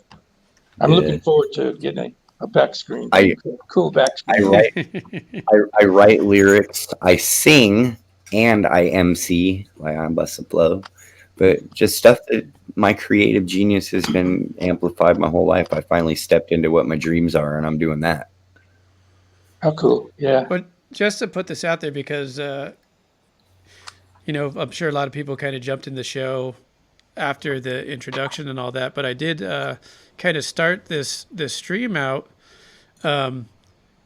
I'm looking forward to getting a back screen. Cool back screen. I write lyrics, I sing, and I MC. Like, I'm busting flow, but just stuff that my creative genius has been amplified my whole life. I finally stepped into what my dreams are, and I'm doing that. How cool! Yeah. But just to put this out there, because I'm sure a lot of people kind of jumped in the show after the introduction and all that, but I did kind of start this stream out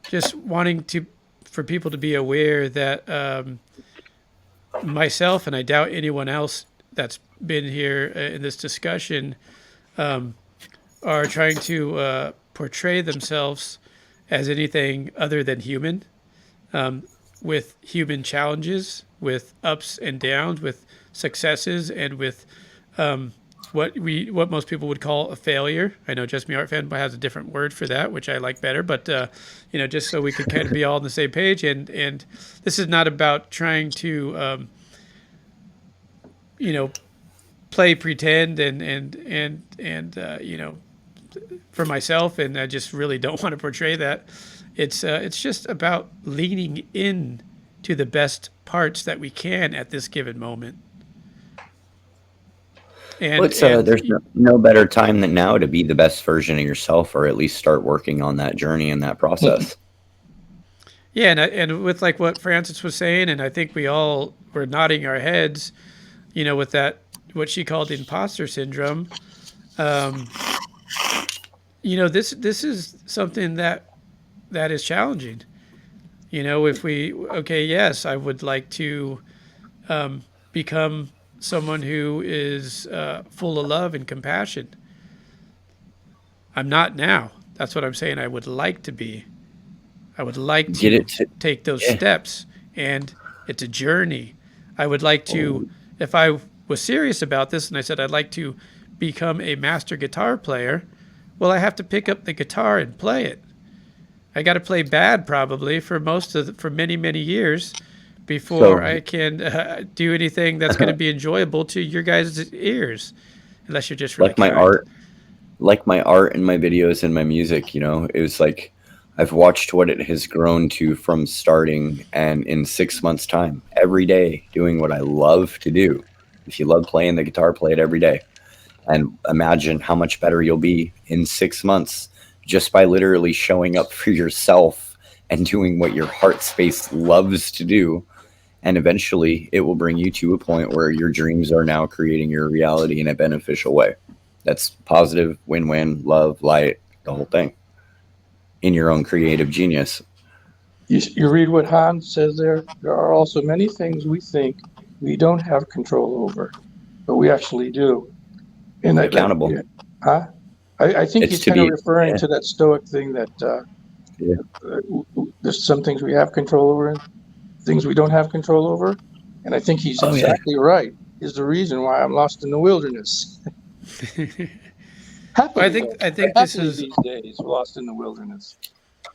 just wanting for people to be aware that myself, and I doubt anyone else that's been here in this discussion, are trying to portray themselves as anything other than human, with human challenges, with ups and downs, with successes, and with what most people would call a failure. I know Just Me Art Fan has a different word for that, which I like better, but just so we could kind of be all on the same page. And this is not about trying to play pretend and for myself, and I just really don't want to portray that. It's just about leaning in to the best parts that we can at this given moment. And, there's no better time than now to be the best version of yourself, or at least start working on that journey and that process. Yeah, and with like what Francis was saying, and I think we all were nodding our heads, with that, what she called imposter syndrome. This is something that is challenging. Yes, I would like to become someone who is full of love and compassion. I'm not now. That's what I'm saying. I would like to be. I would like to take those steps, and it's a journey. I would like to, if I was serious about this and I said I'd like to become a master guitar player, well, I have to pick up the guitar and play it. I got to play bad probably for many many years before So I can do anything that's going to be enjoyable to your guys' ears, unless you're just really like my kind. art, like my art and my videos and my music, it was like I've watched what it has grown to from starting, and in 6 months' time, every day doing what I love to do. If you love playing the guitar, play it every day. And imagine how much better you'll be in 6 months just by literally showing up for yourself and doing what your heart space loves to do. And eventually it will bring you to a point where your dreams are now creating your reality in a beneficial way. That's positive, win win, love, light, the whole thing in your own creative genius. You read what Hans says there. There are also many things we think we don't have control over, but we actually do. And Be that accountable. yeah, huh? I think It's he's to kind of be, referring yeah, to that Stoic thing that yeah. there's some things we have control over and things we don't have control over. And I think he's Oh, yeah. exactly right. Is the reason why I'm lost in the wilderness. Well, Happily, though. I think this Happily is these days, lost in the wilderness.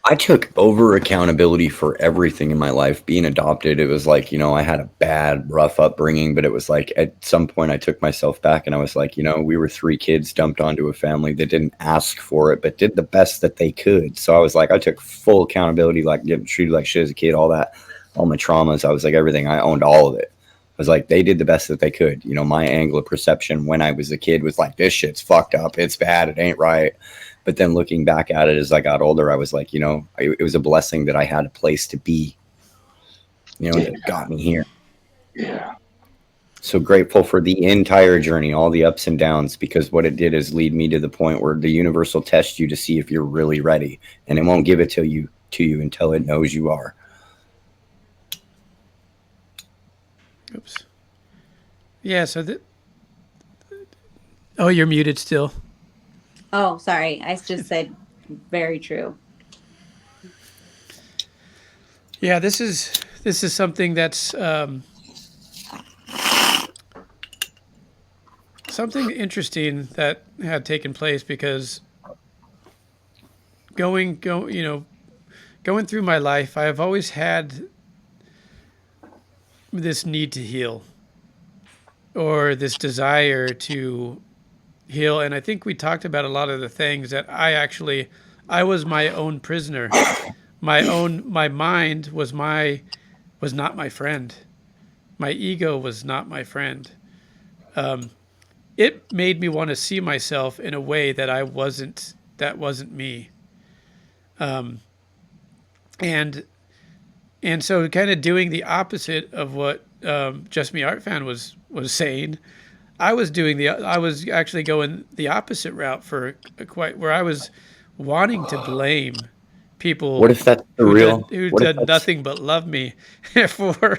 I took over accountability for everything in my life. Being adopted, it was like, I had a bad, rough upbringing, but it was like at some point I took myself back and I was like, we were three kids dumped onto a family that didn't ask for it, but did the best that they could. So I was like, I took full accountability, like getting treated like shit as a kid, all that, all my traumas. I was like, everything, I owned all of it. I was like, they did the best that they could. My angle of perception when I was a kid was like, this shit's fucked up. It's bad. It ain't right. But then looking back at it as I got older, I was like, it was a blessing that I had a place to be, Yeah, that got me here. yeah. So grateful for the entire journey, all the ups and downs, because what it did is lead me to the point where the universe will test you to see if you're really ready, and it won't give it to you until it knows you are. oops. Yeah, oh, you're muted still. Oh, sorry. I just said very true. Yeah, this is something that's something interesting that had taken place because going through my life, I have always had this need to heal or this desire to heal, and I think we talked about a lot of the things that I was my own prisoner. My mind was not my friend. My ego was not my friend. It made me want to see myself in a way that wasn't me. And and so kind of doing the opposite of what Just Me Art Fan was saying. I was actually going the opposite route for quite where I was wanting to blame What people if that's the real? who What if did that's nothing but love me for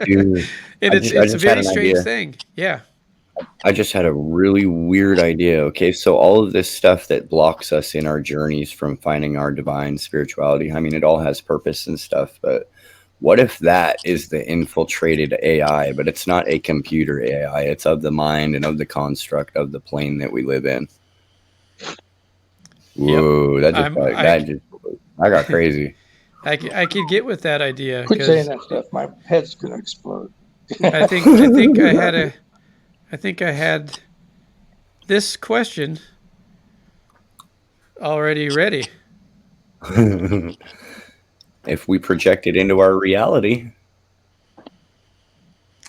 dude? and I just I it's a just had very an strange idea. thing. Yeah. I just had a really weird idea. Okay, so all of this stuff that blocks us in our journeys from finding our divine spirituality, I mean, it all has purpose and stuff, but what if that is the infiltrated AI, but it's not a computer AI, it's of the mind and of the construct of the plane that we live in? Yep. Whoa, I'm I I got crazy. I could get with that idea Quit saying because that stuff. My head's gonna explode. I think I think I had this question already ready. If we project it into our reality,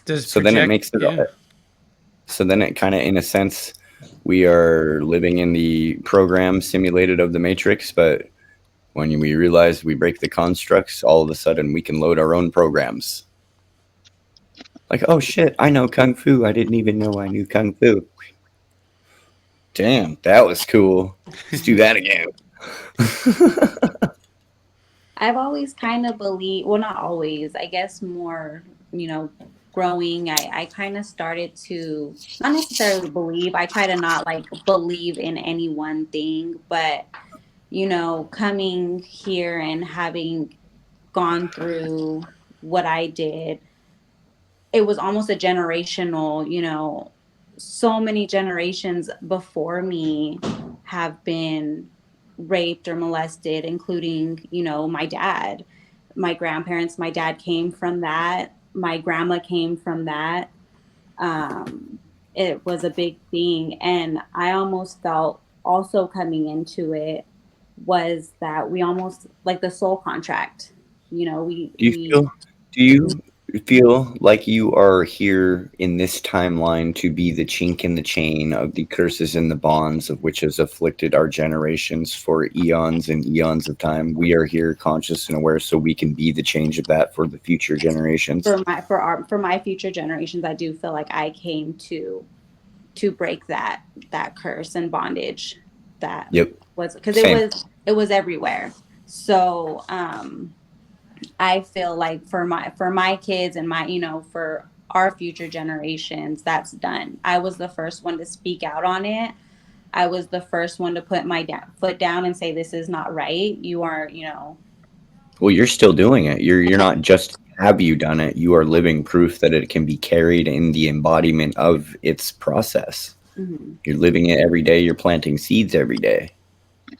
Does so then it project makes it yeah. so then it kind of in a sense we are living in the program simulated of the matrix, but when we realize we break the constructs, all of a sudden we can load our own programs. Like, oh shit, I know kung fu. I didn't even know I knew kung fu. Damn, that was cool. Let's do that again. I've always kind of believed, well, not always, I guess more, growing, I kind of started to not necessarily believe. I try to not like believe in any one thing, but, coming here and having gone through what I did, it was almost a generational, so many generations before me have been raped or molested, including, my dad, my grandparents. My dad came from that. My grandma came from that. It was a big thing. And I almost felt also coming into it was that we almost like the soul contract, Do you feel do you feel like you are here in this timeline to be the chink in the chain of the curses and the bonds of which has afflicted our generations for eons and eons of time? We are here conscious and aware so we can be the change of that for the future generations. For my future generations, I do feel like I came to break that curse and bondage that Yep. was, because Same. it was everywhere. So I feel like for my kids and my, for our future generations, that's done. I was the first one to speak out on it. I was the first one to put my foot down and say, this is not right. You are, Well, you're still doing it. You're not just have you done it. You are living proof that it can be carried in the embodiment of its process. mhm. You're living it every day. You're planting seeds every day.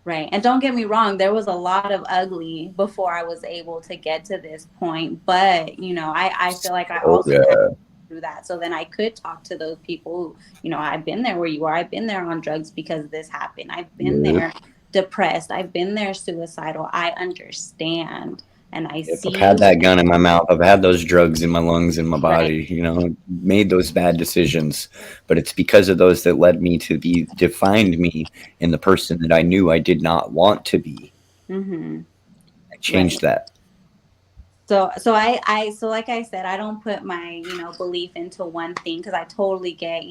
Right. And don't get me wrong, there was a lot of ugly before I was able to get to this point. But, I feel like I Oh also had yeah. through that. So then I could talk to those people who, I've been there where you are. I've been there on drugs because this happened. I've been Yep. there depressed. I've been there suicidal. I understand and I Yep. I've see. had that gun in my mouth. I've had those drugs in my lungs and my Right. body. Made those bad decisions, but it's because of those that led me to be defined me in the person that I knew I did not want to be. Mm-hmm. I Right. changed that. So like I said, I don't put my, belief into one thing because I totally get,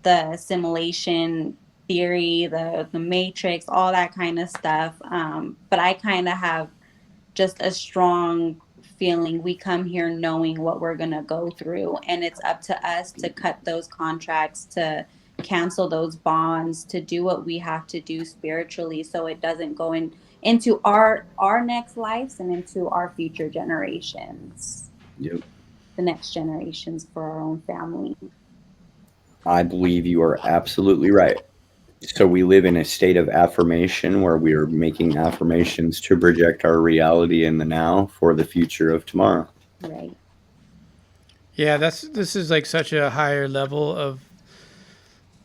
the assimilation theory, the matrix, all that kind of stuff. But I kind of have just a strong feeling we come here knowing what we're going to go through, and it's up to us to cut those contracts, to cancel those bonds, to do what we have to do spiritually so it doesn't go into our next lives and into our future generations, Yep. the next generations for our own family. I believe you are absolutely right. So we live in a state of affirmation where we are making affirmations to project our reality in the now for the future of tomorrow. Right. Yeah, this is like such a higher level of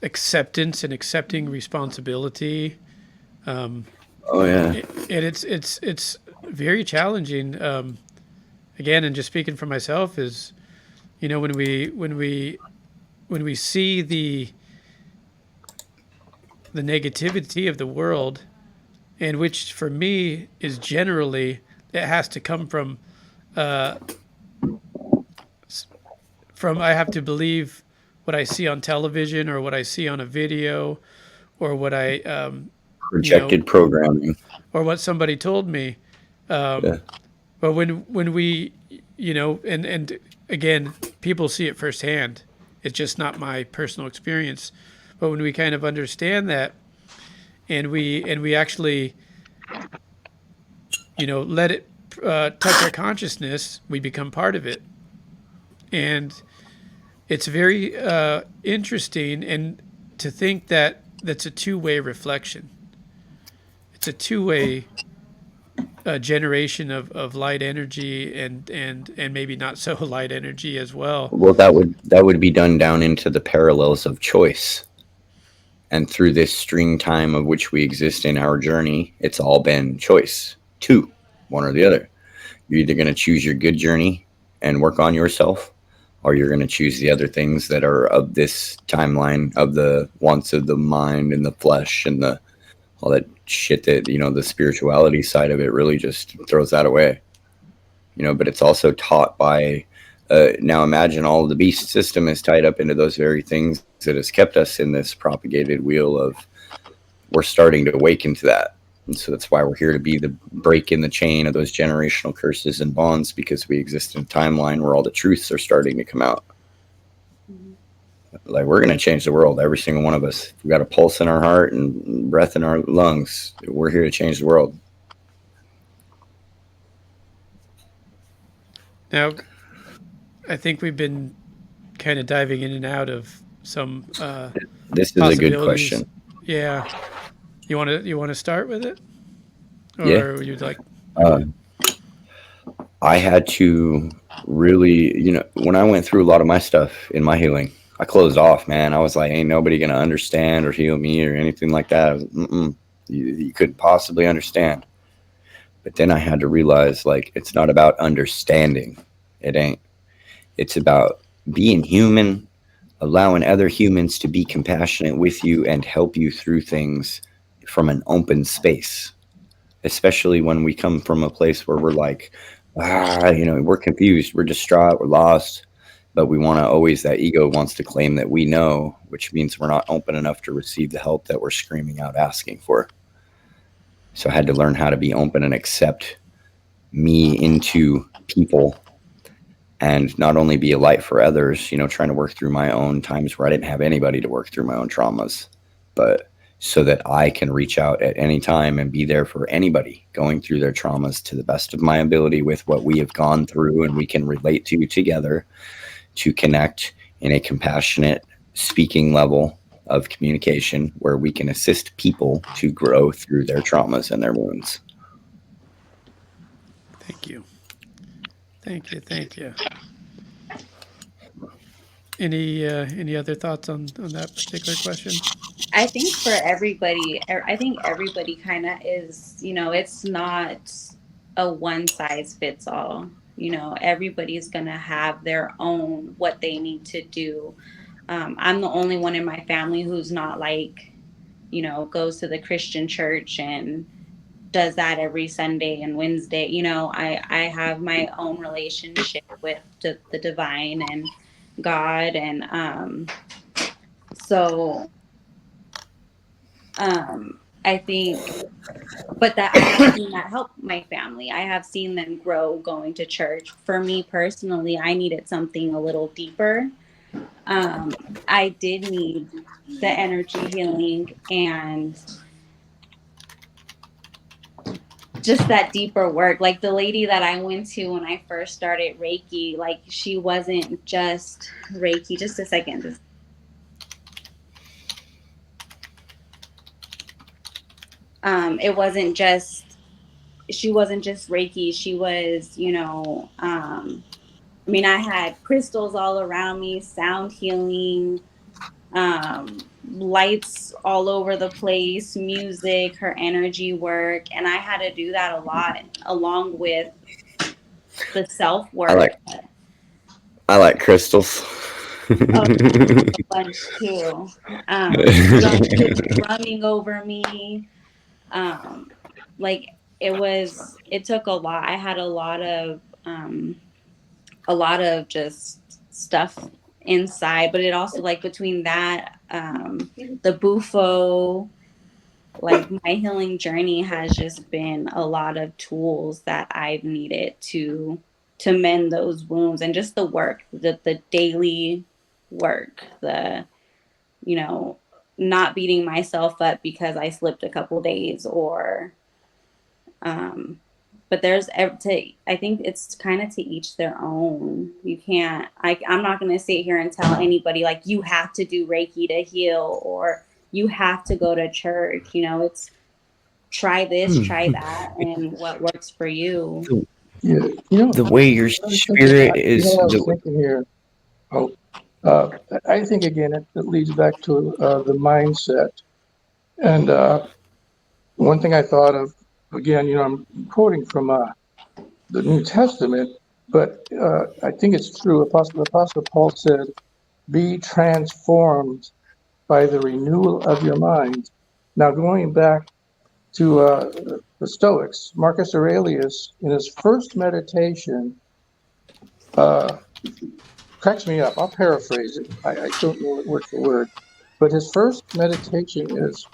acceptance and accepting responsibility. Um, Oh yeah. and it's very challenging. Again, and just speaking for myself is, when we see the negativity of the world, and which for me is generally it has to come uh, from I have to believe what I see on television or what I see on a video or what I you know Projected programming. or what somebody told me. Yeah. But when we and again, people see it firsthand. It's just not my personal experience. But when we kind of understand that, and we actually let it touch our consciousness, we become part of it, and it's very interesting. And to think that that's a two-way reflection. It's a two-way generation of light energy and maybe not so light energy as well. Well, that would be done down into the parallels of choice. And through this string time of which we exist in our journey, it's all been choice. Two, one or the other. You're either going to choose your good journey and work on yourself, or you're going to choose the other things that are of this timeline of the wants of the mind and the flesh and the all that shit that the spirituality side of it really just throws that away. But it's also taught by now imagine all of the beast system is tied up into those very things that has kept us in this propagated wheel of we're starting to awaken to that. And so that's why we're here to be the break in the chain of those generational curses and bonds, because we exist in a timeline where all the truths are starting to come out. Mhm. Like, we're going to change the world, every single one of us. We've got a pulse in our heart and breath in our lungs. We're here to change the world. Now, I think we've been kind of diving in and out of some This is a good possibilities. question. Yeah. You want to start with it, Yeah. or you'd like? Uh, I had to really, when I went through a lot of my stuff in my healing, I closed off, man. I was like, ain't nobody going to understand or heal me or anything like that. I was, you couldn't possibly understand. But then I had to realize, like, it's not about understanding. It ain't. It's about being human, allowing other humans to be compassionate with you and help you through things from an open space, especially when we come from a place where we're like, we're confused, we're distraught, we're lost, but we want to always, that ego wants to claim that we know, which means we're not open enough to receive the help that we're screaming out asking for. So I had to learn how to be open and accept me into people, and not only be a light for others, trying to work through my own times where I didn't have anybody to work through my own traumas, but so that I can reach out at any time and be there for anybody going through their traumas to the best of my ability with what we have gone through, and we can relate to together to connect in a compassionate speaking level of communication where we can assist people to grow through their traumas and their wounds. Thank you. Thank you. Any other thoughts on that particular question? I think for everybody, I think everybody kind of is, it's not a one size fits all. Everybody's going to have their own, what they need to do. I'm the only one in my family who's not like, goes to the Christian church and does that every Sunday and Wednesday. I have my own relationship with the divine and God. And so I think, but that I have seen that help my family. I have seen them grow going to church. For me personally, I needed something a little deeper. I did need the energy healing and just that deeper work. Like the lady that I went to when I first started Reiki, like she wasn't just Reiki. Just a second. It wasn't just, she wasn't just Reiki. She was, I had crystals all around me, sound healing, lights all over the place, music, her energy work. And I had to do that a lot along with the self I work. like I like crystals. Oh, a bunch too. Some kids running over me. Like it took a lot. I had a lot of just stuff inside, but it also, like, between that, the bufo, like my healing journey has just been a lot of tools that I've needed to mend those wounds, and just the work, the daily work, the, not beating myself up because I slipped a couple days, or but I think it's kind of to each their own. You can't, I'm not going to sit here and tell anybody like you have to do Reiki to heal, or you have to go to church. It's try this, try that, and what works for you. Yeah, The way your I was thinking, spirit is, I was thinking here. Oh, I think again it leads back to the mindset. And one thing I thought of, again, I'm quoting from the New Testament, but I think it's true. Apostle Paul said, "Be transformed by the renewal of your mind." Now, going back to the Stoics, Marcus Aurelius, in his first meditation, cracks me up. I'll paraphrase it. I don't know it word for word, but his first meditation is,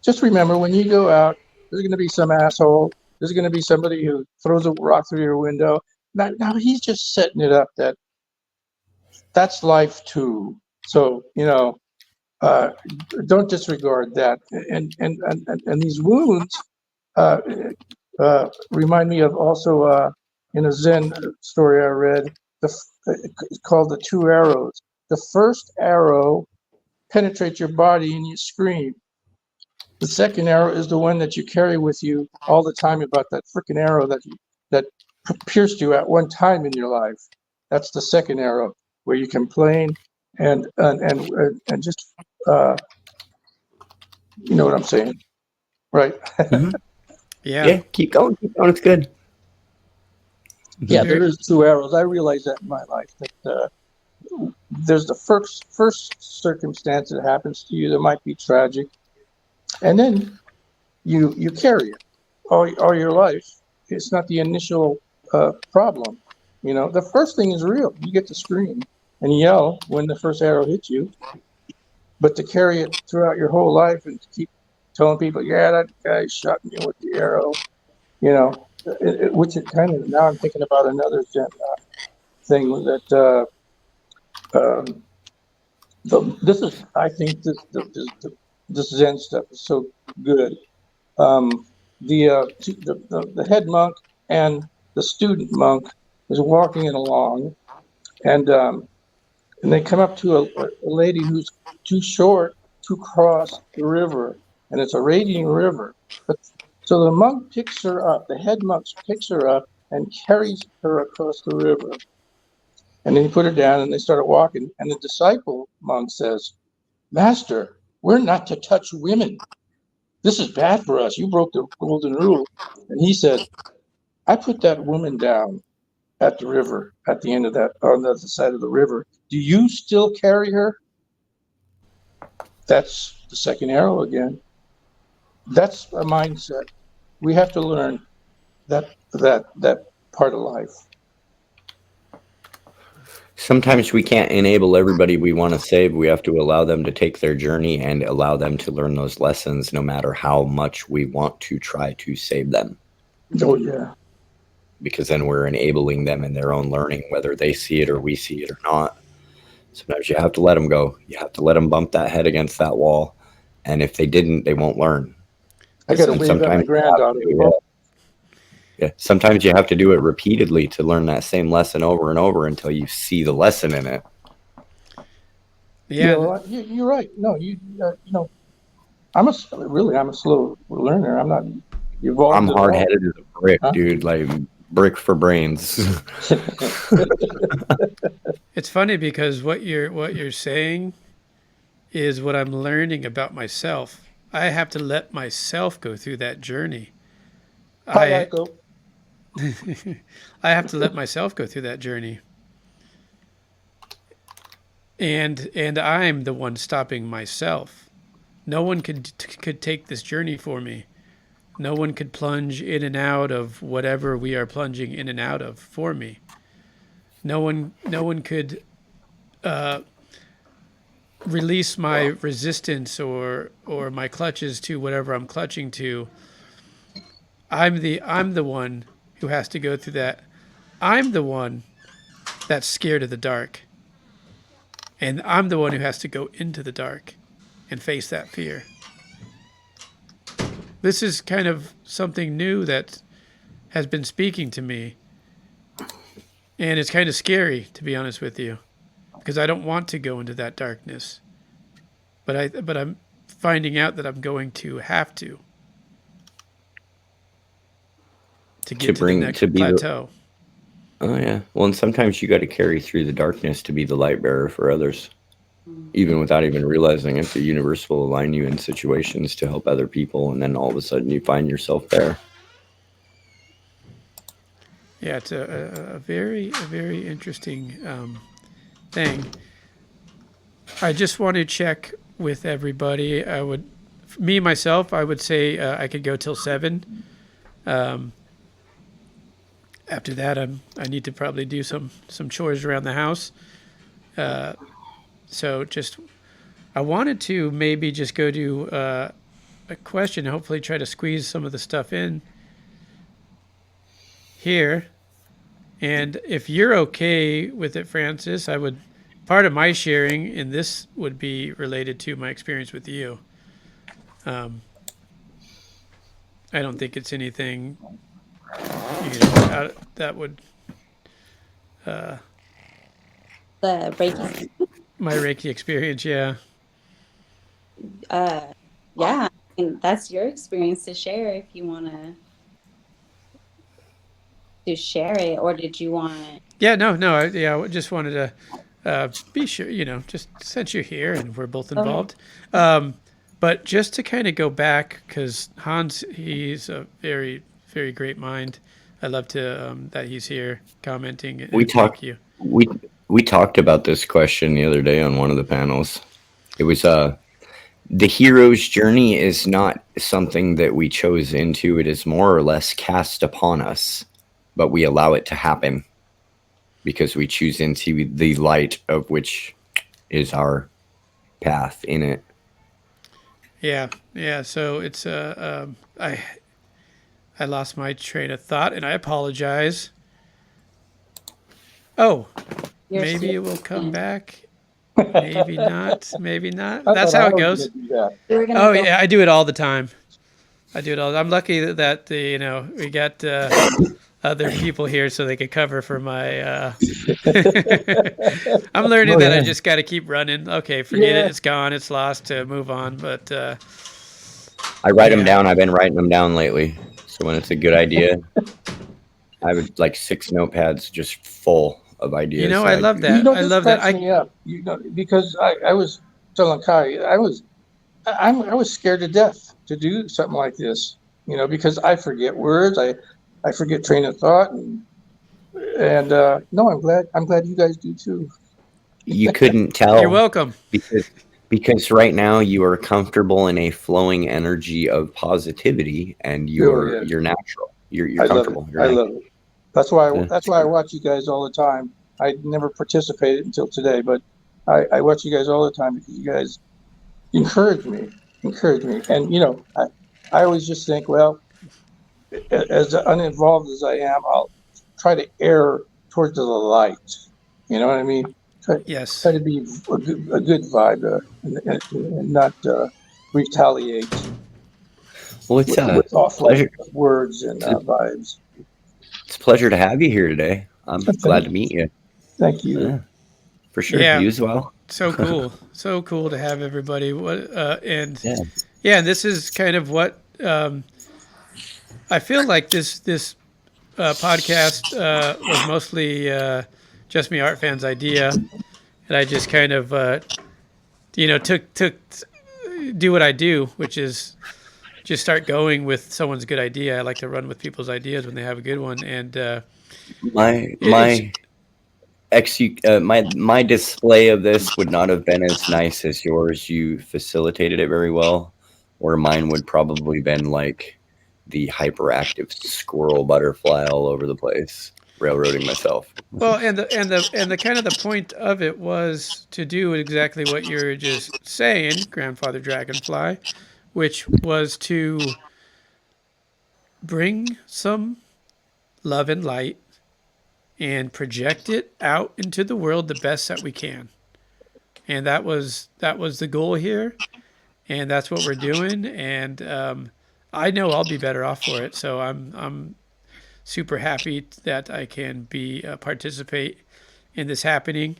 just remember, when you go out, there's going to be some asshole. There's going to be somebody who throws a rock through your window. Now he's just setting it up that that's life too. So, don't disregard that. And these wounds remind me of also in a Zen story I read, it's called the two arrows. The first arrow penetrates your body and you scream. The second arrow is the one that you carry with you all the time about that freaking arrow that pierced you at one time in your life. That's the second arrow where you complain and just you know what I'm saying, right? Yeah. Keep going. Keep going. It's good. Yeah, there is two arrows. I realize that in my life that there's the first circumstance that happens to you that might be tragic, and then you carry it all your life. It's not the initial problem. You know, the first thing is real. You get to scream and yell when the first arrow hits you, but to carry it throughout your whole life and to keep telling people, yeah, that guy shot me with the arrow, you know, which it kind of, now I'm thinking about another thing that this is, I think this Zen stuff is so good. The head monk and the student monk is walking along, and they come up to a lady who's too short to cross the river, and it's a raging river. But so the monk picks her up, the head monk picks her up and carries her across the river. And then he put her down and they started walking. And the disciple monk says, Master, we're not to touch women. This is bad for us. You broke the golden rule. And he said, I put that woman down at the river, at the end of that, on the other side of the river. Do you still carry her? That's the second arrow again. That's a mindset. We have to learn that part of life. Sometimes we can't enable everybody we want to save. We have to allow them to take their journey and allow them to learn those lessons, no matter how much we want to try to save them. Oh, yeah. Because then we're enabling them in their own learning, whether they see it or we see it or not. Sometimes you have to let them go. You have to let them bump that head against that wall. And if they didn't, they won't learn. I got to wave at my granddaughter. Yeah, sometimes you have to do it repeatedly to learn that same lesson over and over until you see the lesson in it. Yeah, well, you're right. No, you know, I'm a slow learner. I'm not evolved. I'm hard headed as a brick, huh? dude. Like brick for brains. it's funny because what you're saying is what I'm learning about myself. I have to let myself go through that journey. Hi, Echo. I have to let myself go through that journey. And I'm the one stopping myself. No one could take this journey for me. No one could plunge in and out of whatever we are plunging in and out of for me. No one could release my resistance or my clutches to whatever I'm clutching to. I'm the one who has to go through that. I'm the one that's scared of the dark. And I'm the one who has to go into the dark and face that fear. This is kind of something new that has been speaking to me. And it's kind of scary, to be honest with you, because I don't want to go into that darkness. But I'm finding out that I'm going to have to get to the next plateau. Oh, yeah. Well, and sometimes you got to carry through the darkness to be the light bearer for others, even without even realizing it. The universe will align you in situations to help other people, and then all of a sudden you find yourself there. Yeah, it's a very interesting thing. I just want to check with everybody. I would say I could go till 7. After that, I need to probably do some chores around the house. So I wanted to maybe just go to a question, hopefully try to squeeze some of the stuff in here. And if you're okay with it, Francis, part of my sharing in this would be related to my experience with you. I don't think it's anything, that would the Reiki. My Reiki experience, yeah. Yeah, I mean, that's your experience to share if you want to share it, or did you want? Yeah, no, I just wanted to be sure, just since you're here and we're both Go ahead. involved. But just to kind of go back, because Hans, he's a very, very great mind. I love to that he's here commenting, We and thank talked you. we talked about this question the other day on one of the panels. It was the hero's journey is not something that we chose into. It is more or less cast upon us, but we allow it to happen because we choose into the light of which is our path in it. Yeah, yeah. So it's I lost my train of thought, and I apologize. Oh, You're maybe still. it will come back. Maybe not. Maybe not. I That's thought how I it was going to goes. do that. We were gonna Oh go. yeah, I do it all the time. I'm lucky that we got other people here so they could cover for my. I'm learning Oh, that I yeah. just got to keep running. Okay, forget it. Yeah. It's gone. It's lost. To move on. But I write them yeah, down. I've been writing them down lately. So when it's a good idea, I have like 6 notepads just full of ideas I that love You that. know, I this love that. cracks me up. Because I was telling Kai, I was scared to death to do something like this. Because I forget words, I forget train of thought, and no, I'm glad you guys do too. you couldn't You're tell welcome. because right now you are comfortable in a flowing energy of positivity, and Oh yeah, you're natural. You're I love it. comfortable. You're I natural. love it. That's why I Yeah. watch you guys all the time. I never participated until today, but I watch you guys all the time because you guys encourage me, and I always just think, well, as uninvolved as I am, I'll try to err towards the light. You know what I mean? Try Yes. to be a good vibe, and not retaliate Well, it's with a awful pleasure. words and It's a, vibes. it's a pleasure to have you here today. I'm glad to meet you. Thank you. Yeah, for sure. Yeah. You as well. So cool. So cool to have everybody. What and Yeah. yeah, and this is kind of what I feel like this podcast was mostly just me art fans idea, and I just kind of took do what I do, which is just start going with someone's good idea. I like to run with people's ideas when they have a good one, and My it's my my display of this would not have been as nice as yours. You facilitated it very well, where mine would probably been like the hyperactive squirrel butterfly all over the place, railroading myself. well, and the kind of the point of it was to do exactly what you're just saying, Grandfather Dragonfly, which was to bring some love and light and project it out into the world the best that we can. And that was the goal here, and that's what we're doing. And I know I'll be better off for it. So I'm super happy that I can be participate in this happening.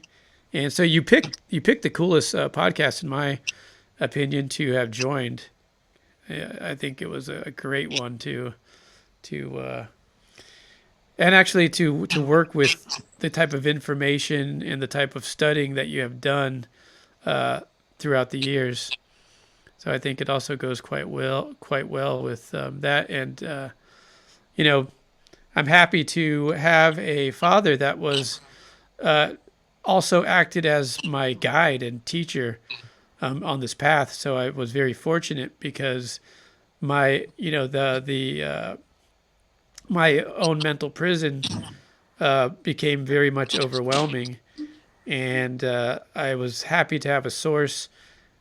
And so you picked the coolest podcast in my opinion to have joined. I think it was a great one to and actually to work with the type of information and the type of studying that you have done throughout the years. So I think it also goes quite well with that. And I'm happy to have a father that was also acted as my guide and teacher on this path. So I was very fortunate because my the my own mental prison became very much overwhelming, and I was happy to have a source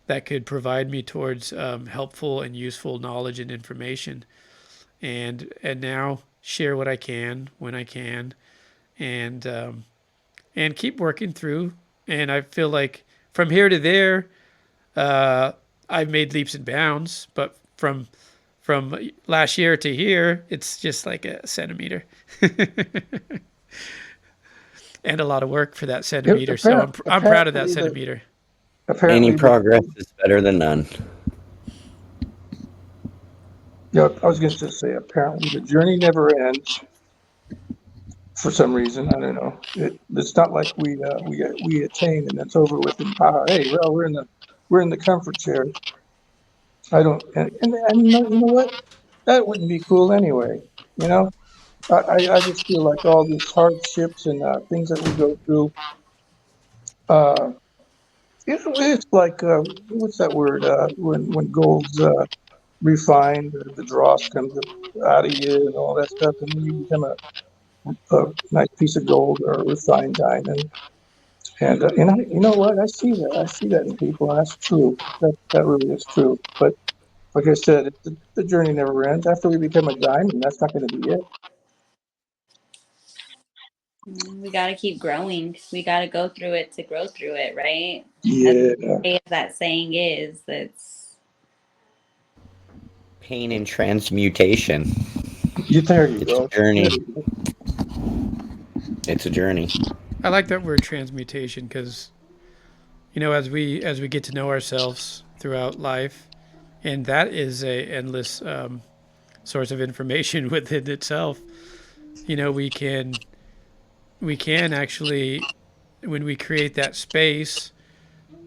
that could provide me towards helpful and useful knowledge and information, and now share what I can when I can, and keep working through. And I feel like from here to there, I've made leaps and bounds, but from last year to here, it's just like a centimeter. and a lot of work for that It, centimeter. So I'm proud of that apparently centimeter. Any apparently the progress is better than none. yeah, I was going to say apparently the journey never ends for some reason. I don't know. It's not like we attain and it's over with and hey, well we're in the comfort chair. I don't and you know what? That wouldn't be cool anyway. You know, I just feel like all these hardships and things that we go through. Uh, it's like what's that word? When gold's refined, the dross comes out of you and all that stuff, and then you become a nice piece of gold or a refined diamond. And you know what? I see that. I see that in people, and that's true. That really is true. But like I said, the journey never ends. After we become a diamond, that's not going to be it. We got to keep growing. We got to go through it to grow through it, right? As Yeah, that saying is, that's Pain and transmutation. there you It's a go. There journey. you go. It's a journey. I like that word transmutation because as we get to know ourselves throughout life, and that is a endless source of information within itself. We can actually, when we create that space,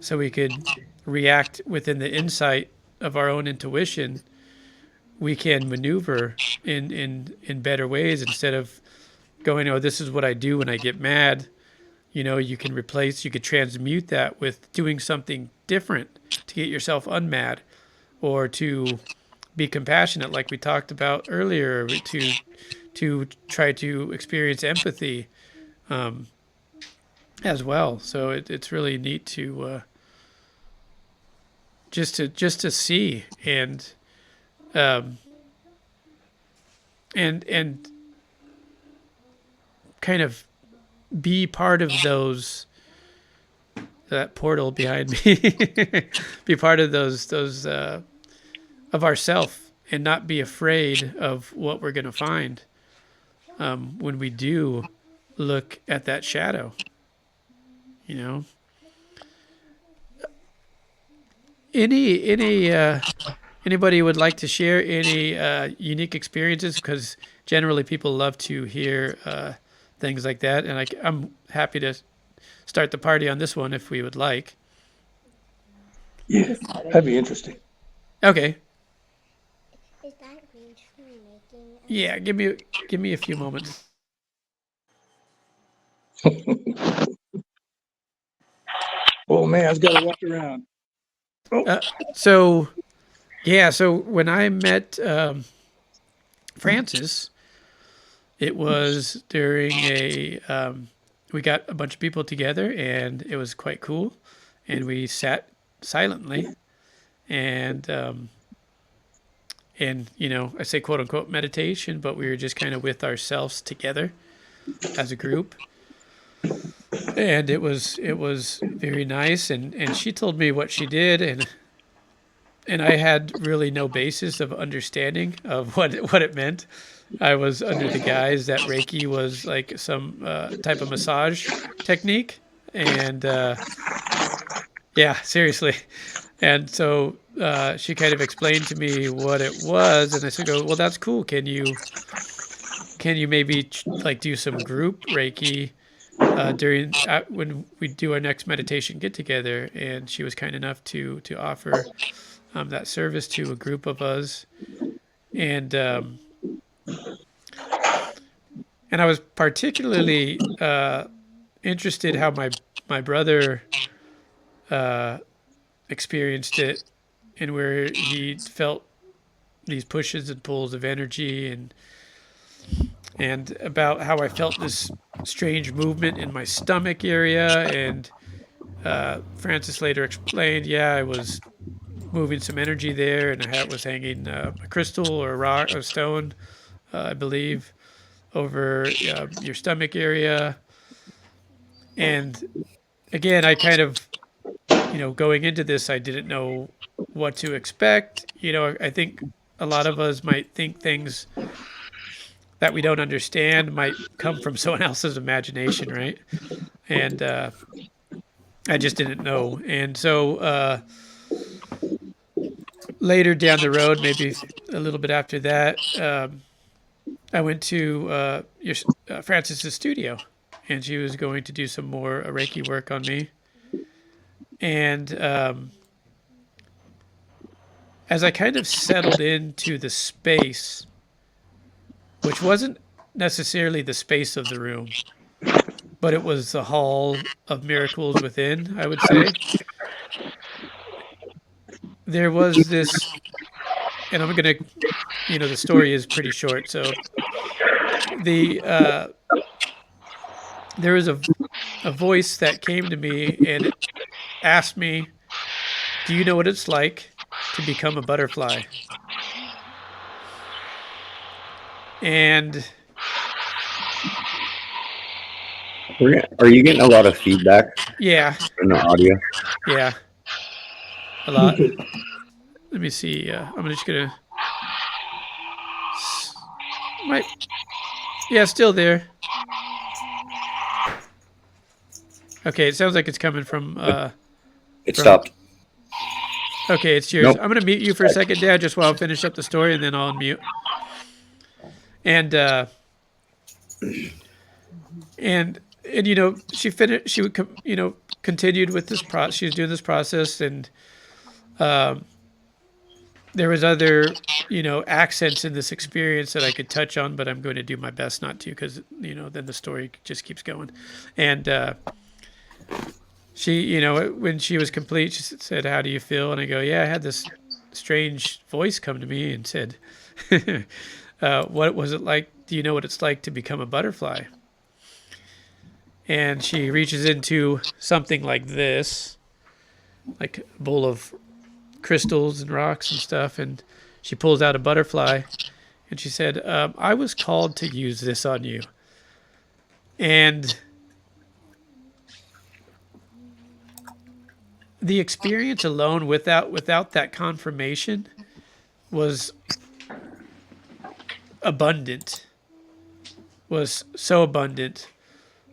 so we could react within the insight of our own intuition, we can maneuver in better ways instead of going, oh, this is what I do when I get mad. You could transmute that with doing something different to get yourself unmad, or to be compassionate, like we talked about earlier, to try to experience empathy as well. So it's really neat to just to see um, and kind of be part of those, that portal behind me, be part of those of ourself, and not be afraid of what we're going to find when we do look at that shadow. You know, any anybody would like to share any unique experiences? Because generally people love to hear things like that, and I'm happy to start the party on this one if we would like. Yeah, that'd be interesting. Okay. Is that green screen making Yeah, give me a few moments. Oh man, I've got to walk around. Oh, Uh, so yeah, so when I met Francis, it was during we got a bunch of people together, and it was quite cool, and we sat silently, and I say quote unquote meditation, but we were just kind of with ourselves together as a group, and it was very nice, and she told me what she did, and I had really no basis of understanding of what it meant. I was under the guise that Reiki was like some type of massage technique, and yeah, seriously. And so she kind of explained to me what it was, and I said, "Go, well, that's cool. Can you maybe like do some group Reiki during when we do our next meditation get together?" And she was kind enough to offer that service to a group of us, and and I was particularly interested how my brother experienced it, and where he felt these pushes and pulls of energy, and about how I felt this strange movement in my stomach area. And Francis later explained, yeah, I was moving some energy there, and I was hanging a crystal or a rock, a stone, I believe, over your stomach area. And again, I kind of, going into this, I didn't know what to expect. I think a lot of us might think things that we don't understand might come from someone else's imagination, right? And I just didn't know. And so later down the road, maybe a little bit after that, I went to Francis's studio, and she was going to do some more Reiki work on me. And as I kind of settled into the space, which wasn't necessarily the space of the room, but it was the hall of miracles within, I would say. There was this, and I'm going to, the story is pretty short. So the there was a voice that came to me and it asked me, "Do you know what it's like to become a butterfly?" And Are you getting a lot of feedback yeah, in the audio? yeah, a lot. Let me see. I'm just gonna. Might. Yeah, still there. Okay, it sounds like it's coming from. It From. stopped. Okay, it's yours. Nope. I'm gonna mute you for a second, Dad, just while I finish up the story, and then I'll unmute. And she finished. She would continued with this process. She was doing this process, and there was other accents in this experience that I could touch on, but I'm going to do my best not to, because then the story just keeps going. And she, when she was complete, she said, "How do you feel?" And I go, "Yeah, I had this strange voice come to me and said, what was it like? Do you know what it's like to become a butterfly?" And she reaches into something like this, like a bowl of crystals and rocks and stuff, and she pulls out a butterfly, and she said, "I was called to use this on you." And the experience alone, without that confirmation, was abundant. Was so abundant,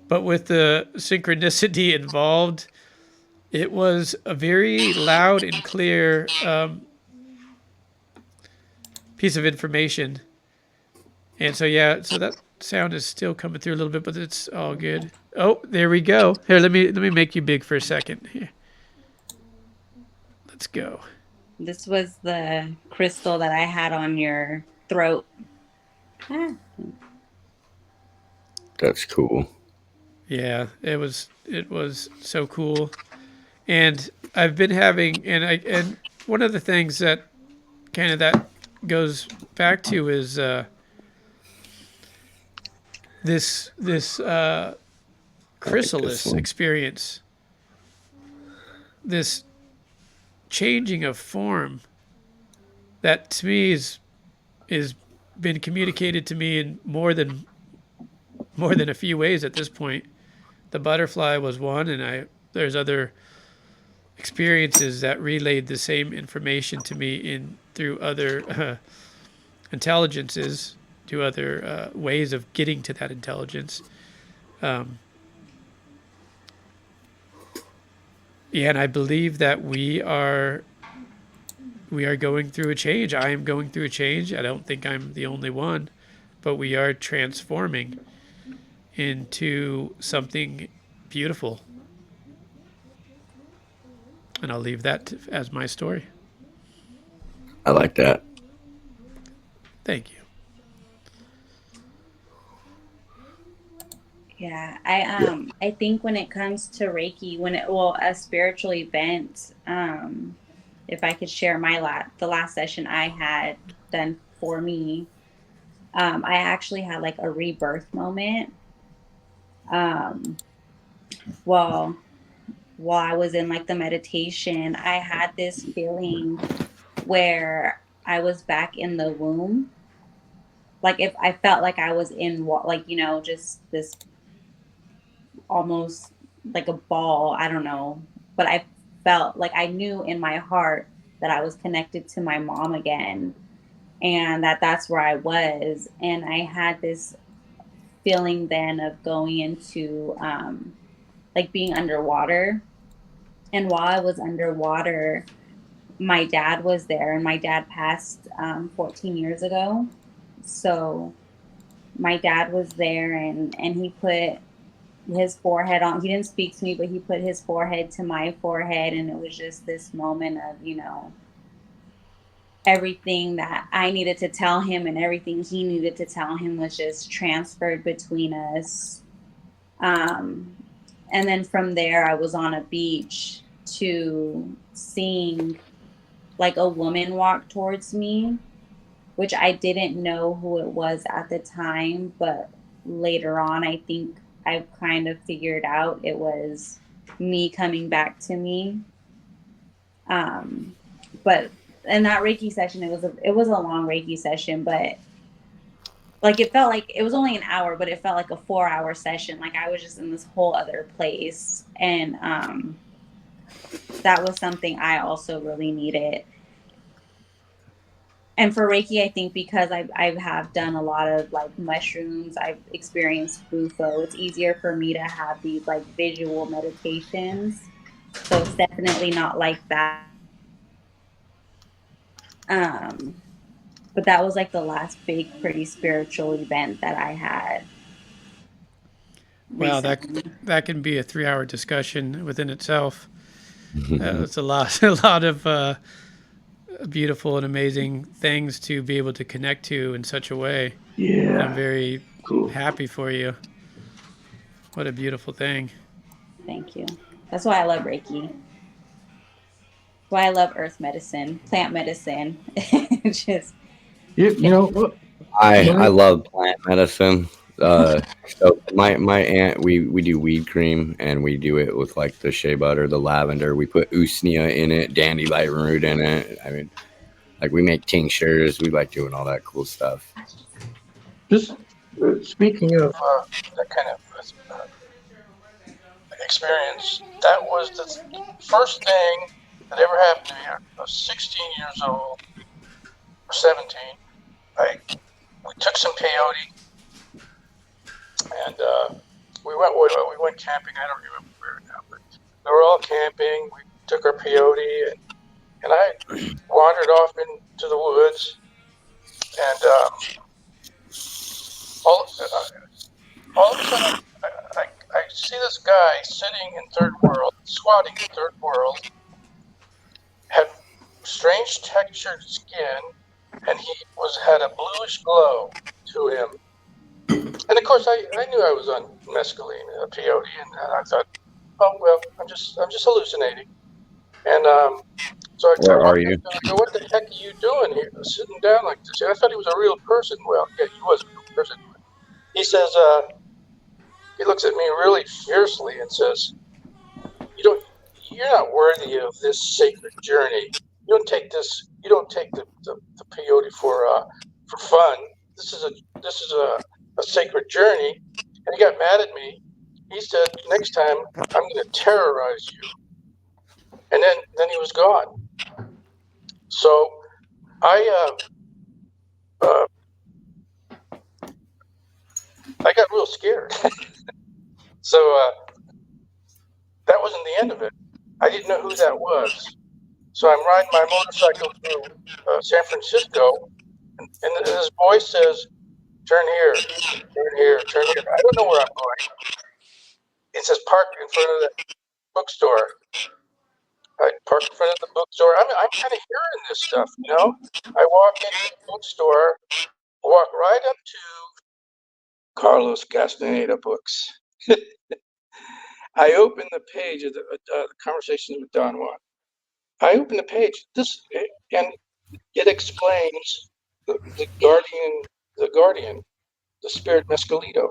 but with the synchronicity involved, it was a very loud and clear piece of information. And so so that sound is still coming through a little bit, but it's all good. Oh, there we go. Here, let me make you big for a second. Here, let's go. This was the crystal that I had on your throat. That's cool. Yeah, it was so cool. And I've been having and one of the things that kind of that goes back to is this chrysalis experience, this changing of form that to me is been communicated to me in more than a few ways at this point. The butterfly was one, and there's other experiences that relayed the same information to me in through other intelligences, to other ways of getting to that intelligence. Yeah, and I believe that we are going through a change. I am going through a change. I don't think I'm the only one, but we are transforming into something beautiful. And I'll leave that as my story. I like that. Thank you. Yeah, I think when it comes to Reiki, a spiritual event, if I could share the last session I had done for me, I actually had like a rebirth moment. Well, while I was in like the meditation, I had this feeling where I was back in the womb. Like if I felt like I was in just this almost like a ball, I don't know, but I felt like I knew in my heart that I was connected to my mom again. and that's where I was. And I had this feeling then of going into like being underwater. And while I was underwater, my dad was there, and my dad passed 14 years ago. So my dad was there, and he put his forehead on. He didn't speak to me, but he put his forehead to my forehead, and it was just this moment of, everything that I needed to tell him and everything he needed to tell him was just transferred between us. Um, and then from there, I was on a beach to seeing like a woman walk towards me, which I didn't know who it was at the time, but later on, I think I kind of figured out it was me coming back to me. But in that Reiki session, it was a long Reiki session, but like it felt like it was only an hour, but it felt like a 4-hour session. Like I was just in this whole other place, and that was something I also really needed. And for Reiki, I think because I have done a lot of like mushrooms, I've experienced Bufo. It's easier for me to have these like visual meditations. So it's definitely not like that. Um, but that was like the last big, pretty spiritual event that I had Wow, recently. that can be a 3-hour discussion within itself. It's a lot, a lot of beautiful and amazing things to be able to connect to in such a way. And I'm Yeah, very cool. happy for you. What a beautiful thing. Thank you. That's why I love Reiki. Why I love earth medicine, plant medicine. Just You know what? I My love plant medicine. So my aunt, we do weed cream, and we do it with like the shea butter, the lavender. We put usnea in it, dandelion root in it. I mean, like we make tinctures. We like doing all that cool stuff. just speaking of that kind of experience, that was the first thing that ever happened to me. I was 16 years old or 17. We took some peyote and we went camping. I don't remember where now, but we were all camping. We took our peyote and I wandered off into the woods and all of a sudden I see this guy sitting in third world, squatting in third world, had strange textured skin, and he had a bluish glow to him. And of course, I knew I was on mescaline, peyote, and I thought, oh well, I'm just hallucinating. And so I Where are walked up you? to him. I go, what the heck are you doing here, sitting down like this? And I thought he was a real person. Well, yeah, he was a real person. He says, he looks at me really fiercely and says, you don't, you're not worthy of this sacred journey. You don't take the peyote for fun. This is a sacred journey. And he got mad at me. He said, next time I'm going to terrorize you. And then he was gone. So I I got real scared. So that wasn't the end of it. I didn't know who that was. So I'm riding my motorcycle through San Francisco, and this voice says, turn here, turn here, turn here. I don't know where I'm going. It says park in front of the bookstore. I park in front of the bookstore. I'm kind of hearing this stuff, you know. I walk into the bookstore, walk right up to Carlos Castaneda books. I open the page of the Conversations with Don Juan. I open the page. And it explains the guardian, the spirit Mescalito.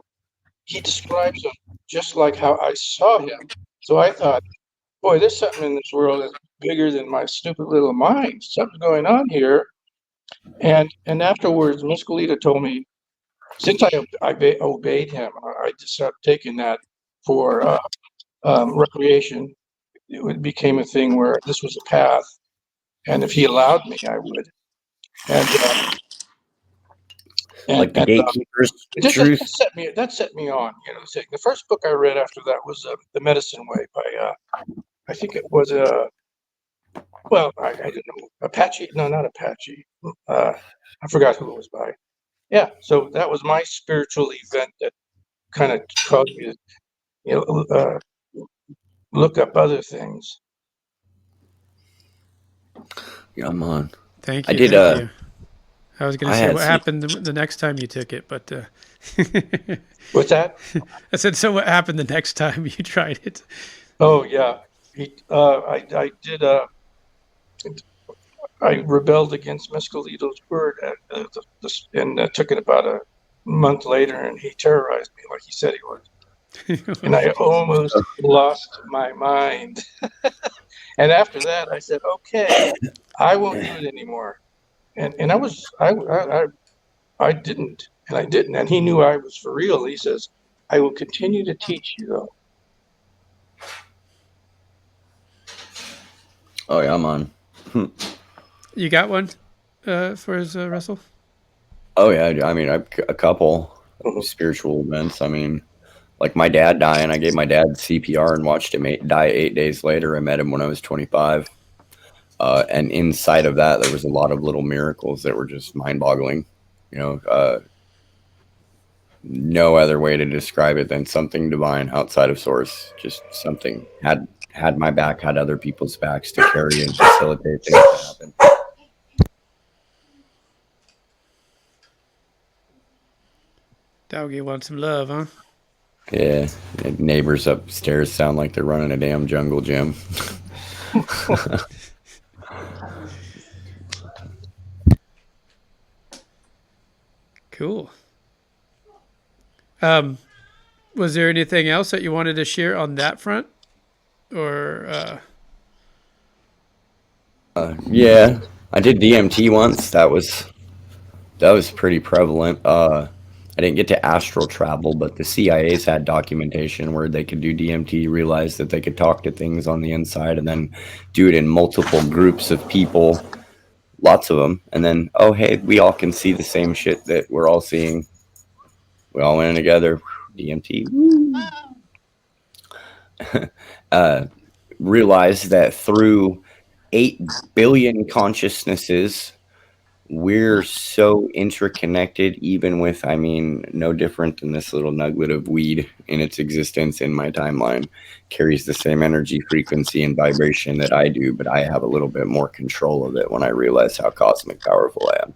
He describes him just like how I saw him. So I thought, boy, there's something in this world that's bigger than my stupid little mind. Something's going on here. And afterwards, Mescalito told me, since I obeyed him, I just stopped taking that for recreation. It became a thing where this was a path, and if he allowed me, I would. And Like the and gatekeepers it of just truth. that set me on. The first book I read after that was The Medicine Way by I think it was well, I don't know, Apache. No, not Apache. I forgot who it was by. Yeah, so that was my spiritual event that kind of caused me to, look up other things. Yeah, I'm on. Thank I you, did. thank you. I was going I to say had what some. happened the next time you took it, but What's that? I said, so what happened the next time you tried it? Oh yeah, I did. I rebelled against Mescalito's word, and took it about a month later, and he terrorized me like he said he would, and I almost lost my mind. And after that, I said, okay, I won't do it anymore. And I didn't, and I didn't, and he knew I was for real. He says, I will continue to teach you though. Oh yeah, I'm on. You got one for his Russell? Oh yeah, I mean, a couple Mhm. spiritual events. I mean, like my dad dying. I gave my dad CPR and watched him die 8 days later. I met him when I was 25. And inside of that, there was a lot of little miracles that were just mind-boggling. No other way to describe it than something divine outside of source. Just something had my back, had other people's backs to carry and facilitate things to happen. Doggy wants some love, huh? Yeah, neighbors upstairs sound like they're running a damn jungle gym. Cool. Was there anything else that you wanted to share on that front, or Yeah, I did DMT once. That was pretty prevalent. I didn't get to astral travel, but the CIA's had documentation where they could do DMT, realize that they could talk to things on the inside, and then do it in multiple groups of people, lots of them, and then oh hey, we all can see the same shit that we're all seeing. We all went in together. DMT. Uh, realize that through 8 billion consciousnesses we're so interconnected, even with, I mean, no different than this little nugget of weed in its existence in my timeline carries the same energy, frequency, and vibration that I do, but I have a little bit more control of it when I realize how cosmic powerful I am.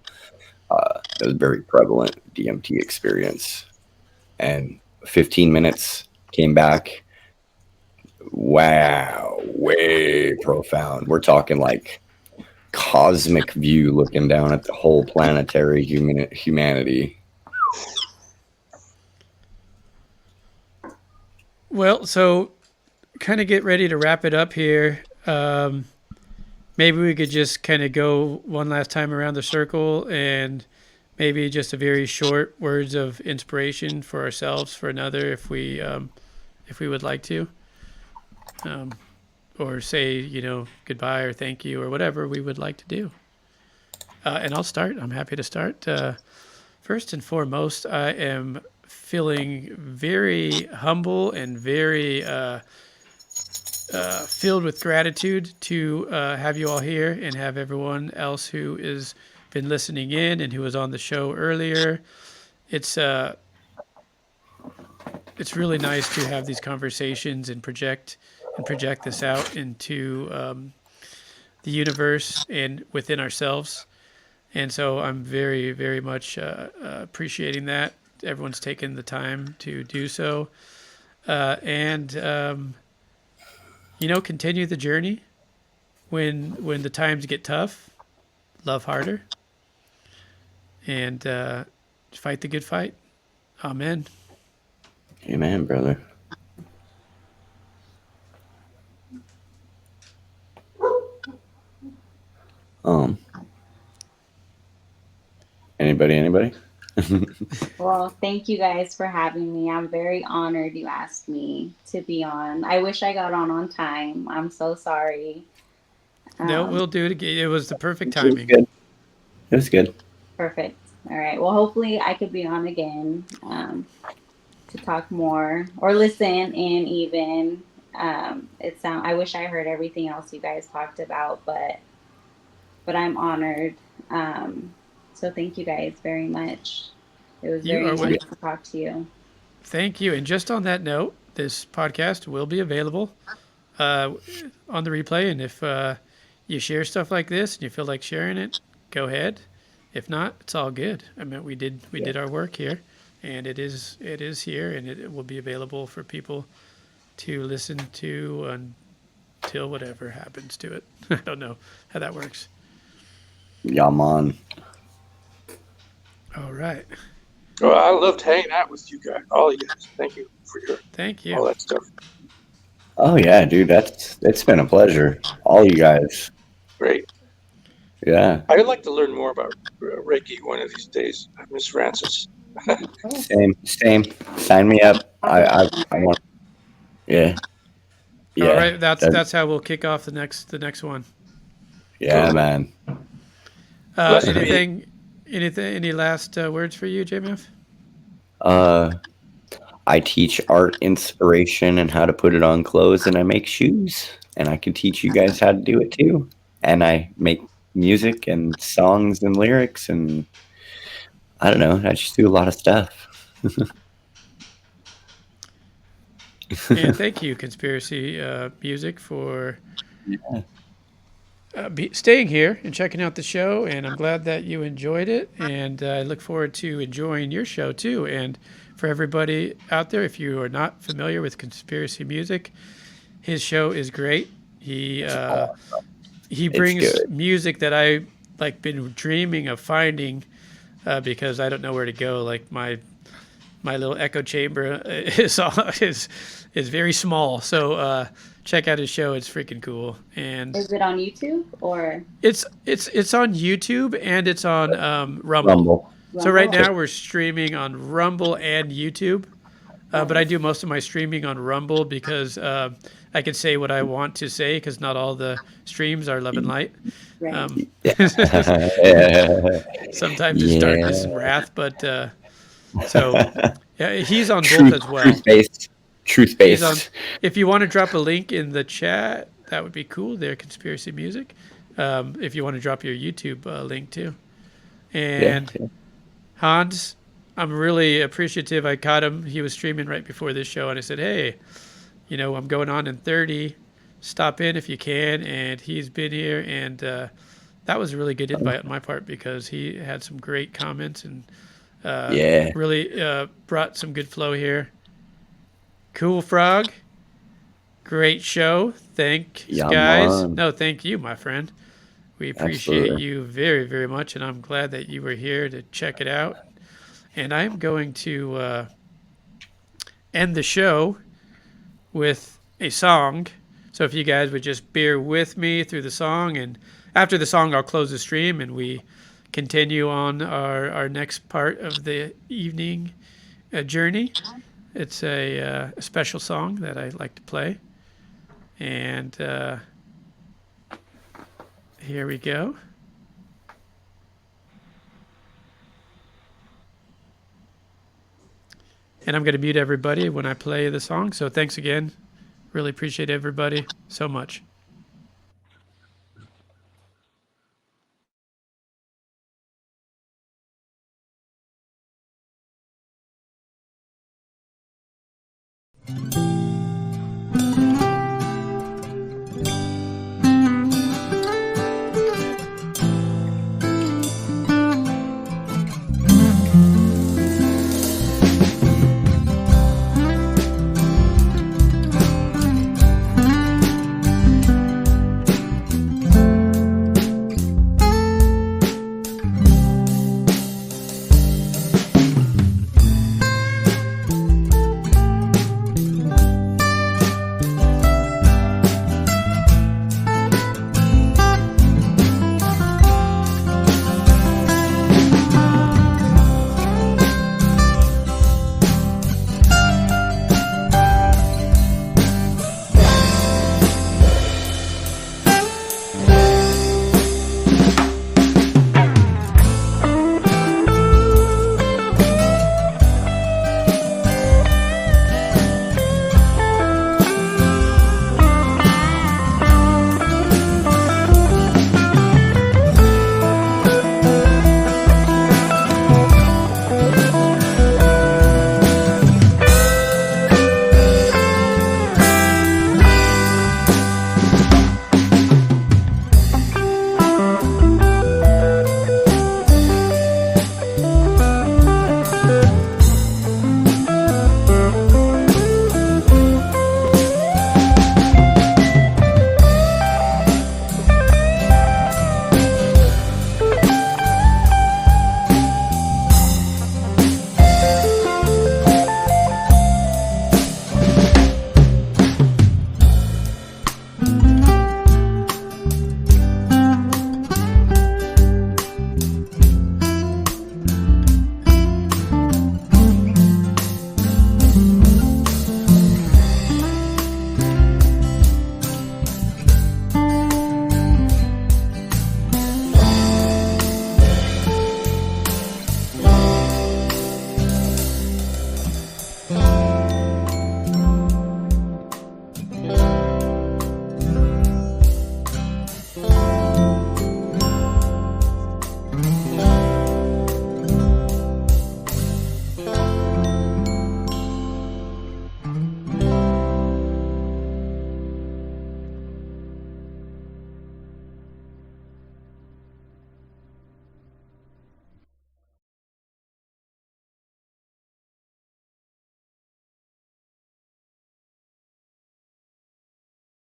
It was a very prevalent DMT experience. And 15 minutes came back. Wow, way profound. We're talking like cosmic view looking down at the whole planetary humanity. well, so kind of get ready to wrap it up here. Maybe we could just kind of go one last time around the circle and maybe just a very short words of inspiration for ourselves, for another, if we would like to, or say goodbye or thank you or whatever we would like to do. And I'll start. I'm happy to start. First and foremost, I am feeling very humble and very filled with gratitude to have you all here and have everyone else who has been listening in and who was on the show earlier. It's really nice to have these conversations and project this out into the universe and within ourselves. And so I'm very, very much appreciating that everyone's taken the time to do so, and continue the journey. When the times get tough, love harder, and fight the good fight. Amen. Amen, brother. Um, anybody? Well, thank you guys for having me. I'm very honored you asked me to be on. I wish I got on time. I'm so sorry. No, Um, we'll do it again. It was the perfect It was timing. good. It was good. Perfect. All right. Well, hopefully I could be on again to talk more or listen and even. I wish I heard everything else you guys talked about, but I'm honored. So thank you guys very much. It was You very are nice what? to talk to you. Thank you. And just on that note, this podcast will be available uh, on the replay. And if you share stuff like this and you feel like sharing it, go ahead. If not, it's all good. I mean, we did our work here, and it is here, and it will be available for people to listen to until whatever happens to it. I don't know how that works. Yeah, man. All right. Oh, I loved hanging out with you guys, all you guys. Thank you for Thank you. all that stuff. Oh yeah, dude, it's been a pleasure. All you guys. Great. Yeah. I'd like to learn more about Reiki one of these days, Miss Francis. Same. Sign me up. I want. Yeah. All Yeah. right. That's how we'll kick off the next one. Yeah, man. Blessed be. Anything? Any last words for you, JMF? Uh, I teach art inspiration and how to put it on clothes, and I make shoes, and I can teach you guys how to do it too. And I make music and songs and lyrics, and I don't know. I just do a lot of stuff. And thank you, Conspiracy Music, for staying here and checking out the show. And I'm glad that you enjoyed it. And I look forward to enjoying your show too. And for everybody out there, if you are not familiar with Conspiracy Music, his show is great. He brings good. music that I like been dreaming of finding because I don't know where to go. Like my little echo chamber is very small. So check out his show. It's freaking cool. And Is it on YouTube or it's on YouTube and it's on Rumble. Rumble. So right Rumble? now we're streaming on Rumble and YouTube. But I do most of my streaming on Rumble because I can say what I want to say because not all the streams are love and light. Right. Sometimes it's darkness and wrath, but so yeah, he's on both as well. Truth He's on. based. If you want to drop a link in the chat, that would be cool. There, Conspiracy Music. If you want to drop your YouTube link too, and Yeah. Hans, I'm really appreciative. I caught him. He was streaming right before this show, and I said, "Hey, I'm going on in 30. Stop in if you can." And he's been here, and that was a really good invite on my part because he had some great comments and really brought some good flow here. Cool Frog, great show. Thanks, guys. Man. No, thank you, my friend. We appreciate Absolutely. you very, very much, and I'm glad that you were here to check it out. And I'm going to end the show with a song. So if you guys would just bear with me through the song, and after the song, I'll close the stream and we continue on our next part of the evening journey. It's a special song that I like to play. And here we go. And I'm going to mute everybody when I play the song. So thanks again. Really appreciate everybody so much.